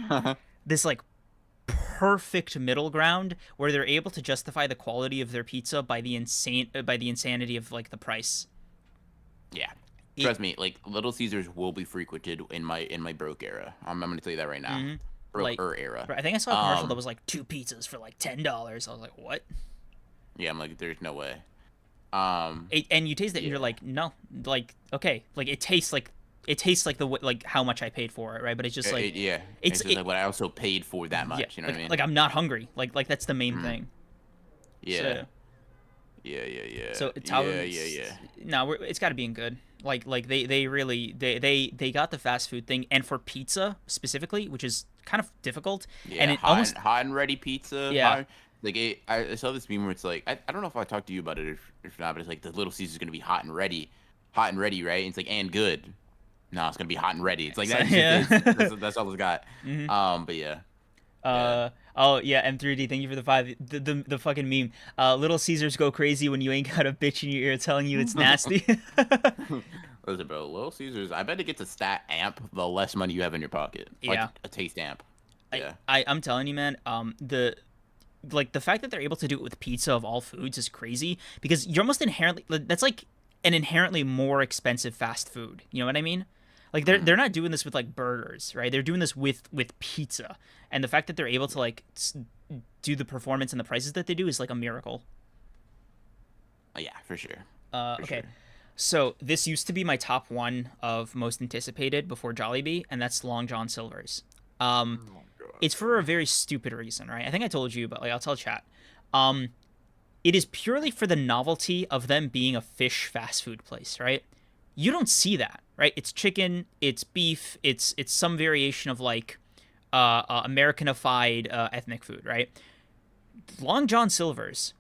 perfect middle ground where they're able to justify the quality of their pizza by the insanity of like the price. Yeah. Trust me, like Little Caesars will be frequented in my broke era. I'm gonna tell you that right now. Mm-hmm. Like, Broke era. I think I saw a commercial that was like two pizzas for like $10. I was like, what? Yeah, I'm like, there's no way. And you taste it and you're like, no, like okay, like it tastes like like how much I paid for it, right? But it's just like yeah, it's just like what I also paid for that much. Yeah, You know like, what I mean? like I'm not hungry. Like that's the main thing. Yeah. So, Yeah. So Yeah. No, it's got to be in good. Like they really they got the fast food thing, and for pizza specifically, which is kind of difficult. Yeah, and it almost hot and ready pizza. Yeah. I saw this meme where it's like I don't know if I talked to you about it if not, but it's like the Little Caesar's gonna be hot and ready, right? And it's like and good. No, it's gonna be hot and ready. It's like that. Yeah. That's all it's got. But yeah. Oh yeah, M3D, thank you for the 5. The fucking meme. Little Caesars go crazy when you ain't got a bitch in your ear telling you it's nasty. Listen, bro, Little Caesars. I bet it gets a stat amp the less money you have in your pocket. Like Yeah. a taste amp. Yeah. I'm telling you, man. The fact that they're able to do it with pizza of all foods is crazy because you're almost inherently that's like an inherently more expensive fast food. You know what I mean? Like they're not doing this with like burgers, right? They're doing this with pizza, and the fact that they're able to like do the performance and the prices that they do is like a miracle. Yeah, for sure. Okay, so this used to be my top one of most anticipated before Jollibee, and that's Long John Silver's. It's for a very stupid reason, right? I think I told you, but like I'll tell chat. It is purely for the novelty of them being a fish fast food place, right? You don't see that, right? It's chicken, it's beef, it's some variation of like Americanified ethnic food, right? Long John Silver's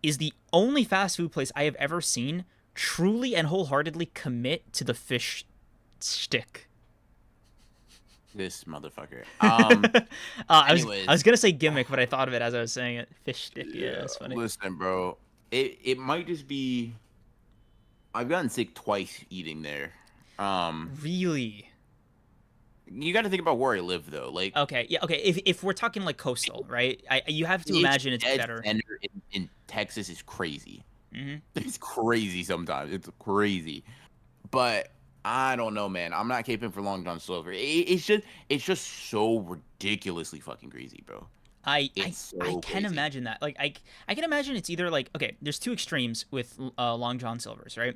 is the only fast food place I have ever seen truly and wholeheartedly commit to the fish stick. This motherfucker. I was gonna say gimmick, but I thought of it as I was saying it. Fish stick, yeah, that's funny. Listen, bro, it might just be. I've gotten sick twice eating there. Really? You got to think about where I live though. Like, okay, yeah, okay. If we're talking like coastal, right? You have to imagine it's better. In Texas is crazy. Mm-hmm. It's crazy sometimes. It's crazy, but I don't know, man. I'm not caping for Long John Silver. It's just so ridiculously fucking crazy, bro. I can imagine that. Like I can imagine it's either like okay, there's two extremes with Long John Silver's, right?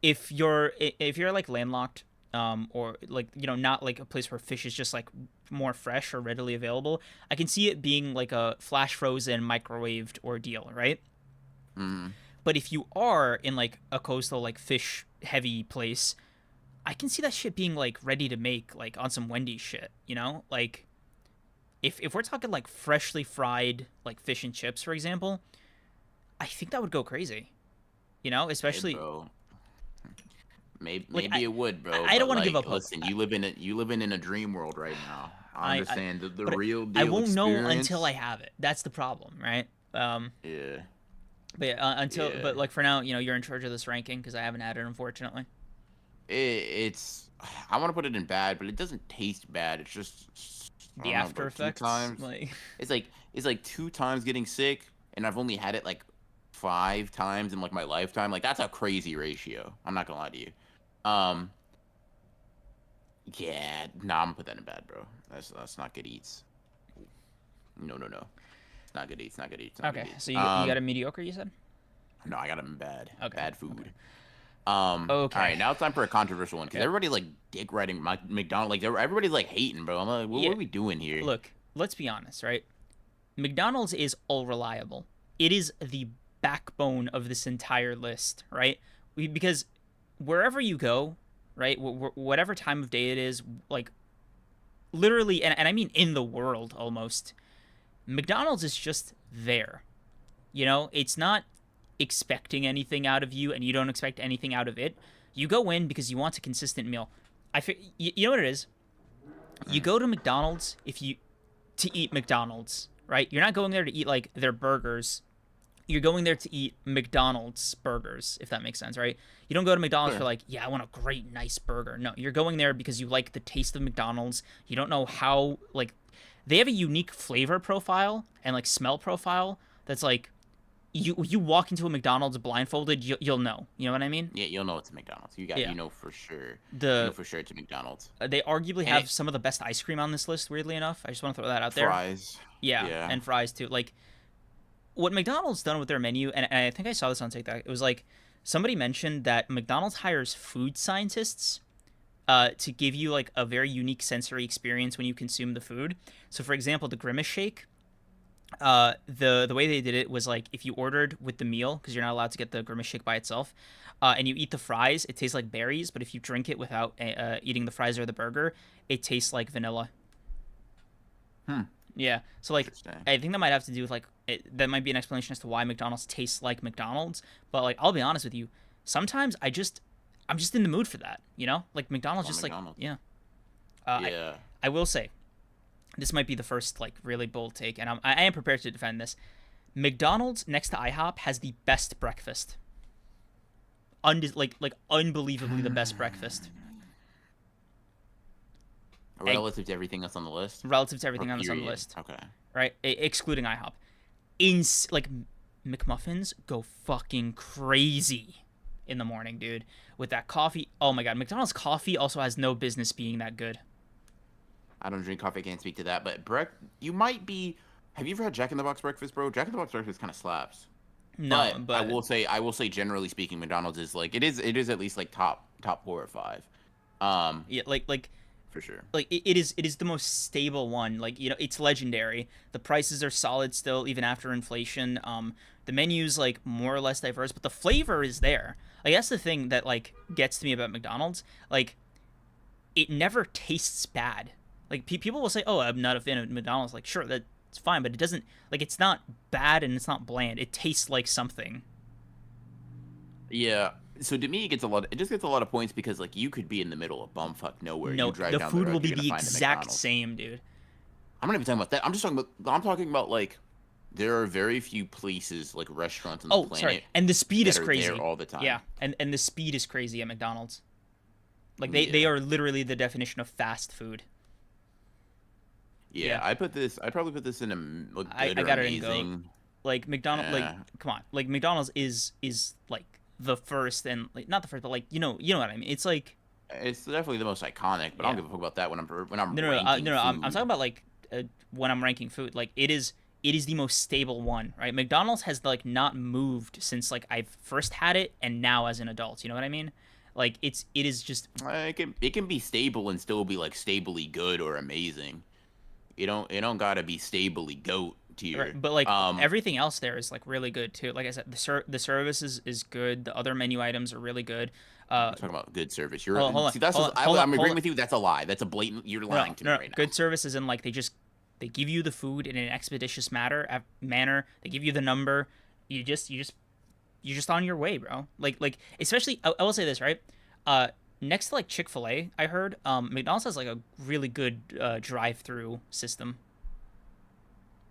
If you're like landlocked, or like not like a place where fish is just like more fresh or readily available, I can see it being like a flash frozen microwaved ordeal, right? But if you are in like a coastal like fish heavy place, I can see that shit being like ready to make like on some Wendy shit, like. If we're talking like freshly fried like fish and chips, for example, I think that would go crazy. Especially. Hey, bro. Maybe like, it would, bro. I don't want to give up hope. Listen, you live in a dream world right now. I understand the real deal. I won't experience. know until I have it. That's the problem, right? Yeah. But but like for now, you're in charge of this ranking because I haven't had it, unfortunately. It's. I want to put it in bad, but it doesn't taste bad. It's just. The after effects. It's like 2 times getting sick, and I've only had it like 5 times in like my lifetime. Like that's a crazy ratio. I'm not gonna lie to you. Yeah, nah, I'm gonna put that in bad, bro. That's not good eats. No. It's not good eats. Not good eats. Okay, so you got a mediocre, you said? No, I got them in bad. Okay. Bad food. Okay. Okay. All right, now it's time for a controversial one because everybody like dick riding McDonald. Like everybody's like hating, bro. I'm like, what are we doing here? Look, let's be honest, right? McDonald's is all reliable. It is the backbone of this entire list, right? Because wherever you go, right, whatever time of day it is, like literally, and I mean in the world almost, McDonald's is just there. You know, it's not expecting anything out of you, and you don't expect anything out of it. You go in because you want a consistent meal. You know what it is? You go to McDonald's if you to eat McDonald's, right? You're not going there to eat like their burgers. You're going there to eat McDonald's burgers, if that makes sense, right? You don't go to McDonald's for like, yeah, I want a great, nice burger. No, you're going there because you like the taste of McDonald's. You don't know how, like, they have a unique flavor profile and like smell profile that's like, you walk into a McDonald's blindfolded, you'll know. You know what I mean? Yeah, you'll know it's a McDonald's. You know for sure. You know for sure it's a McDonald's. They arguably have some of the best ice cream on this list. Weirdly enough, I just want to throw that out there. Fries. Yeah, and fries too. Like, what McDonald's done with their menu, and I think I saw this on TikTok. It was like somebody mentioned that McDonald's hires food scientists to give you like a very unique sensory experience when you consume the food. So, for example, the Grimace Shake. The way they did it was like if you ordered with the meal, because you're not allowed to get the Grimace Shake by itself, and you eat the fries, it tastes like berries. But if you drink it without eating the fries or the burger, it tastes like vanilla. Yeah, so like I think that might have to do with like that might be an explanation as to why McDonald's tastes like McDonald's. But like I'll be honest with you, sometimes I'm just in the mood for that. You know, like McDonald's just McDonald's. like Yeah. I will say, this might be the first like really bold take, and I am prepared to defend this. McDonald's next to IHOP has the best breakfast. Like unbelievably the best breakfast. Relative to everything else on the list? Relative to everything else on the list. Okay. Right? Excluding IHOP. Like, McMuffins go fucking crazy in the morning, dude. With that coffee. Oh my god. McDonald's coffee also has no business being that good. I don't drink coffee. I can't speak to that. But you might be... Have you ever had Jack in the Box breakfast, bro? Jack in the Box breakfast kind of slaps. No, but I will say, generally speaking, McDonald's is like... It is at least like top 4 or 5. Yeah, like... For sure. Like it is the most stable one. Like, you know, it's legendary. The prices are solid still even after inflation. The menu's like more or less diverse, but the flavor is there. Like that's the thing that like gets to me about McDonald's. Like it never tastes bad. Like people will say, "Oh, I'm not a fan of McDonald's." Like sure, that's fine, but it doesn't like it's not bad and it's not bland. It tastes like something. Yeah. So to me, it just gets a lot of points because like you could be in the middle of bumfuck nowhere. No, you drive the down food the road, will be you're gonna the find a exact McDonald's. same, dude. I'm not even talking about that. I'm talking about like there are very few places like restaurants on the planet. Sorry, and the speed is crazy there all the time. Yeah, and the speed is crazy at McDonald's. Like they are literally the definition of fast food. Yeah, I'd probably put this in a good I got it in amazing. Like McDonald's, like come on, like McDonald's is like the first and like not the first, but like you know what I mean. It's like it's definitely the most iconic, but I don't give a fuck about that when I'm no ranking no I'm food. talking about like when I'm ranking food. Like it is the most stable one, right? McDonald's has like not moved since like I first had it and now as an adult. You know what I mean? Like it is just it can be stable and still be like stably good or amazing. It don't gotta be stably goat tier. Right, but like everything else there is like really good too. Like I said, the service is good. The other menu items are really good. I'm talking about good service. You're hold on, see that's hold on, I'm hold agreeing on. with you. That's a lie. That's a blatant. You're lying to me right now. Good service is in like they give you the food in an expeditious manner. They give you the number. You're just on your way, bro. Like especially I will say this, right? Next to like Chic-fil-A, I heard McDonald's has like a really good drive-through system.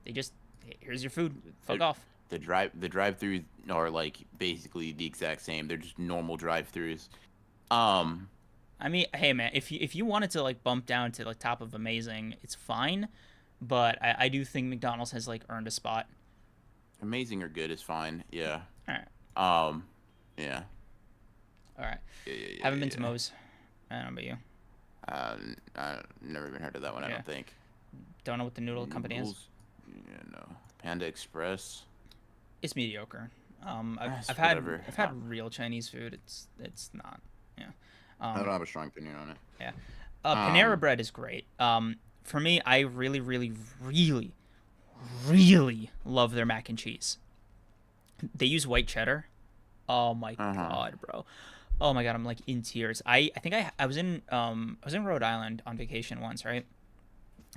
They just here's your food. Fuck off. The drive-throughs are like basically the exact same. They're just normal drive-throughs. I mean, hey man, if you wanted to like bump down to like top of amazing, it's fine. But I do think McDonald's has like earned a spot. Amazing or good is fine. Yeah. All right. Yeah. All right. Yeah, Haven't been to Moe's. I don't know about you. I've never even heard of that one. I don't think. Don't know what the noodle company is. Yeah, no. Panda Express. It's mediocre. I've whatever. had real Chinese food. It's not. Yeah. I don't have a strong opinion on it. Yeah. Panera Bread is great. For me, I really, really, really, really love their mac and cheese. They use white cheddar. Oh my god, bro. Oh my god, I'm like in tears. I think I was in Rhode Island on vacation once, right?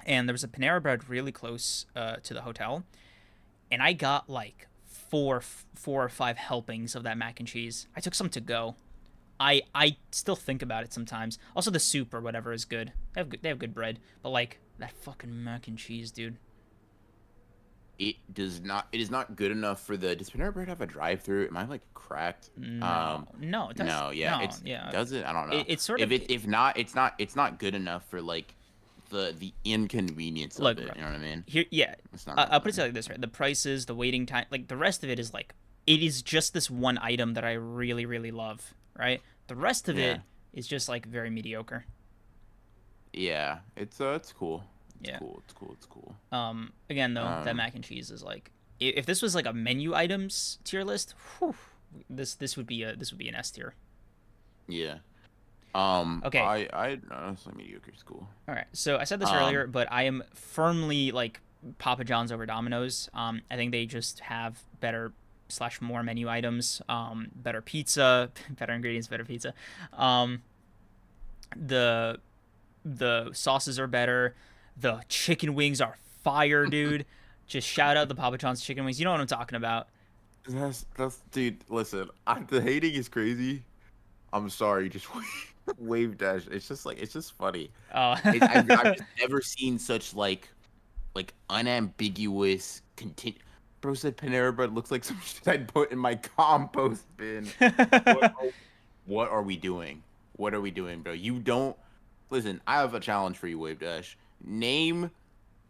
And there was a Panera Bread really close to the hotel, and I got like four or five helpings of that mac and cheese. I took some to go. I still think about it sometimes. Also, the soup or whatever is good. They have good bread, but like that fucking mac and cheese, dude. It is not good enough for the. Does Panera Bread have a drive-through? Am I like cracked? No, no, it does No, yeah, no, it's yeah. does it? I don't know. It's sort If of it's not good enough for like the inconvenience of look, it. bro. You know what I mean? Here, yeah. It's not really I'll put it fun. like this, right? The prices, the waiting time, like the rest of it is like it is just this one item that I really really love, right? The rest of Yeah, it is just like very mediocre. yeah. It's cool. It's Yeah. cool. It's cool. It's cool. Again though, that Um, mac and cheese is like if this was like a menu items tier list, whew, this would be an S tier. yeah. Okay. I honestly mediocre is cool. All right. So I said this Um, earlier, but I am firmly like Papa John's over Domino's. I think they just have better slash more menu items, better pizza, better ingredients, better pizza. Um, the the sauces are better. The chicken wings are fire, dude. Just shout out the Papa John's chicken wings. You know what I'm talking about. that's dude. Listen, the hating is crazy. I'm sorry, just wave dash. It's just like it's just funny. Oh, I've just never seen such like unambiguous content. Bro said Panera Bread looks like some shit I'd put in my compost bin. What are, what are we doing? What are we doing, bro? You don't listen. I have a challenge for you, Wave Dash. Name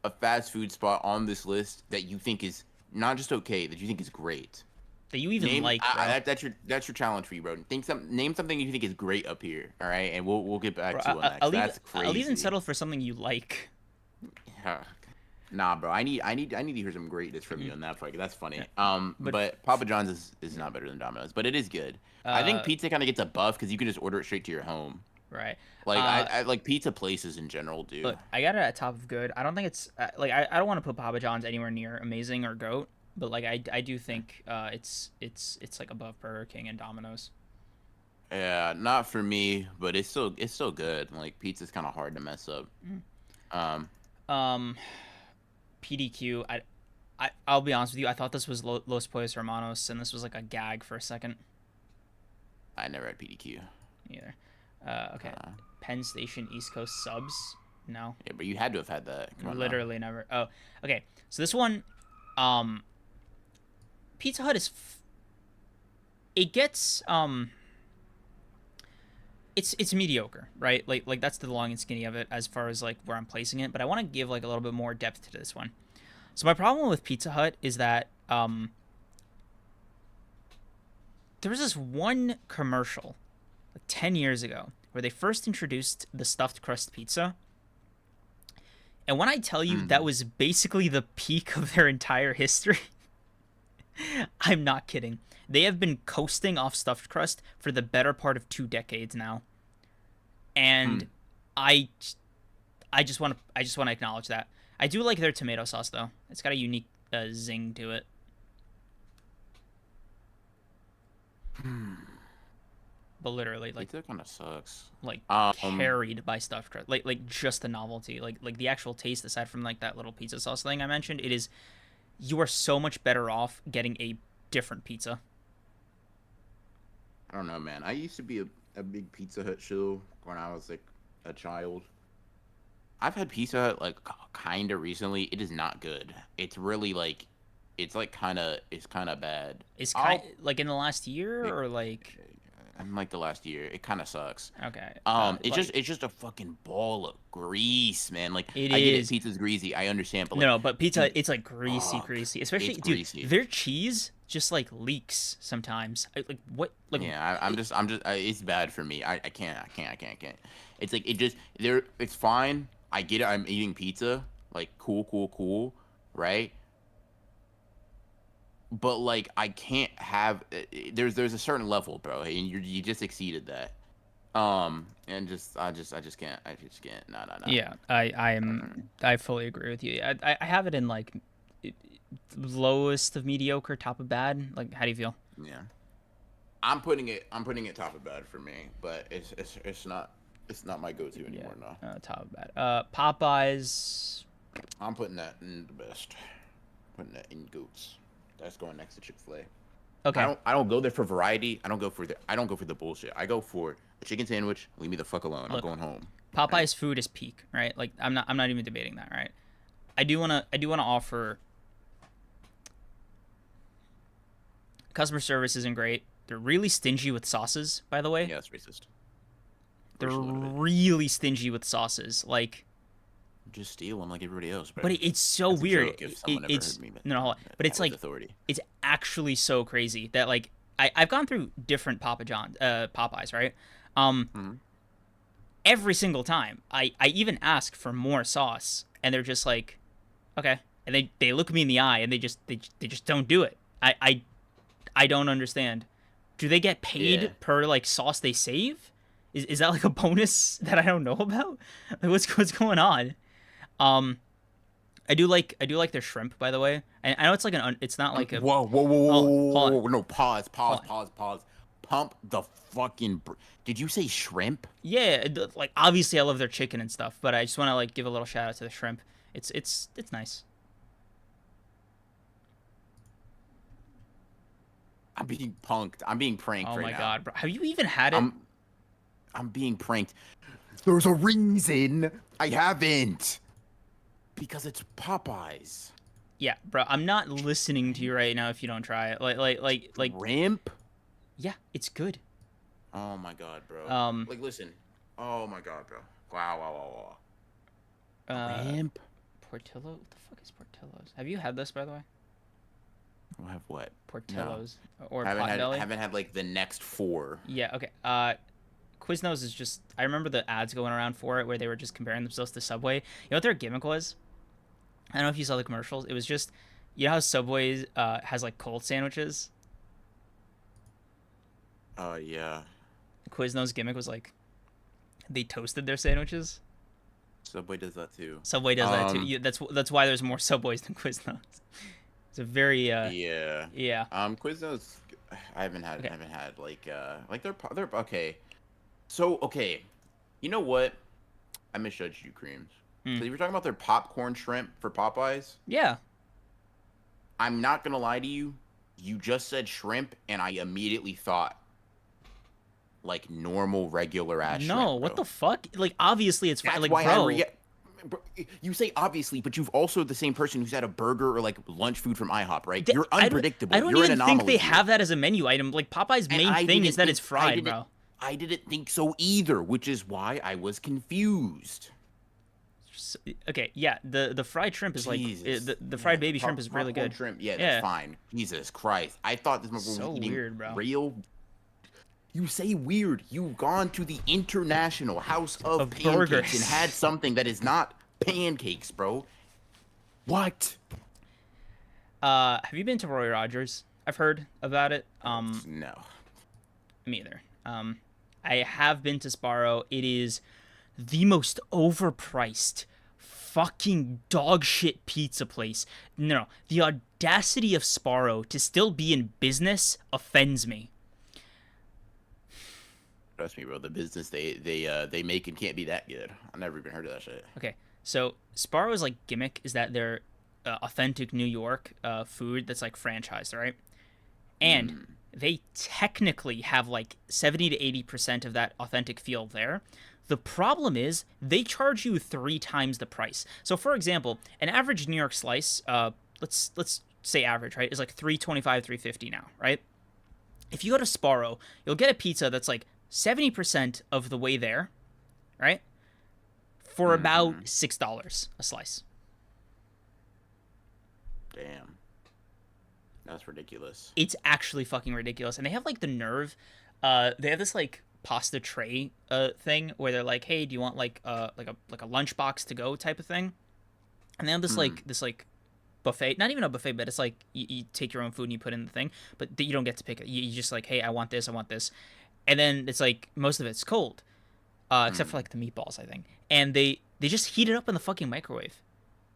a fast food spot on this list that you think is not just okay, that you think is great. that you even Name like, bro. that's your challenge for you, bro. Name something you think is great up here. All right, and we'll get back Bro, to you on that. 'Cause that's I'll even crazy. settle for something you like. Yeah. Nah, bro. I need to hear some greatness from you on that part. 'Cause that's funny. But But Papa John's is not better than Domino's, but it is good. I think uh, pizza kind of gets a buff because you can just order it straight to your home. right. Like Uh, I like pizza places in general, do. Look, I got it at top of good. I don't think it's like I don't want to put Papa John's anywhere near amazing or goat, but like I do think it's like above Burger King and Domino's. Yeah, not for me, but it's still good. Like pizza's kind of hard to mess up. Um, Um, PDQ. I'll be honest with you. I thought this was Los Pollos Hermanos, and this was like a gag for a second. I never had PDQ. Either. Okay. Uh, Penn Station East Coast subs. No, yeah, but you had to have had that. Come on now. literally never. Oh, okay. So this one, um, Pizza Hut it gets it's mediocre, right? Like that's the long and skinny of it as far as like where I'm placing it. But I want to give like a little bit more depth to this one. So my problem with Pizza Hut is that there was this one commercial like 10 years ago where they first introduced the stuffed crust pizza. And when I tell you that Mm. was basically the peak of their entire history, I'm not kidding. They have been coasting off stuffed crust for the better part of 2 decades now. And Mm. I I just want to acknowledge that. I do like their tomato sauce though. It's got a unique zing to it. But literally Pizza kind of sucks. like Um, carried by stuffed crust. Like just the novelty. Like the actual taste aside from like that little pizza sauce thing I mentioned, it is you are so much better off getting a different pizza. I don't know, man. I used to be a big Pizza Hut shill when I was like a child. I've had Pizza Hut like kind of recently. It is not good. It's really like, it's kind of bad. Is kind I'll like in the last year it, or like I'm like the last year. It kind of sucks. okay. Like It's just a fucking ball of grease, man. Like it I get it, is. pizza's greasy. I understand, but No, like, no, but pizza, dude, it's like greasy, fuck, greasy. Especially, it's dude, greasy. their cheese just like leaks sometimes. Like what? Like Yeah, it, I'm just. It's bad for me. I can't. It's like it just there. It's fine. I get it. I'm eating pizza. Like cool, right? But like I can't have. There's a certain level, bro, and you just exceeded that. And I just can't. I just can't. No, no, no. yeah, I fully agree with you. I have it in like lowest of mediocre, top of bad. Like, how do you feel? Yeah. I'm putting it top of bad for me, but it's not my go-to Yeah, anymore now. top of bad. Popeyes. I'm putting that in the best. Putting that in goats. That's going next to Chick-fil-A. Okay. I don't go there for variety. I don't go for the bullshit. I go for a chicken sandwich. Leave me the fuck alone. I'm Look, going home. Right? Popeyes food is peak, right? Like I'm not even debating that, right? I do wanna offer customer service isn't great. They're really stingy with sauces, by the way. Yeah, that's racist. They're Racist a little bit. really stingy with sauces. Like, Just steal them like everybody else, bro. but it's so That's a weird. joke if someone ever It's heard me. no, hold on. But it's That was like authority. it's actually so crazy that like I've gone through different Popeyes, right? Mhm. Every single time I even ask for more sauce, and they're just like, okay, and they look me in the eye, and they just don't do it. I don't understand. Do they get paid Yeah. per like sauce they save? Is that like a bonus that I don't know about? Like, what's going on? Um, I do like their shrimp, by the way. And I know it's like it's not like a Whoa, whoa, whoa, whoa, hold on, whoa, hold on, whoa, whoa. No, pause, pause, hold on. pause, pause. Pump the fucking. Did you say shrimp? Yeah, like obviously I love their chicken and stuff, but I just want to like give a little shout out to the shrimp. It's nice. I'm being punked. I'm being pranked Oh right my now. god, bro, have you even had it? I'm being pranked. There's a reason I haven't. Because it's Popeyes. Yeah, bro, I'm not listening to you right now if you don't try it. Like, Shrimp? yeah, it's good. Oh my god, bro. Um, Like, listen. Oh my god, bro. Wow, wow, wow, wow. uh, Shrimp? Portillo. What the fuck is Portillo's? Have you had this, by the way? We'll have what? Portillo's or Haven't had Potbelly? haven't had like the next four. Yeah. Okay. Quiznos is just. I remember the ads going around for it where they were just comparing themselves to Subway. You know what their gimmick was? I don't know if you saw the commercials. It was just, you know how Subway has like cold sandwiches. Yeah. Quiznos gimmick was like, they toasted their sandwiches. Subway does that too. Subway does that too. That's why there's more Subways than Quiznos. It's a very Yeah. yeah. Quiznos. I haven't had. Okay. Haven't had like they're okay. So okay, you know what? I misjudged you, Creams. Hmm. So you were talking about their popcorn shrimp for Popeyes. Yeah. I'm not gonna lie to you. You just said shrimp, and I immediately thought like normal, regular ass shrimp. No, what the fuck? Like obviously it's fine. That's Like why bro. Bro, you say obviously, but you've also the same person who's had a burger or like lunch food from IHOP, right? You're unpredictable. I don't You're even an think anomaly they here. have that as a menu item. Like Popeye's And main I thing didn't is that think- it's fried, bro. I didn't think so either, which is why I was confused. Okay, yeah, the fried shrimp is like Jesus. the fried baby shrimp is really Popcorn good. Shrimp, yeah, Yeah. that's fine. Jesus Christ, I thought this was So eating weird, bro. real. You say weird. You've gone to the International House of Pancakes burgers. and had something that is not pancakes, bro. What? Have you been to Roy Rogers? I've heard about it. No. Me either. I have been to Sparrow. It is the most overpriced fucking dog shit pizza place. No, the audacity of Sparrow to still be in business offends me. Trust me, bro. The business they make and can't be that good. I never even heard of that shit. Okay, so Sparrow's like gimmick is that they're authentic New York food that's like franchised, right? And they technically have like 70 to 80% of that authentic feel there. The problem is they charge you 3 times the price. So for example, an average New York slice, let's say average, right, is like $3.25, $3.50 now, right? If you go to Sparrow, you'll get a pizza that's like 70% of the way there, right? For about $6 a slice. Damn. That's ridiculous. It's actually fucking ridiculous. And they have like the nerve. They have this like pasta tray thing where they're like, hey, do you want like a lunchbox to go type of thing? And they have this like buffet, not even a buffet, but it's like you take your own food and you put in the thing, but you don't get to pick it. You just like, hey, I want this, and then it's like most of it's cold, except for like the meatballs, I think. And they just heat it up in the fucking microwave,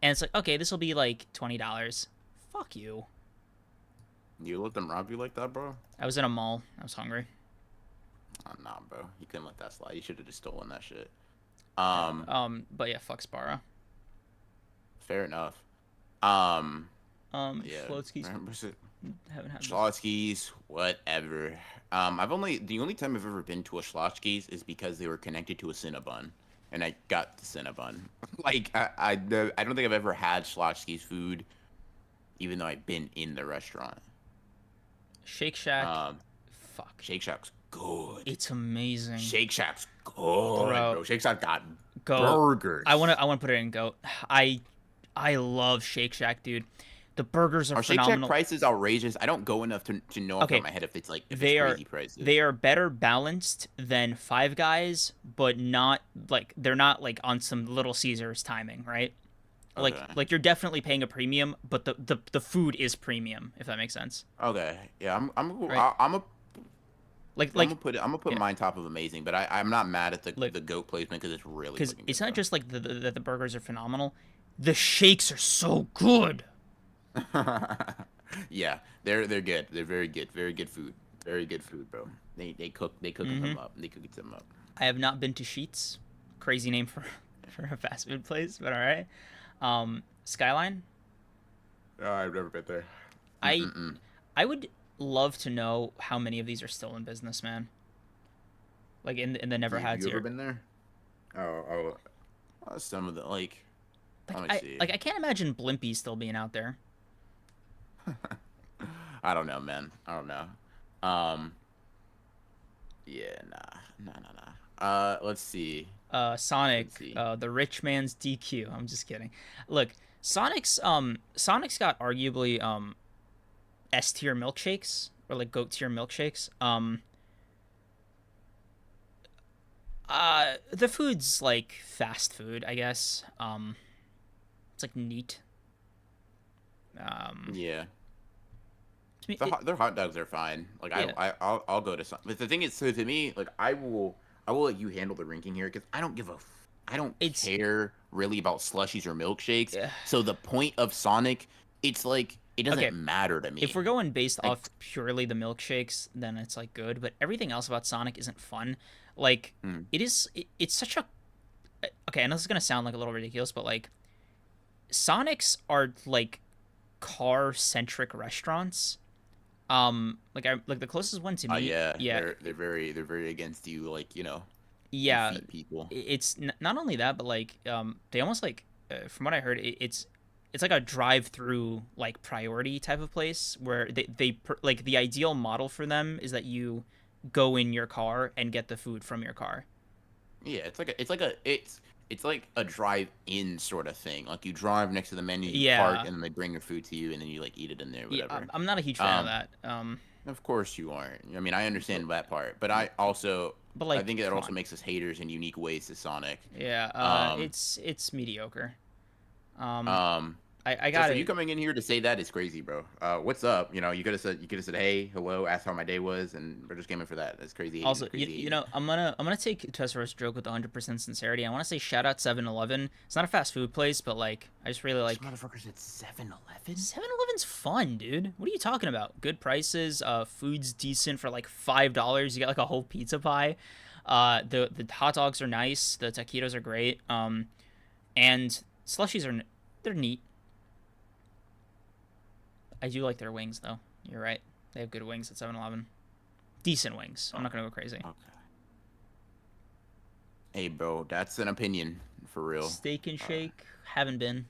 and it's like, okay, this will be like $20. Fuck you. You let them rob you like that, bro? I was in a mall. I was hungry. Oh, nah, bro. You couldn't let that slide. You should have just stolen that shit. Yeah. Um, But yeah, fuck Sparrow. fair enough. Um, yeah. Float skis. Remember Haven't had this. Schlotzsky's, whatever. The only time I've ever been to a Schlotzsky's is because they were connected to a Cinnabon, and I got the Cinnabon. Like I don't think I've ever had Schlotzsky's food, even though I've been in the restaurant. Shake Shack. Um, Fuck. Shake Shack's good. It's amazing. Shake Shack's good, Bro. bro. Shake Shack got Goat. burgers. I wanna put it in goat. I love Shake Shack, dude. The burgers are Shake phenomenal. Shack prices outrageous? I don't go enough to know off the top of my head if it's crazy prices. They are better balanced than Five Guys, but not like they're not like on some Little Caesars timing, right? Okay. Like you're definitely paying a premium, but the food is premium, if that makes sense. Okay. Yeah, Right. I'm a Like I'm gonna put yeah. mine top of amazing, but I'm not mad at Like, the goat placement because it's really because looking it's good, not bro. just like the burgers are phenomenal. The shakes are so good. Yeah, they're good. They're very good. Very good food. Very good food, bro. They cook Hmm. them up. They cook them up. I have not been to Sheets. Crazy name for for a fast food place, but all right. Skyline. Oh, I've never been there. I I would love to know how many of these are still in business, man. Like in the never Have had you ever tier. been there? Some of the like. Like Let me see. I can't imagine Blimpie still being out there. I don't know, man. I don't know. Um. Yeah. Nah. Let's see. Sonic, Let's see. the rich man's DQ. I'm just kidding. Look, Sonic's got arguably S tier milkshakes or like goat tier milkshakes. The food's like fast food, I guess. It's like neat. Um, Yeah. to me, Their hot dogs are fine. Like yeah, I'll go to some. But the thing is, so to me, like I will let you handle the ranking here because I don't it's care really about slushies or milkshakes. uh, So the point of Sonic, it's like it okay. doesn't matter to If we're me. going based Like, off purely the milkshakes, then it's like good. But everything else about Sonic isn't fun. Like mm, it's such a okay. I know this is gonna sound like a little ridiculous, but like Sonics are like car centric restaurants. Like the closest one to me, yeah, yeah, they're very against you. Like you yeah. feet people. It's not only that, but like they almost like from what I heard, it's like a drive through like priority type of place where like the ideal model for them is that you go in your car and get the food from your car. Yeah, it's like a drive-in sort of thing. Like you drive next to the menu, you park, Yeah, and then they bring your food to you, and then you like eat it in there, yeah. whatever. I'm not a huge fan of Um, that. of course you aren't. I mean, I But, understand that part, but I like, think it come also on. makes us haters in unique ways to Sonic. Yeah. Um, It's mediocre. Um, um, I so got for you it. coming in here to say that is crazy, bro. What's up? You know, you could have said hey, hello, asked how my day was, and we're just came in for that. That's crazy hating. Also, Crazy you hating. know, I'm gonna take Tessero's joke with 100% sincerity. I want to say shout out 7-Eleven. It's not a fast food place, but like I just really This like motherfucker's at 7-Eleven. 7-Eleven's fun, dude. What are you talking about? Good prices. Food's decent for like $5. You get like a whole pizza pie. The hot dogs are nice. The taquitos are great. And slushies they're neat. I do like their wings though. You're right. They have good wings at 7-Eleven. Decent wings. I'm not gonna go crazy. Okay. Hey, bro, that's an opinion for real. Steak and Uh, Shake haven't been.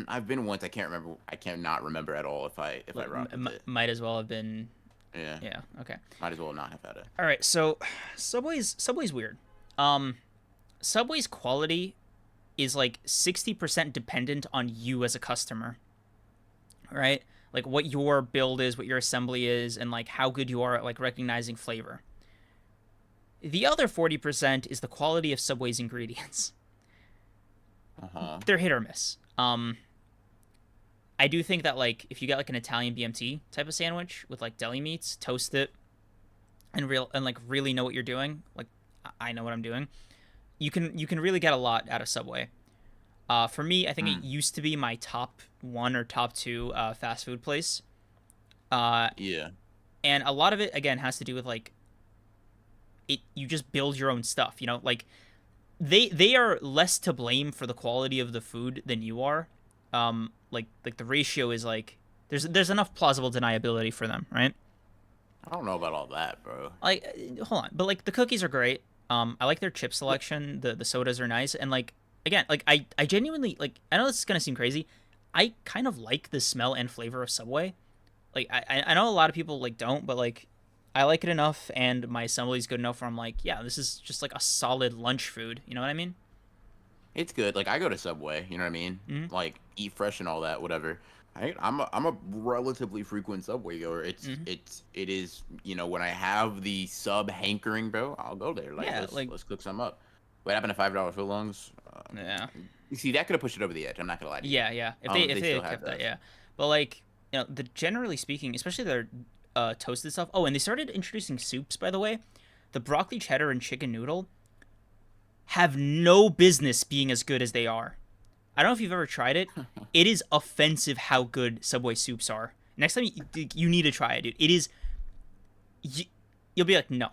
I've been once. I can't remember. I cannot remember at all if I Like, rocked with it. might as well have been. Yeah, Yeah. Okay. might as well not have had it. All right. So, Subway's weird. Um, Subway's quality is like 60% dependent on you as a customer, right? Like what your build is, what your assembly is, and like how good you are at like recognizing flavor. The other 40% is the quality of Subway's ingredients. Uh huh. They're hit or miss. I do think that like if you get like an Italian BMT type of sandwich with like deli meats, toast it, and like really know what you're doing, like I know what I'm doing. You can really get a lot out of Subway. For me, I think it Mm, used to be my top one or top two fast food place. Uh, yeah. and a lot of it again has to do with like it. You just build your own stuff. You know, like they are less to blame for the quality of the food than you are. Like the ratio is like there's enough plausible deniability for them, right? I don't know about all that, bro. Like hold on, but like the cookies are great. I like their chip Look, selection. The sodas are nice, and like again, like I genuinely like. I know this is gonna seem crazy. I kind of like the smell and flavor of Subway. Like I know a lot of people like don't, but like I like it enough, and my assembly's good enough where I'm like, yeah, this is just like a solid lunch food. You know what I mean? it's good. Like I go to Subway, you know what I mean? Mm-hmm. Like eat fresh and all that, whatever. I'm a relatively frequent Subway goer. Mm-hmm. It is, you know, when I have the sub hankering, bro, I'll go there. Like Yeah, like let's cook some up. What happened to $5 footlongs? yeah, You see, that could have pushed it over the edge. I'm not gonna lie to you. yeah. If If they they still had had kept that, those. yeah. But like the generally speaking, especially their toasted stuff. Oh, and they started introducing soups, by the way. The broccoli cheddar and chicken noodle have no business being as good as they are. I don't know if you've ever tried it. It is offensive how good Subway soups are. Next time you need to try it, dude. It is you, you'll be like, no.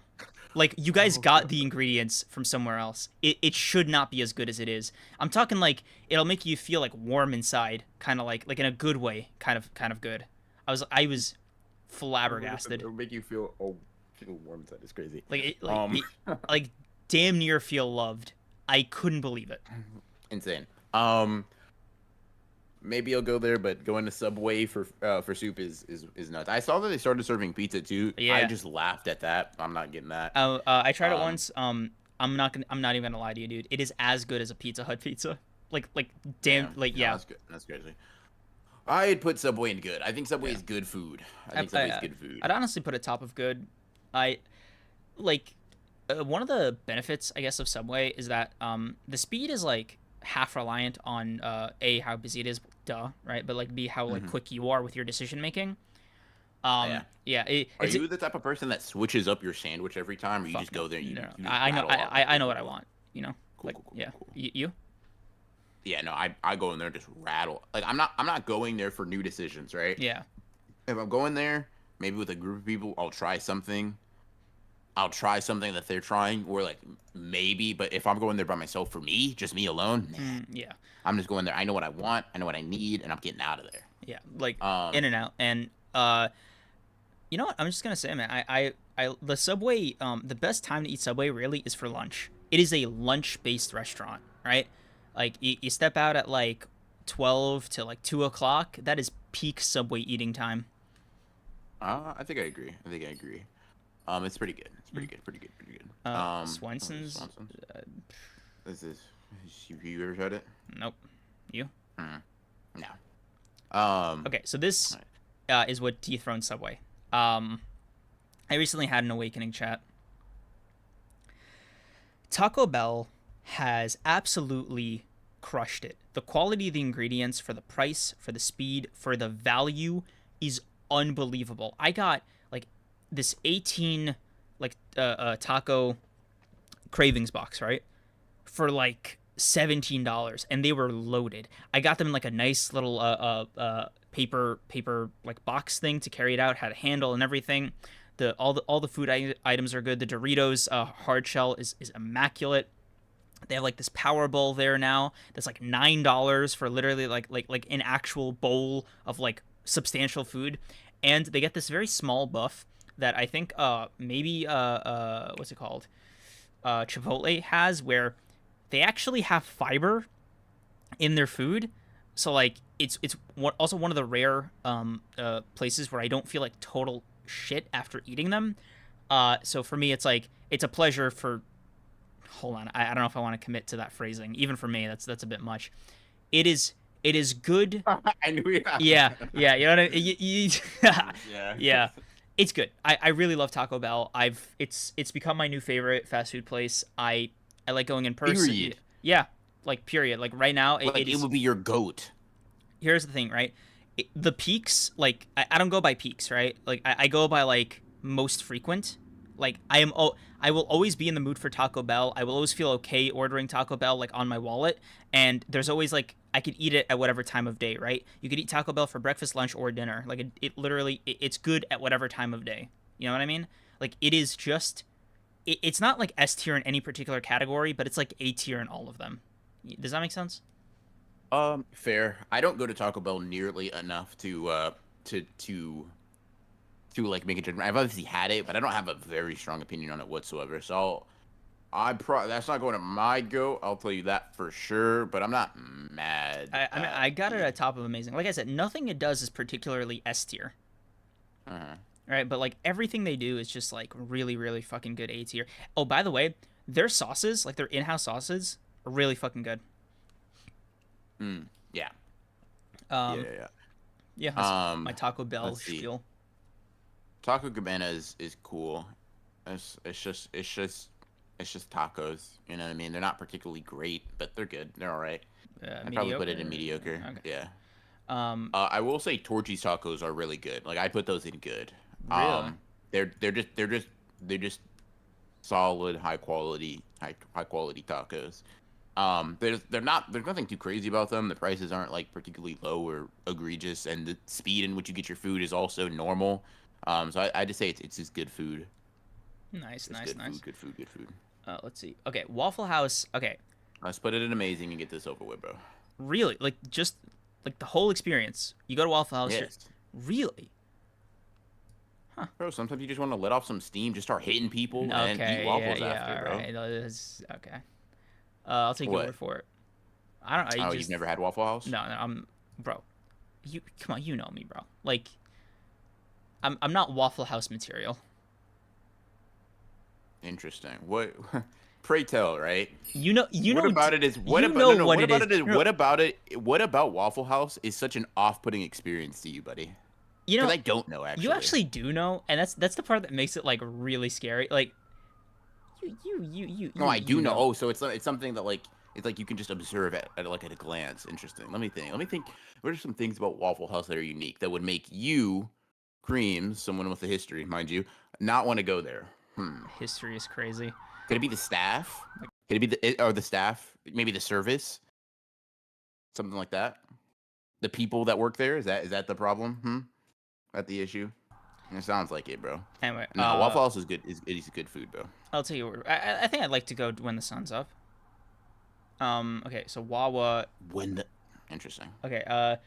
Like you guys Oh, got the ingredients from somewhere else. It should not be as good as it is. I'm talking like it'll make you feel like warm inside, kind of like in a good way, kind of good. I was flabbergasted. It'll make you feel warm inside. It's crazy. It, like damn near feel loved. I couldn't believe it. Insane. Maybe I'll go there, but going to Subway for soup is nuts. I saw that they started serving pizza too. I Yeah. just laughed at that. I'm not getting that. I tried it Um, once. I'm not even gonna lie to you, dude. It is as good as a Pizza Hut pizza. Like damn, Damn. like No, yeah. that's good. That's crazy. I'd put Subway in good. I think Subway Yeah. is good food. I I, think Subway is I, good food. I'd honestly put it top of good. I like one of the benefits, I guess, of Subway is that the speed is like half reliant on a how busy it is, duh, right? But like b how like Hmm. quick you are with your decision making. Yeah. Yeah, Are you the type of person that switches up your sandwich every time, or you fuck just no, go there and no. you just I know rattle off like I what know you what I want? want. You know, Cool, like cool, cool, yeah, cool. you Yeah, no, I go in there and just rattle. Like I'm not going there for new decisions, right? yeah. If I'm going there, maybe with a group of people, I'll try something that they're trying, or like maybe. But if I'm going there by myself, for me, just me alone, nah. Yeah. I'm just going there. I know what I want, I know what I need, and I'm getting out of there. Yeah, like in Um, and out. And you know what? I'm just gonna say, man, the Subway, the best time to eat Subway really is for lunch. It is a lunch-based restaurant, right? Like you step out at like 12 to like 2 o'clock. That is peak Subway eating time. I think I agree. I think I agree. It's pretty good. It's pretty good. Pretty good. Pretty good. Swenson's. Swanson's. Uh, This is. You ever tried it? nope. You? Mm, no. Okay, so this Right. is what dethroned Subway. I recently had an awakening, chat. Taco Bell has absolutely crushed it. The quality of the ingredients, for the price, for the speed, for the value is unbelievable. I got like this 18 like taco cravings box, right? For like $17, and they were loaded. I got them in like a nice little paper like box thing to carry it out, had a handle and everything. All the food items are good. The Doritos hard shell is immaculate. They have like this power bowl there now that's like $9 for literally like an actual bowl of like substantial food, and they get this very small buff that I think maybe what's it called, Chipotle has, where they actually have fiber in their food. So like it's also one of the rare places where I don't feel like total shit after eating them. So for me, it's like it's a pleasure for. Hold on, I don't know if I want to commit to that phrasing. Even for me, that's a bit much. It is good. I knew you. Yeah, yeah. You know what I mean? Yeah. Yeah, it's good. I really love Taco Bell. It's become my new favorite fast food place. I like going in person. Period. Yeah, like period. Like right now, Like it it is. would be your goat. Here's the thing, right? The peaks, like I don't go by peaks, right? Like I go by like most frequent. Like I will always be in the mood for Taco Bell. I will always feel okay ordering Taco Bell like on my wallet, and there's always like I could eat it at whatever time of day, right? You could eat Taco Bell for breakfast, lunch, or dinner. Like it literally it's good at whatever time of day. You know what I mean? Like it is just it's not like S tier in any particular category, but it's like A tier in all of them. Does that make sense? Fair. I don't go to Taco Bell nearly enough to like make a judgment. I've obviously had it, but I don't have a very strong opinion on it whatsoever. So that's not going to my go. I'll tell you that for sure. But I'm not mad. I mean, I got it at top of amazing. Like I said, nothing it does is particularly S tier. Right, but like everything they do is just like really, really fucking good A tier. Oh, by the way, their sauces, like their in-house sauces, are really fucking good. Yeah. Yeah. That's my Taco Bell spiel. Taco Cabana is cool. It's just tacos. You know what I mean? They're not particularly great, but they're good. They're all right. I'd probably put it in mediocre. Okay. Yeah. I will say Torchy's tacos are really good. Like I'd put those in good. Really? They're just solid high quality tacos. There's nothing too crazy about them. The prices aren't like particularly low or egregious, and the speed in which you get your food is also normal. So I just say it's just good food. Nice. Good food. Let's see. Okay, Waffle House. Okay. Let's put it in amazing and get this over with, bro. Really? Like just like the whole experience. You go to Waffle House. Yes. Really? Huh. Bro, sometimes you just want to let off some steam, just start hitting people, and eat waffles after, bro. Right. Okay. I'll take your word for it. I don't. You've never had Waffle House? No. Bro. Come on. You know me, bro. Like, I'm not Waffle House material. Interesting. What? Pray tell, right? What about it is what about Waffle House is such an off-putting experience to you, buddy? Because I don't know actually. You actually do know, and that's the part that makes it like really scary. Like you. No, I do know. Oh, so it's something that like it's like you can just observe at a glance. Interesting. Let me think. What are some things about Waffle House that are unique that would make you, Cream, someone with a history, mind you, not want to go there? History is crazy. Could it be the staff? Could it be the staff? Maybe the service? Something like that. The people that work there, is that the problem? That the issue? It sounds like it, bro. Anyway, no, Waffle House is good. Is good food, bro. I'll tell you. I think I'd like to go when the sun's up. Okay, so Wawa. Interesting. Okay.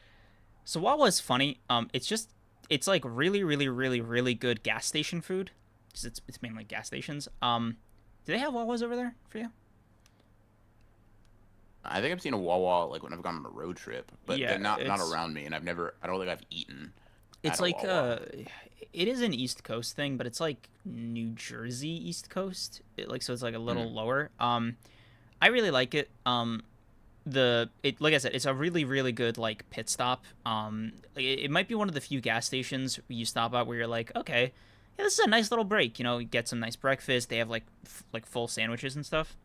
So Wawa is funny. It's like really, really, really, really good gas station food. Because it's mainly gas stations. Do they have Wawas over there for you? I think I've seen a Wawa like when I've gone on a road trip, but they're not around me, and I don't think I've eaten. It's like it is an East Coast thing, but it's like New Jersey East Coast. So it's like a little lower. I really like it. Like I said, it's a really, really good like pit stop. It might be one of the few gas stations you stop at where you're like, okay, yeah, this is a nice little break. You know, you get some nice breakfast. They have like full sandwiches and stuff.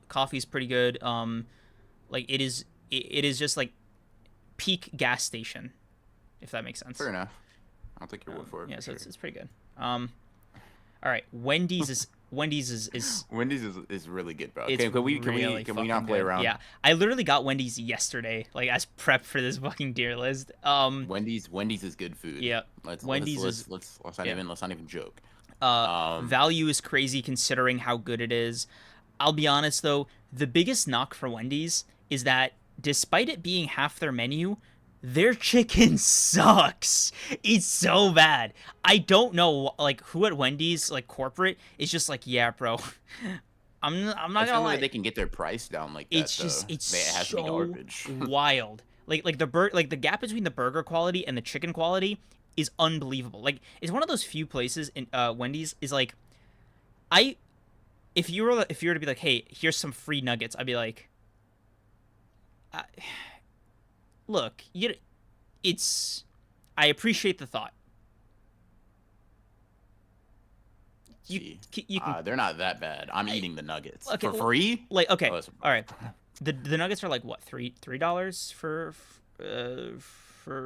Coffee's pretty good. Like it is just like peak gas station, if that makes sense. Fair enough. I'll take your word for it. Yeah, so sure. It's pretty good. All right, Wendy's is Wendy's is really good, bro. Okay, can we not play around? Yeah, I literally got Wendy's yesterday, like as prep for this fucking deer list. Wendy's is good food. Yeah, let's not even joke. Value is crazy considering how good it is. I'll be honest though, the biggest knock for Wendy's is that despite it being half their menu, their chicken sucks. It's so bad. I don't know, like, who at Wendy's, like, corporate, is just like, yeah, bro. I'm not gonna lie. They can get their price down like that. It has to be garbage. Wild. Like the gap between the burger quality and the chicken quality is unbelievable. Like, it's one of those few places in Wendy's is like, if you were to be like, hey, here's some free nuggets, I'd be like, look, I appreciate the thought. You can, they're not that bad. I'm eating the nuggets for free. Like, okay, all right. The nuggets are like what, $3 for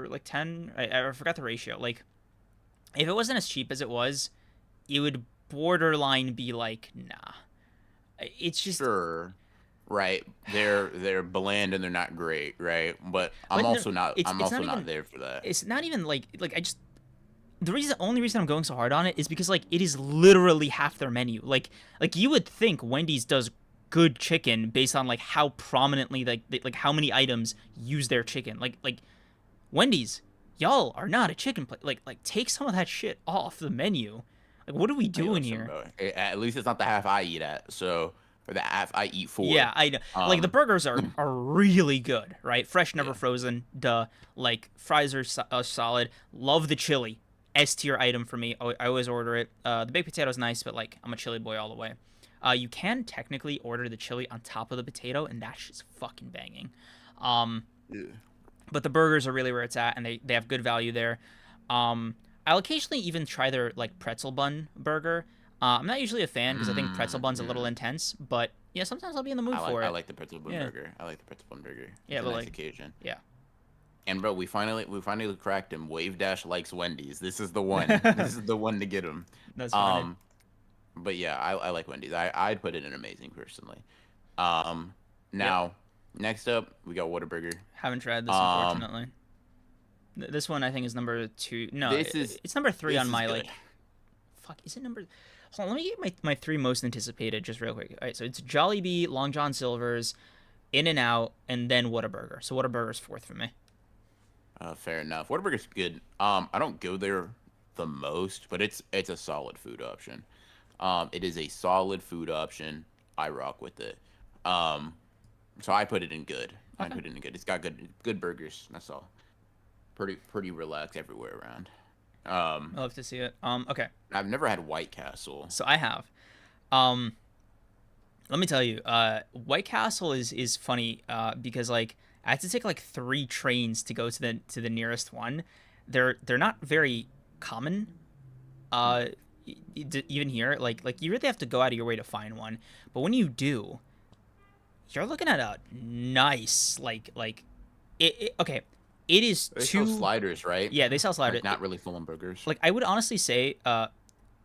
like 10. I forgot the ratio. Like, if it wasn't as cheap as it was, it would borderline be like, nah. It's just, Sure. Right. They're bland and they're not great, right? But but no, I'm it's also not not even, there for that. it's not even like I just, the only reason I'm going so hard on it is because like it is literally half their menu. Like you would think Wendy's does good chicken based on like how prominently like how many items use their chicken. Like Wendy's, y'all are not a chicken place. Like take some of that shit off the menu. Like what are we Hey, doing listen, here? bro. At least it's not the half I eat at, so or the half I eat Yeah, for. I know. Like the Um, burgers are really good, right? Fresh, never yeah. frozen. Duh. Like fries are solid. Love the chili. S tier item for me. I always order it. The baked potato's nice, but like I'm a chili boy all the way. You can technically order the chili on top of the potato, and that's just fucking banging. Um, Yeah. but the burgers are really where it's at, and they have good value there. I'll occasionally even try their like pretzel bun burger. I'm not usually a fan because I think pretzel bun's a little Mm. intense, but yeah, sometimes I'll be in the mood for I it. like the pretzel bun Yeah, burger. I like the pretzel bun burger. yeah, It's a but nice like, occasion. yeah, And bro, we finally cracked him. Wave Dash likes Wendy's. This is the one. This is the one to get him. that's funny. Um, but yeah, I like Wendy's. I'd put it in amazing personally. Um, Yep, now next up we got Whataburger. haven't tried this Um, unfortunately. This one I think is number two. No, this is it's number three this on is my good. like. Fuck, is it number? Hold on, let me get my three most anticipated just real quick. All right, so it's Jollibee, Long John Silver's, In and Out, and then Whataburger. So Whataburger's fourth for me. Fair enough. Whataburger's good. I don't go there the most, but it's a solid food option. It is a solid food option. I rock with it. Um, so I put it in good. I Okay, put it in good. It's got good burgers. That's all. Pretty relaxed everywhere around. I love to see it. Okay, I've never had White Castle. so I have. Um, let me tell you, White Castle is funny because like I had to take like three trains to go to the nearest one. They're not very common. Uh, even here, like you really have to go out of your way to find one. But when you do, you're looking at a nice okay. It is They sell two. sliders, right? Yeah, they sell Like sliders. not really full on burgers. Like I would honestly say,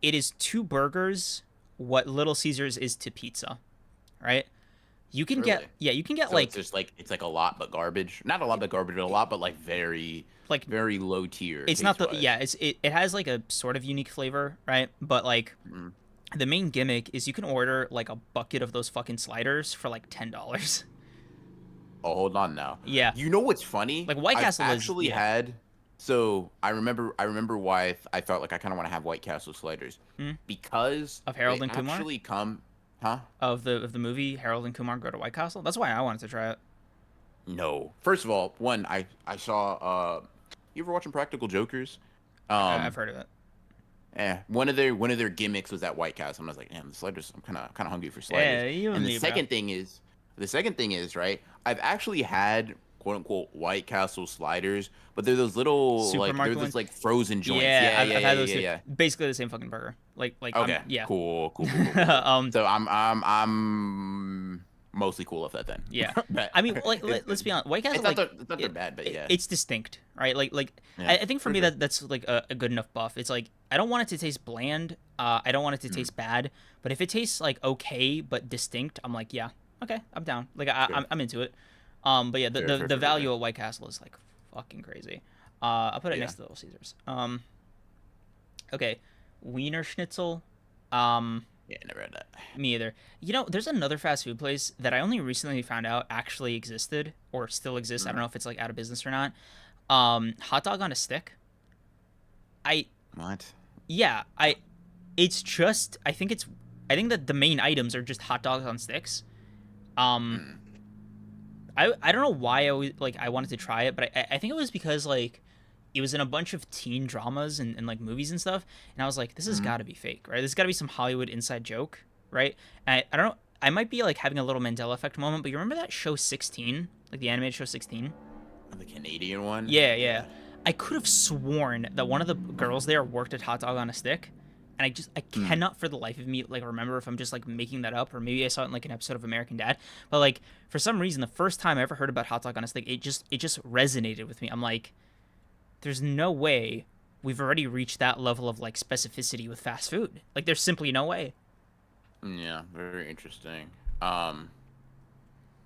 it is two burgers what Little Caesars is to pizza, right? You can get Really. yeah, you can get So it's just like it's like a lot but garbage. Not a lot but garbage, but a lot but like very like very low tier it's not taste the wise. yeah, it has like a sort of unique flavor, right? But like Mm. the main gimmick is you can order like a bucket of those fucking sliders for like $10. Oh, hold on now. Yeah, You know what's funny? like White I've Castle is actually yeah. had. So I remember why I felt like I kind of want to have White Castle sliders Hmm? because Of they Harold and Kumar actually come, huh? of the movie Harold and Kumar Go to White Castle. That's why I wanted to try it. No. First of all, one I saw. You ever watching Practical Jokers? I've heard of it. One of their gimmicks was that White Castle, and I was like, damn, the sliders. I'm kind of hungry for sliders. Yeah, you and And me, bro. the second thing is right. I've actually had quote unquote White Castle sliders, but they're those little like they're Supermarket those ones. like frozen joints. Yeah, Yeah, yeah, I've yeah, had yeah, those yeah, too. yeah. Basically the same fucking burger. Okay, Yeah. cool. um, So I'm mostly cool with that then. yeah. But I mean, like let's be honest. White Castle, it's not it, that bad, but yeah, it's distinct, right? yeah, I think for for me sure. that's like a good enough buff. It's like I don't want it to taste bland. I don't want it to Mm, taste bad. But if it tastes like okay but distinct, I'm like, yeah, okay, I'm down. Like fair, I'm into it. But yeah, the value fair. of White Castle is like fucking crazy. I'll put it Yeah, next to Little Caesars. Okay, Wiener Schnitzel. Um, yeah, never had that. Me either. You know, there's another fast food place that I only recently found out actually existed or still exists. I don't Mm, know if it's like out of business or not. Hot dog on a stick. I what? yeah, it's just I think that the main items are just hot dogs on sticks. Um Mm, I don't know why I wanted to try it, but I think it was because like it was in a bunch of teen dramas and like movies and stuff, and I was like, this has mm. got to be fake, right? This has got to be some Hollywood inside joke, right? And I don't know. I might be like having a little Mandela effect moment, but you remember that show 16, like the animated show 16? The Canadian one? Yeah, yeah. Yeah. I could have sworn that one of the girls there worked at Hot Dog on a Stick, and I Mm. cannot for the life of me like remember if I'm just like making that up or maybe I saw it in like an episode of American Dad. But like for some reason, the first time I ever heard about Hot Dog on a Stick, it just resonated with me. I'm like, there's no way we've already reached that level of like specificity with fast food. Like there's simply no way. Yeah, very interesting. Yeah,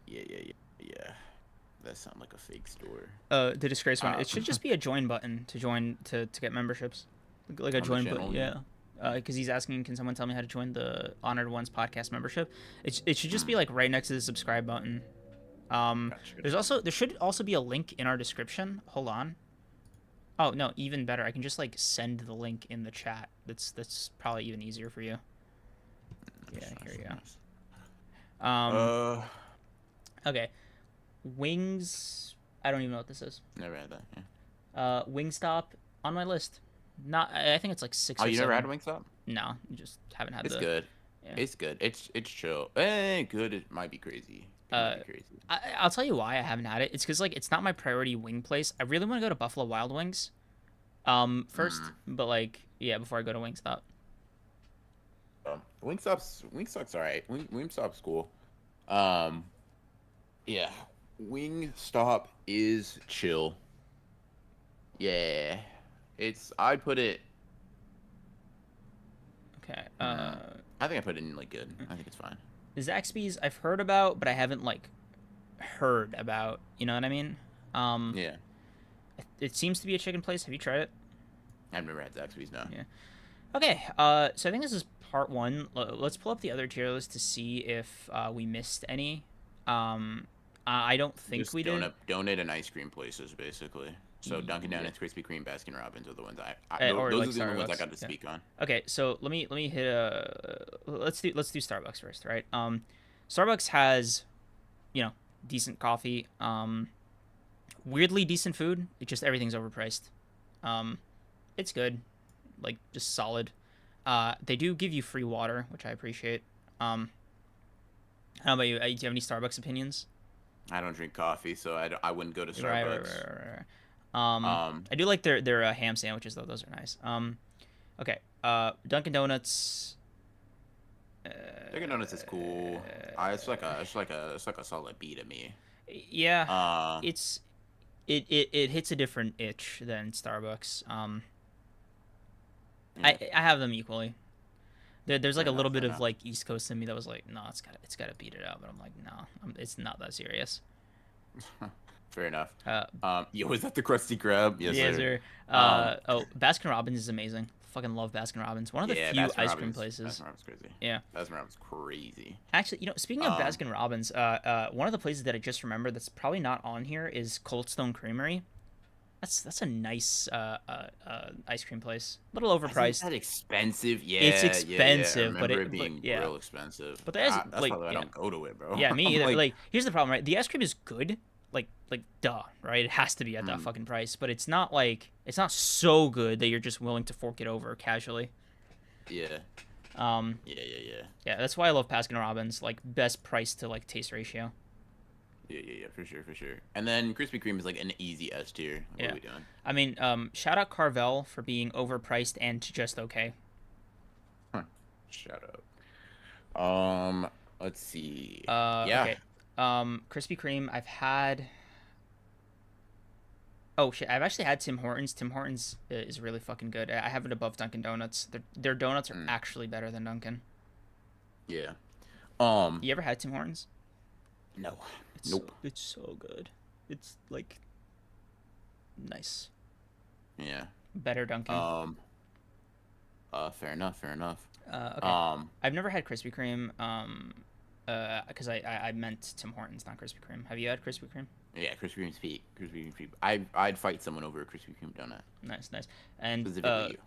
yeah, yeah, yeah. That sounds like a fake store. The disgrace one. Uh, It should just be a join button to join to get memberships, like a on the join button. channel, Yeah. Because he's asking, can someone tell me how to join the Honored Ones podcast membership? It should just be like right next to the subscribe button. gotcha. There should also be a link in our description. Hold on. Oh no, even better. I can just like send the link in the chat. That's probably even easier for you. Yeah, here you go. Uh, Okay. Wings. I don't even know what this is. never had that. Yeah. Wingstop on my list. Not. I think it's like six. Oh, or you seven. never had Wingstop? No, you just haven't had It's the. good. Yeah. It's good. It's chill. Good. It might be crazy. It might be crazy. I'll tell you why I haven't had it. It's because like it's not my priority wing place. I really want to go to Buffalo Wild Wings. First, but like yeah, before I go to Wingstop. Wingstop's alright. Wingstop's cool. Yeah. Wingstop is chill. Yeah. I'd put it. Okay. I think I put it in like good. I think it's fine. Zaxby's I've heard about, but I haven't like heard about. You know what I mean? Yeah. It seems to be a chicken place. Have you tried it? I've never had Zaxby's, no. Yeah. Okay. So I think this is part one. Let's pull up the other tier list to see if we missed any. I don't think Just we did. donut and ice cream places, basically. So Dunkin' Donuts, Krispy Kreme, Baskin Robbins are the ones Or those like are the only ones I Starbucks, got to yeah. speak on. Okay, so let me hit let's do Starbucks first, right? Starbucks has, decent coffee, weirdly decent food. It just everything's overpriced. It's good, like just solid. They do give you free water, which I appreciate. How about you? Do you have any Starbucks opinions? I don't drink coffee, so I wouldn't go to Right, Starbucks. right. I do like their ham sandwiches though; those are nice. Okay. Dunkin' Donuts. Dunkin' Donuts is cool. It's like a solid B to me. Yeah, it hits a different itch than Starbucks. Yeah. I have them equally. There's like Fair a little enough, bit fair of enough. like East Coast in me that was like, no, it's gotta beat it out. But I'm like, no, it's not that serious. Fair enough. Uh, Yo, is that the Krusty Krab? Yes, yeah, sir. sir. Baskin Robbins is amazing. Fucking love Baskin Robbins. One of the Yeah, few Baskin ice cream Robbins. places. Baskin Robbins crazy. Yeah. Baskin Robbins crazy. Actually, speaking of Um, Baskin Robbins, one of the places that I just remembered that's probably not on here is Cold Stone Creamery. That's a nice ice cream place. A little Isn't overpriced. that expensive? Yeah, It's yeah, expensive, yeah. I but remember it being yeah. real expensive. But that's That's like probably why I yeah. don't go to it, bro. Yeah, me I'm either. like, Like, here's the problem, right? The ice cream is good, like duh, right? It has to be at that Mm. fucking price, but it's not so good that you're just willing to fork it over casually. yeah, Um, yeah. yeah, that's why I love Baskin Robbins, like best price to like taste ratio. Yeah, for sure. And then Krispy Kreme is like an easy S tier. What Yeah. are we doing? I mean, shout out Carvel for being overpriced and just okay. Shout out. Let's see. Yeah. Okay. Krispy Kreme, I've had. Oh shit! I've actually had Tim Hortons. Tim Hortons is really fucking good. I have it above Dunkin' Donuts. Their donuts are Mm. actually better than Dunkin'. Yeah. You ever had Tim Hortons? No. It's Nope. it's so good. It's like nice. Yeah. Better Dunkin'. Fair enough. Okay. I've never had Krispy Kreme. Because I meant Tim Hortons, not Krispy Kreme. Have you had Krispy Kreme? Yeah, Krispy Kreme's peak. Krispy Kreme. I'd fight someone over a Krispy Kreme donut. Nice. And Specifically you.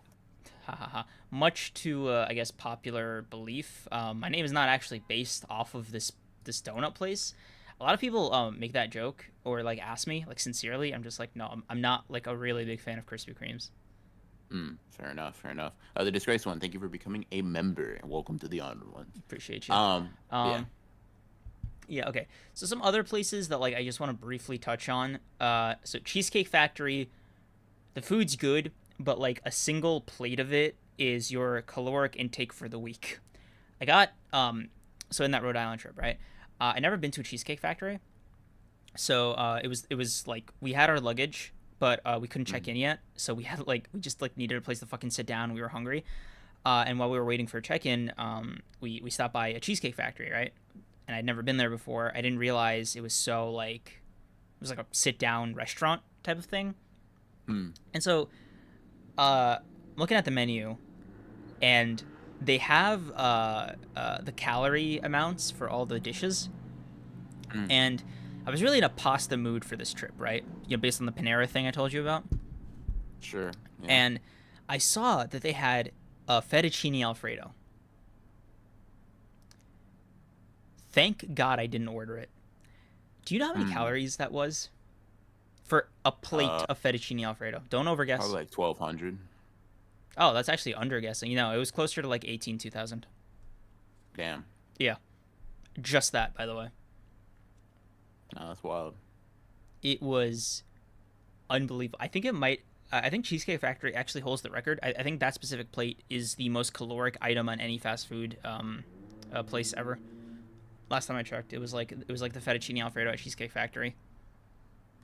ha ha ha. Much to I guess popular belief, my name is not actually based off of this donut place. A lot of people make that joke or like ask me like sincerely. I'm just like, no, I'm not like a really big fan of Krispy Kremes. Fair enough. The disgraced one. Thank you for becoming a member and welcome to the honored one. Appreciate you. Yeah. Yeah, okay. So some other places that like I just want to briefly touch on. So Cheesecake Factory, the food's good, but like a single plate of it is your caloric intake for the week. I got so in that Rhode Island trip, right? I never been to a Cheesecake Factory. So it was like we had our luggage, but we couldn't check Mm. in yet, so we just like needed a place to fucking sit down. We were hungry, and while we were waiting for check-in, we stopped by a Cheesecake Factory, right? And I'd never been there before. I didn't realize it was so like it was like a sit down restaurant type of thing. Mm. And so, I'm looking at the menu, and they have the calorie amounts for all the dishes. Mm. And I was really in a pasta mood for this trip, right? You know, based on the Panera thing I told you about. Sure. Yeah. And I saw that they had a fettuccine alfredo. Thank God I didn't order it. Do you know how many Mm. calories that was for a plate Uh, of fettuccine alfredo? Don't Probably overguess. like 1,200. Oh, that's actually underguessing. You know, it was closer to like 2,000. Damn. Yeah, just that, by the way. No, that's wild. It was unbelievable. I think it might. I think Cheesecake Factory actually holds the record. I think that specific plate is the most caloric item on any fast food place ever. Last time I checked, it was like the fettuccine alfredo at Cheesecake Factory.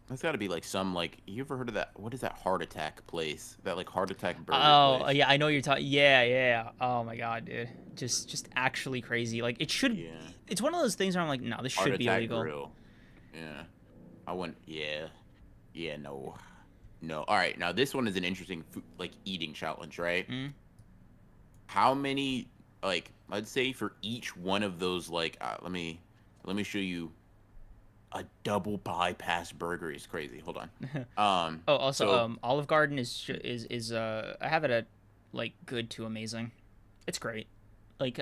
That's got to be like some like you ever heard of that? What is that heart attack place? That like heart attack burger Oh place? yeah, I know you're talking. Yeah, yeah. Oh my god, dude, just actually crazy. Like it should. Yeah. It's one of those things where I'm like, no, this Heart should be attack illegal. grill. Yeah. I wouldn't. Yeah. Yeah. No. No. All right. Now this one is an interesting like eating challenge, right? Mm? How many like I'd say for each one of those like let me show you a double bypass burger is crazy. Hold on. Oh, also, So Olive Garden is I have it at like good to amazing. It's great. Like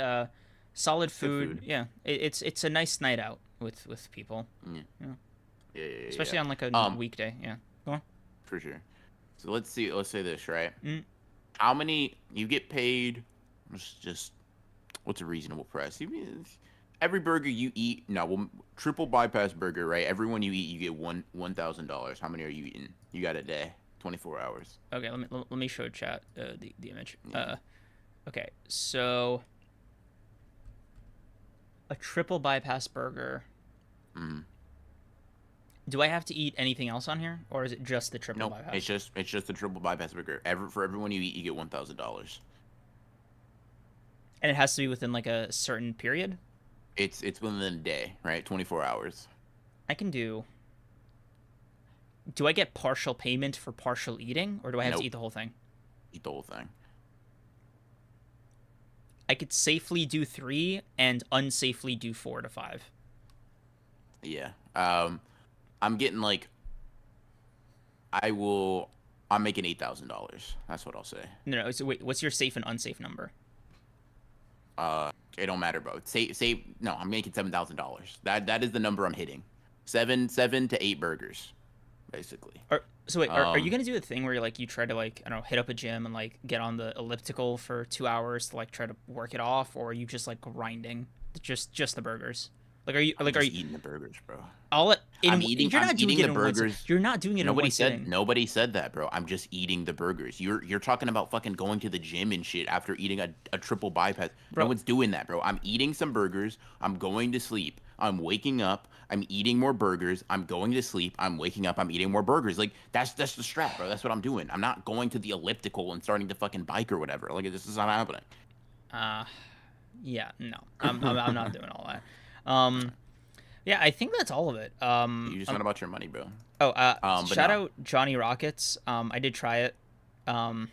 solid good food. food. Yeah, it's a nice night out with people. Yeah. Yeah, Yeah. Yeah. Yeah. especially Yeah. on like a Um, weekday. Yeah. Go on. for sure. So let's see. Let's say this, right? Mm. How many you get paid? Just what's a reasonable price? Every burger you eat, no, well, triple bypass burger, right? Every one you eat, you get $1,000. How many are you eating? You got a day, 24 hours. Okay, let me show chat the image. Yeah. Okay, so a triple bypass burger. Mm. Do I have to eat anything else on here, or is it just the triple No, bypass? it's just a triple bypass burger. For everyone you eat, you get $1,000. And it has to be within like a certain period. It's within a day, right? 24 hours. I can do. Do I get partial payment for partial eating, or do I have to Nope. eat the whole thing? Eat the whole thing. I could safely do 3 and unsafely do 4 to 5. Yeah. I'm getting like I will. I'm making $8,000. That's what I'll say. No, so wait, what's your safe and unsafe number? It don't matter, bro. Say no. I'm making $7,000. That is the number I'm hitting. Seven to 8 burgers, basically. So wait, are you Um, gonna do the thing where you try to like I don't know hit up a gym and like get on the elliptical for 2 hours to like try to work it off, or are you just like grinding just the burgers? Like are you I'm like are just you eating the burgers, bro. all it in I'm eating. you're I'm not doing eating it the in one burgers. you're not doing it in one sitting. Nobody said that, bro. I'm just eating the burgers. You're talking about fucking going to the gym and shit after eating a triple bypass. No Bro. one's doing that, bro. I'm eating some burgers. I'm going to sleep. I'm waking up. I'm eating more burgers. I'm going to sleep. I'm waking up. I'm eating more burgers. Like that's the strap, bro. That's what I'm doing. I'm not going to the elliptical and starting to fucking bike or whatever. Like this is not happening. Uh yeah, no. I'm not doing all that. Yeah, I think that's all of it. You just not about your money, bro. Oh, But shout no. out Johnny Rockets. I did try it. Um,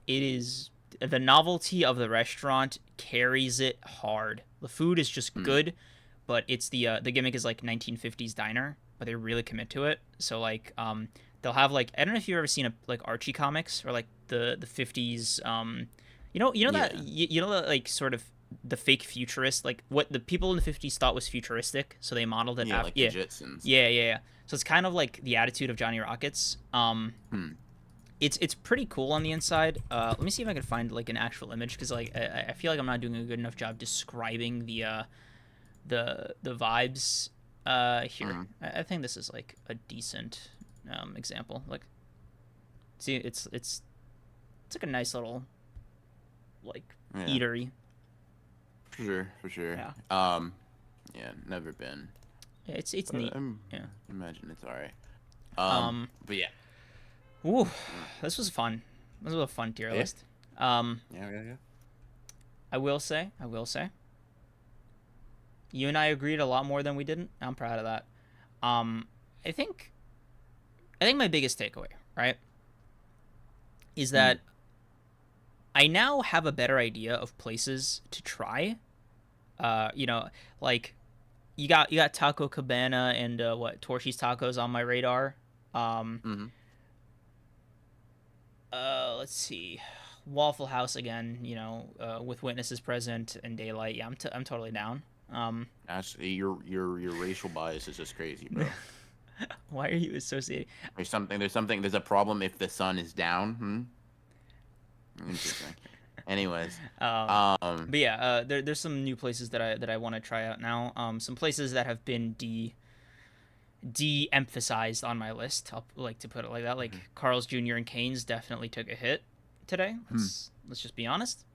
it is the novelty of the restaurant carries it hard. The food is just Mm. good, but it's the gimmick is like 1950s diner, but they really commit to it. So like they'll have like I don't know if you've ever seen like Archie comics or like the 50s you know that Yeah. you know that like sort of the fake futurist like what the people in the 50s thought was futuristic, so they modeled it Yeah, after like the Jetsons. yeah. So it's kind of like the attitude of Johnny Rockets. Hmm. It's pretty cool on the inside. Let me see if I can find like an actual image because like I feel like I'm not doing a good enough job describing the vibes. Here, Mhm. I think this is like a decent example. Like, see, it's like a nice little like Yeah. eatery. For sure. Yeah. Yeah, never been. It's But neat. I'm Yeah. imagine it's alright. But yeah. Ooh, Mm. this was fun. This was a fun tier Yeah. list. Um, Yeah. I will say, you and I agreed a lot more than we didn't. I'm proud of that. Um, I think, I think my biggest takeaway, right, is Mm. that I now have a better idea of places to try. You know, like you got Taco Cabana and what Torchy's Tacos on my radar. Um, Mm-hmm. let's see, Waffle House again. With witnesses present and daylight. Yeah, I'm totally down. Um, Actually, your racial bias is just crazy, bro. why are you associating? There's a problem if the sun is down. Interesting. Anyways, um, um, but yeah, there's some new places that I want to try out now. Some places that have been de-emphasized on my list. I'll like to put it like that. mhm. Like Carl's Jr. and Cane's definitely took a hit today. Hmm. Let's just be honest.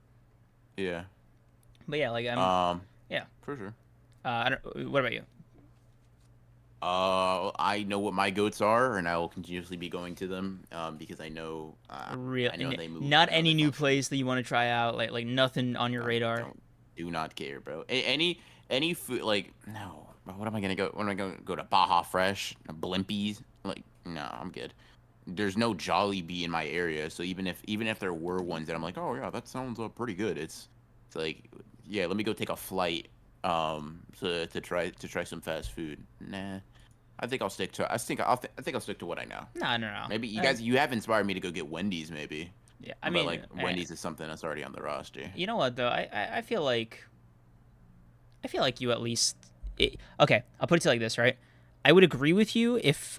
Yeah. But yeah, like Um, yeah. for sure. I don't. What about you? I know what my goats are, and I will continuously be going to them. Because Real, I know they move. not I know any they new function. place that you want to try out. Like nothing on your radar. Don't do not care, bro. Any food like no. What am I gonna go? When am I gonna go to Baja Fresh, Blimpies? Like no, I'm good. There's no Jollibee in my area, so even if there were ones that I'm like, oh yeah, that sounds pretty good. It's like yeah, let me go take a flight to try some fast food. Nah, I think I'll stick to I think I'll stick to what I know. No, no, no. Maybe you have inspired me to go get Wendy's maybe, Yeah, I but mean, like Wendy's is something that's already on the roster. you know what though? I feel like you at least. Okay, I'll put it to you like this, right? I would agree with you if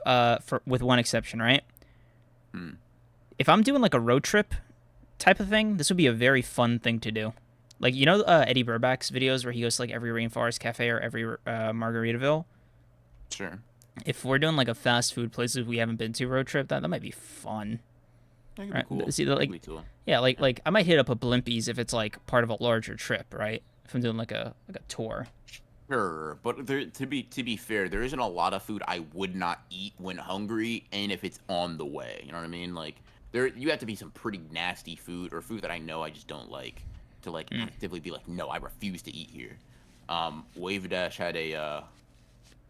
with one exception, right? Hmm. If I'm doing like a road trip type of thing, this would be a very fun thing to do. Like Eddie Burback's videos where he goes to like every rainforest cafe or every Margaritaville. Sure. If we're doing like a fast food places we haven't been to road trip, that might be fun. That could be Right? cool. See, That like could be cool. yeah, like I might hit up a Blimpies if it's like part of a larger trip, right? If I'm doing like a tour. Sure, but to be fair, there isn't a lot of food I would not eat when hungry, and if it's on the way, you know what I mean? Like you have to be some pretty nasty food or food that I know I just don't like to like Mm. actively be like, no, I refuse to eat here. Wave Dash had a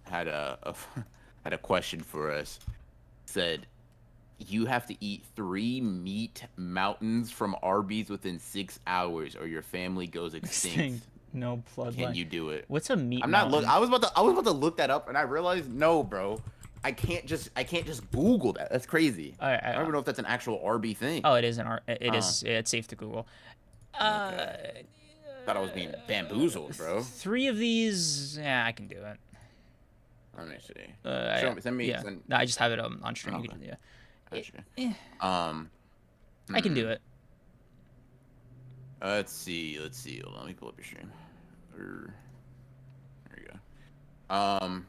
had a question for us. Said you have to eat 3 meat mountains from Arby's within 6 hours, or your family goes extinct. No Can bloodline. you do it? What's a meat I'm not look. mountain? I was about to look that up, and I realized no, bro. I can't just Google that. That's crazy. I don't even know if that's an actual RB thing. Oh, it is an art. It Uh, is. It's safe to Google. okay. Uh, Thought I was being bamboozled, bro. three of these. Yeah, I can do it. Let me see. I, Send me. yeah. Send. No, I just have it on stream. You Okay. can, yeah. Gotcha. Eh, Um. I can do hmm, it. Let's see. Hold on, let me pull up your stream. There you go.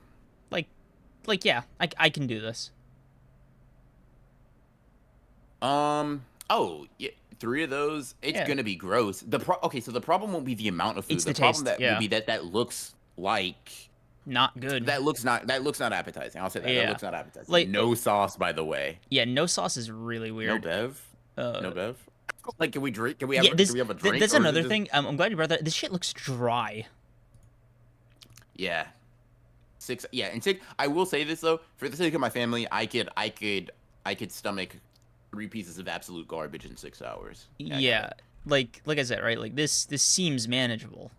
Like, yeah, I can do this. Oh, yeah. 3 of those. It's Yeah, gonna be gross. Okay, so the problem won't be the amount of food. it's the The problem taste. that will Yeah, be that looks like not good. that looks not appetizing. I'll say that. That Yeah, looks not appetizing. like No sauce, by the way. yeah, no sauce is really No weird. bev. No Uh, bev. Like, can we drink? Can we have? yeah, Can we have a drink? that's Or is it another just? thing. I'm glad you brought that. This shit looks dry. Yeah. 6. Yeah, and 6. I will say this though, for the sake of my family, I could stomach 3 pieces of absolute garbage in 6 hours. Yeah, I got Yeah, it. like I said, right? Like this seems manageable.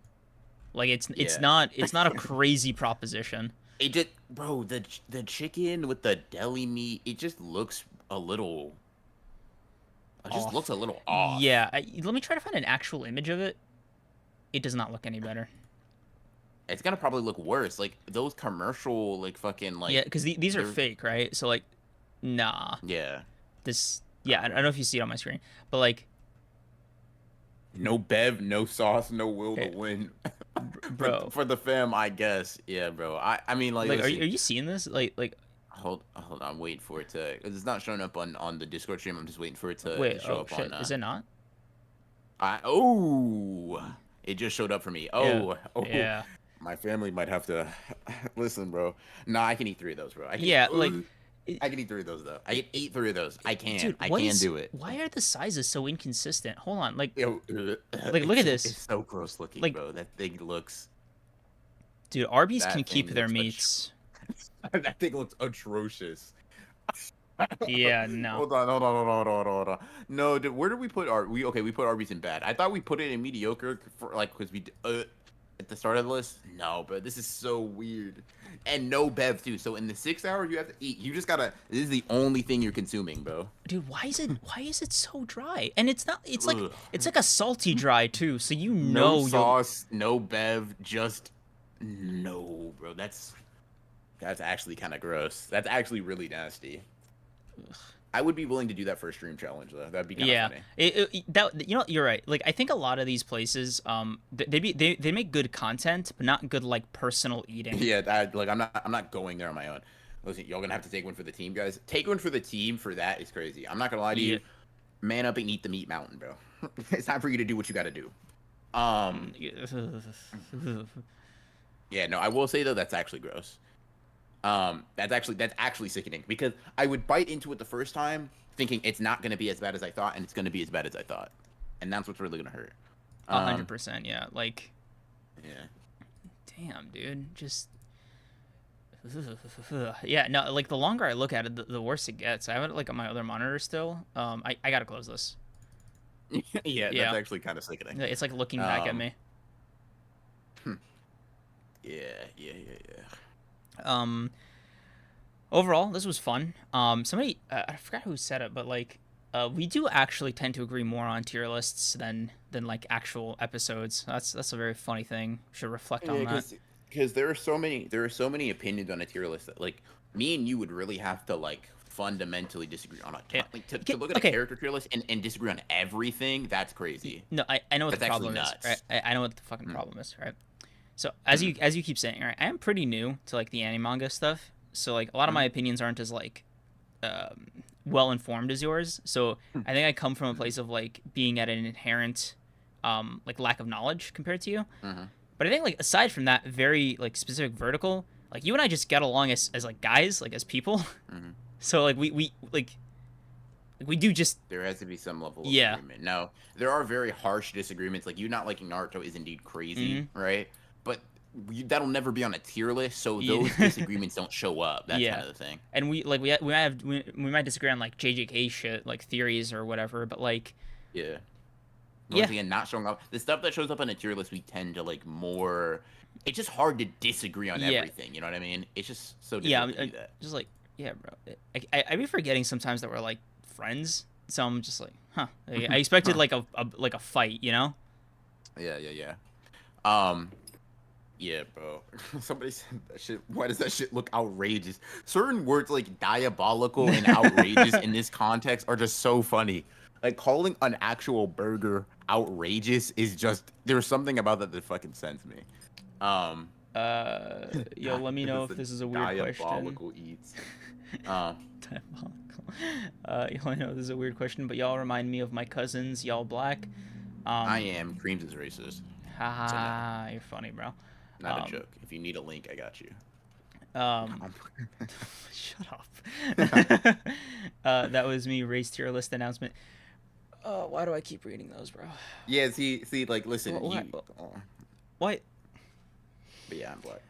Like it's Yeah. not a crazy proposition. It just, bro, the chicken with the deli meat, it just looks a little. It just looks Off. a little off. Yeah, let me try to find an actual image of it. It does not look any better. It's gonna probably look worse. Like those commercial, like fucking, Yeah, like because these are they're. fake, right? So like, nah, Yeah. this. Yeah, I Okay. don't know if you see it on my screen, but like, No bev, no sauce, no will to hey, win. for bro, for the fam, I guess. Yeah, bro. I mean, like, like, are listen. you seeing this? Like, Hold on, wait for it to, because it's not showing up on the Discord stream. I'm just waiting for it to wait, show oh up shit, on. is it not? Oh, it just showed up for me. Yeah, Oh, yeah, my family might have to listen, bro. Nah, I can eat 3 of those, bro. I can eat. yeah. Like, Ugh. I can eat 3 of those though. I can eat 3 of those. I can. Dude, I can do it. why are the sizes so inconsistent? Hold on, Yo, look at this. It's so gross looking, Like, bro. That thing looks. dude, Arby's can That keep thing their looks meats. that thing looks atrocious. Yeah, no. Hold on. No, dude, where did we put we put Arby's in bad. I thought we put it in mediocre for like because we at the start of the list. No, but this is so weird. And no bev too. So in the 6 hours you have to eat, you just gotta. This is the only thing you're consuming, bro. Dude, why is it so dry? And it's not. Ugh. It's like a salty dry too. So you No know sauce, no bev, just no, bro. That's actually kind of gross. That's actually really nasty. I would be willing to do that for a stream challenge though. That'd be kind of funny. That you know you're right. Like I think a lot of these places, they make good content, but not good like personal eating. Yeah, like I'm not going there on my own. Listen, y'all gonna have to take one for the team, guys. Take one for the team for that is crazy. I'm not gonna lie to you. Man up and eat the meat mountain, bro. It's time for you to do what you gotta do. Yeah, no, I will say though that's actually gross. That's actually sickening because I would bite into it the first time thinking it's not gonna be as bad as I thought, and it's gonna be as bad as I thought, and that's what's really gonna hurt. 100%, yeah. Like, yeah. Damn, dude, just. Yeah, no, like the longer I look at it, the worse it gets. I have it like on my other monitor still. I gotta close this. Yeah, that's actually kind of sickening. It's like looking back at me. Yeah. Overall, this was fun. Somebody, I forgot who said it, but like, we do actually tend to agree more on tier lists than like actual episodes. That's a very funny thing. Should reflect on that. Because there are so many opinions on a tier list that like me and you would really have to like fundamentally disagree on a like, to look at a character tier list and disagree on everything. That's crazy. No, I know what the problem is. Right? I know what the fucking problem is. Right. So as you keep saying, right, I am pretty new to like the anime manga stuff. So like a lot of my opinions aren't as like well informed as yours. So I think I come from a place of like being at an inherent like lack of knowledge compared to you. But I think like aside from that very like specific vertical, like you and I just get along as like guys, like as people. So like we do just there has to be some level of agreement. No, there are very harsh disagreements. Like you not liking Naruto is indeed crazy, right? But that'll never be on a tier list, so those disagreements don't show up. That's kind of the thing. And we might disagree on like JJK shit, like theories or whatever, but like once again, not showing up. The stuff that shows up on a tier list, we tend to like more. It's just hard to disagree on everything. You know what I mean? It's just so difficult to do that. Just like bro. I be forgetting sometimes that we're like friends, so I'm just like, huh. Like, I expected like a fight, you know? Yeah. Yeah, bro. Somebody said that shit. Why does that shit look outrageous? Certain words like diabolical and outrageous in this context are just so funny. Like calling an actual burger outrageous is just there's something about that fucking sends me. Yo, let me know if this is a weird diabolical question. Eats. Diabolical. Y'all know this is a weird question, but y'all remind me of my cousins, y'all black. I am. Creams is racist. Haha, so you're funny, bro. Not a joke. If you need a link, I got you. Shut up. That was me. Race tier list announcement. Why do I keep reading those, bro? Yeah, see, like, listen. What? But yeah, I'm black.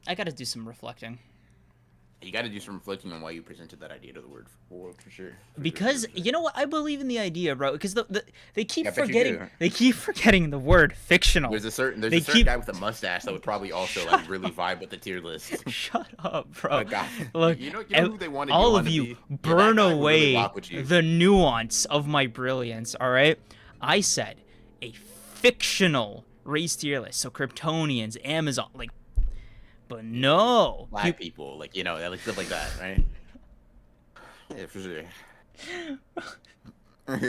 I gotta do some reflecting. You got to do some reflecting on why you presented that idea to the world for sure. Because you know what, I believe in the idea, bro. Because they keep forgetting. They keep forgetting the word fictional. There's a certain guy with a mustache that would probably also like really vibe with the tier list. Shut up, bro. Look, you know who they wanted. All of you burn away the nuance of my brilliance. All right, I said a fictional race tier list. So Kryptonians, Amazon, like. But no, black people, like like stuff like that, right? Yeah, for sure.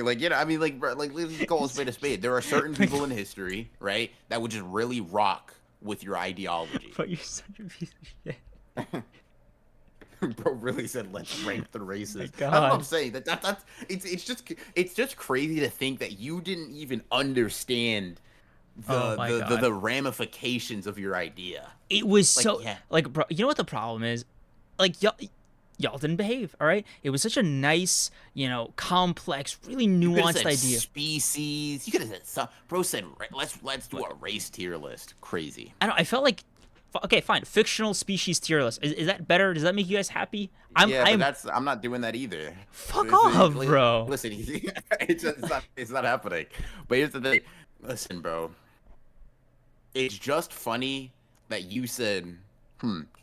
Like I mean, like let's just call a spade. There are certain people in history, right, that would just really rock with your ideology. But you're such a piece of shit. Bro really said, "Let's rank the races." That's what I'm saying. It's just crazy to think that you didn't even understand Oh my god. the ramifications of your idea. It was Like, so yeah, like, bro, you know what the problem is? Like, y'all didn't behave, all right? It was such a nice, complex, really you could have nuanced said idea. species. You could have said some. Bro said let's do a race tier list. Crazy. I felt like, okay, fine, fictional species tier list. Is that better? Does that make you guys happy? Yeah, but I'm I'm not doing that either. fuck off, bro. Listen, it's not happening. But here's the thing. Listen, bro. It's just funny that you said,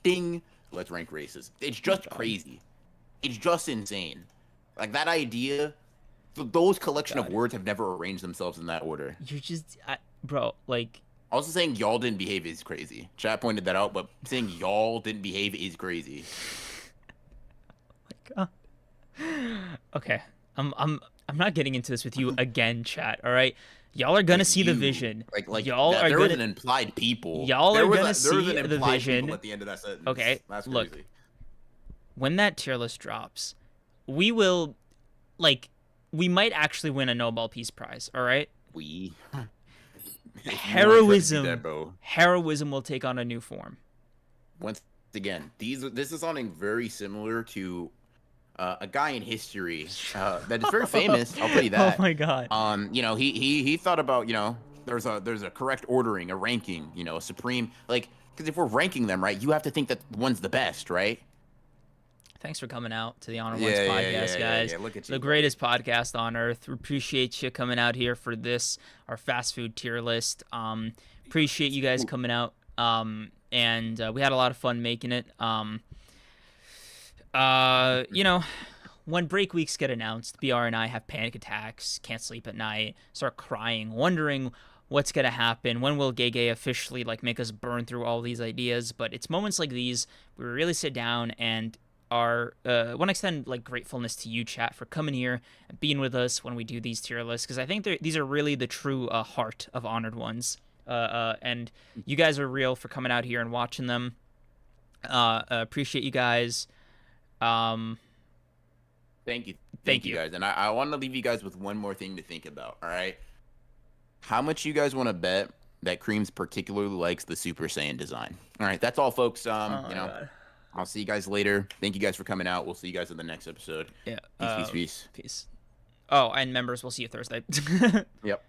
ding, let's rank races. It's just crazy. It's just insane. Like that idea, those collection of words have never arranged themselves in that order. You're just, bro, like, Also saying y'all didn't behave is crazy. Chat pointed that out, but saying y'all didn't behave is crazy. oh my god. Okay, I'm not getting into this with you again, chat. All right, y'all are gonna see the vision. Like y'all are there gonna. was an implied people. Y'all are gonna there see was an the implied vision people at the end of that sentence. Okay, That's look. crazy. When that tier list drops, we will, like, we might actually win a Nobel Peace Prize. All right. We. Heroism. Bro. Heroism will take on a new form. Once again, this is sounding very similar to a guy in history that is very famous. I'll tell you that. Oh my god. He thought about, there's a correct ordering, a ranking, a supreme, like, because if we're ranking them, right, you have to think that one's the best, right? Thanks for coming out to the Honor Ones podcast, guys. Yeah. Look at you, the greatest podcast on earth. We appreciate you coming out here for this, our fast food tier list. Appreciate you guys coming out. And we had a lot of fun making it. When break weeks get announced, BR and I have panic attacks, can't sleep at night, start crying, wondering what's gonna happen. When will Gege officially make us burn through all these ideas? But it's moments like these where we really sit down and want to extend gratefulness to you, chat, for coming here and being with us when we do these tier lists, because I think these are really the true heart of Honored Ones. And you guys are real for coming out here and watching them. Appreciate you guys. Thank you. Thank you guys. And I want to leave you guys with one more thing to think about. All right. How much you guys want to bet that Creams particularly likes the Super Saiyan design? All right. That's all, folks. God. I'll see you guys later. Thank you guys for coming out. We'll see you guys in the next episode. Yeah. Peace. Peace. Oh, and members, we'll see you Thursday. Yep.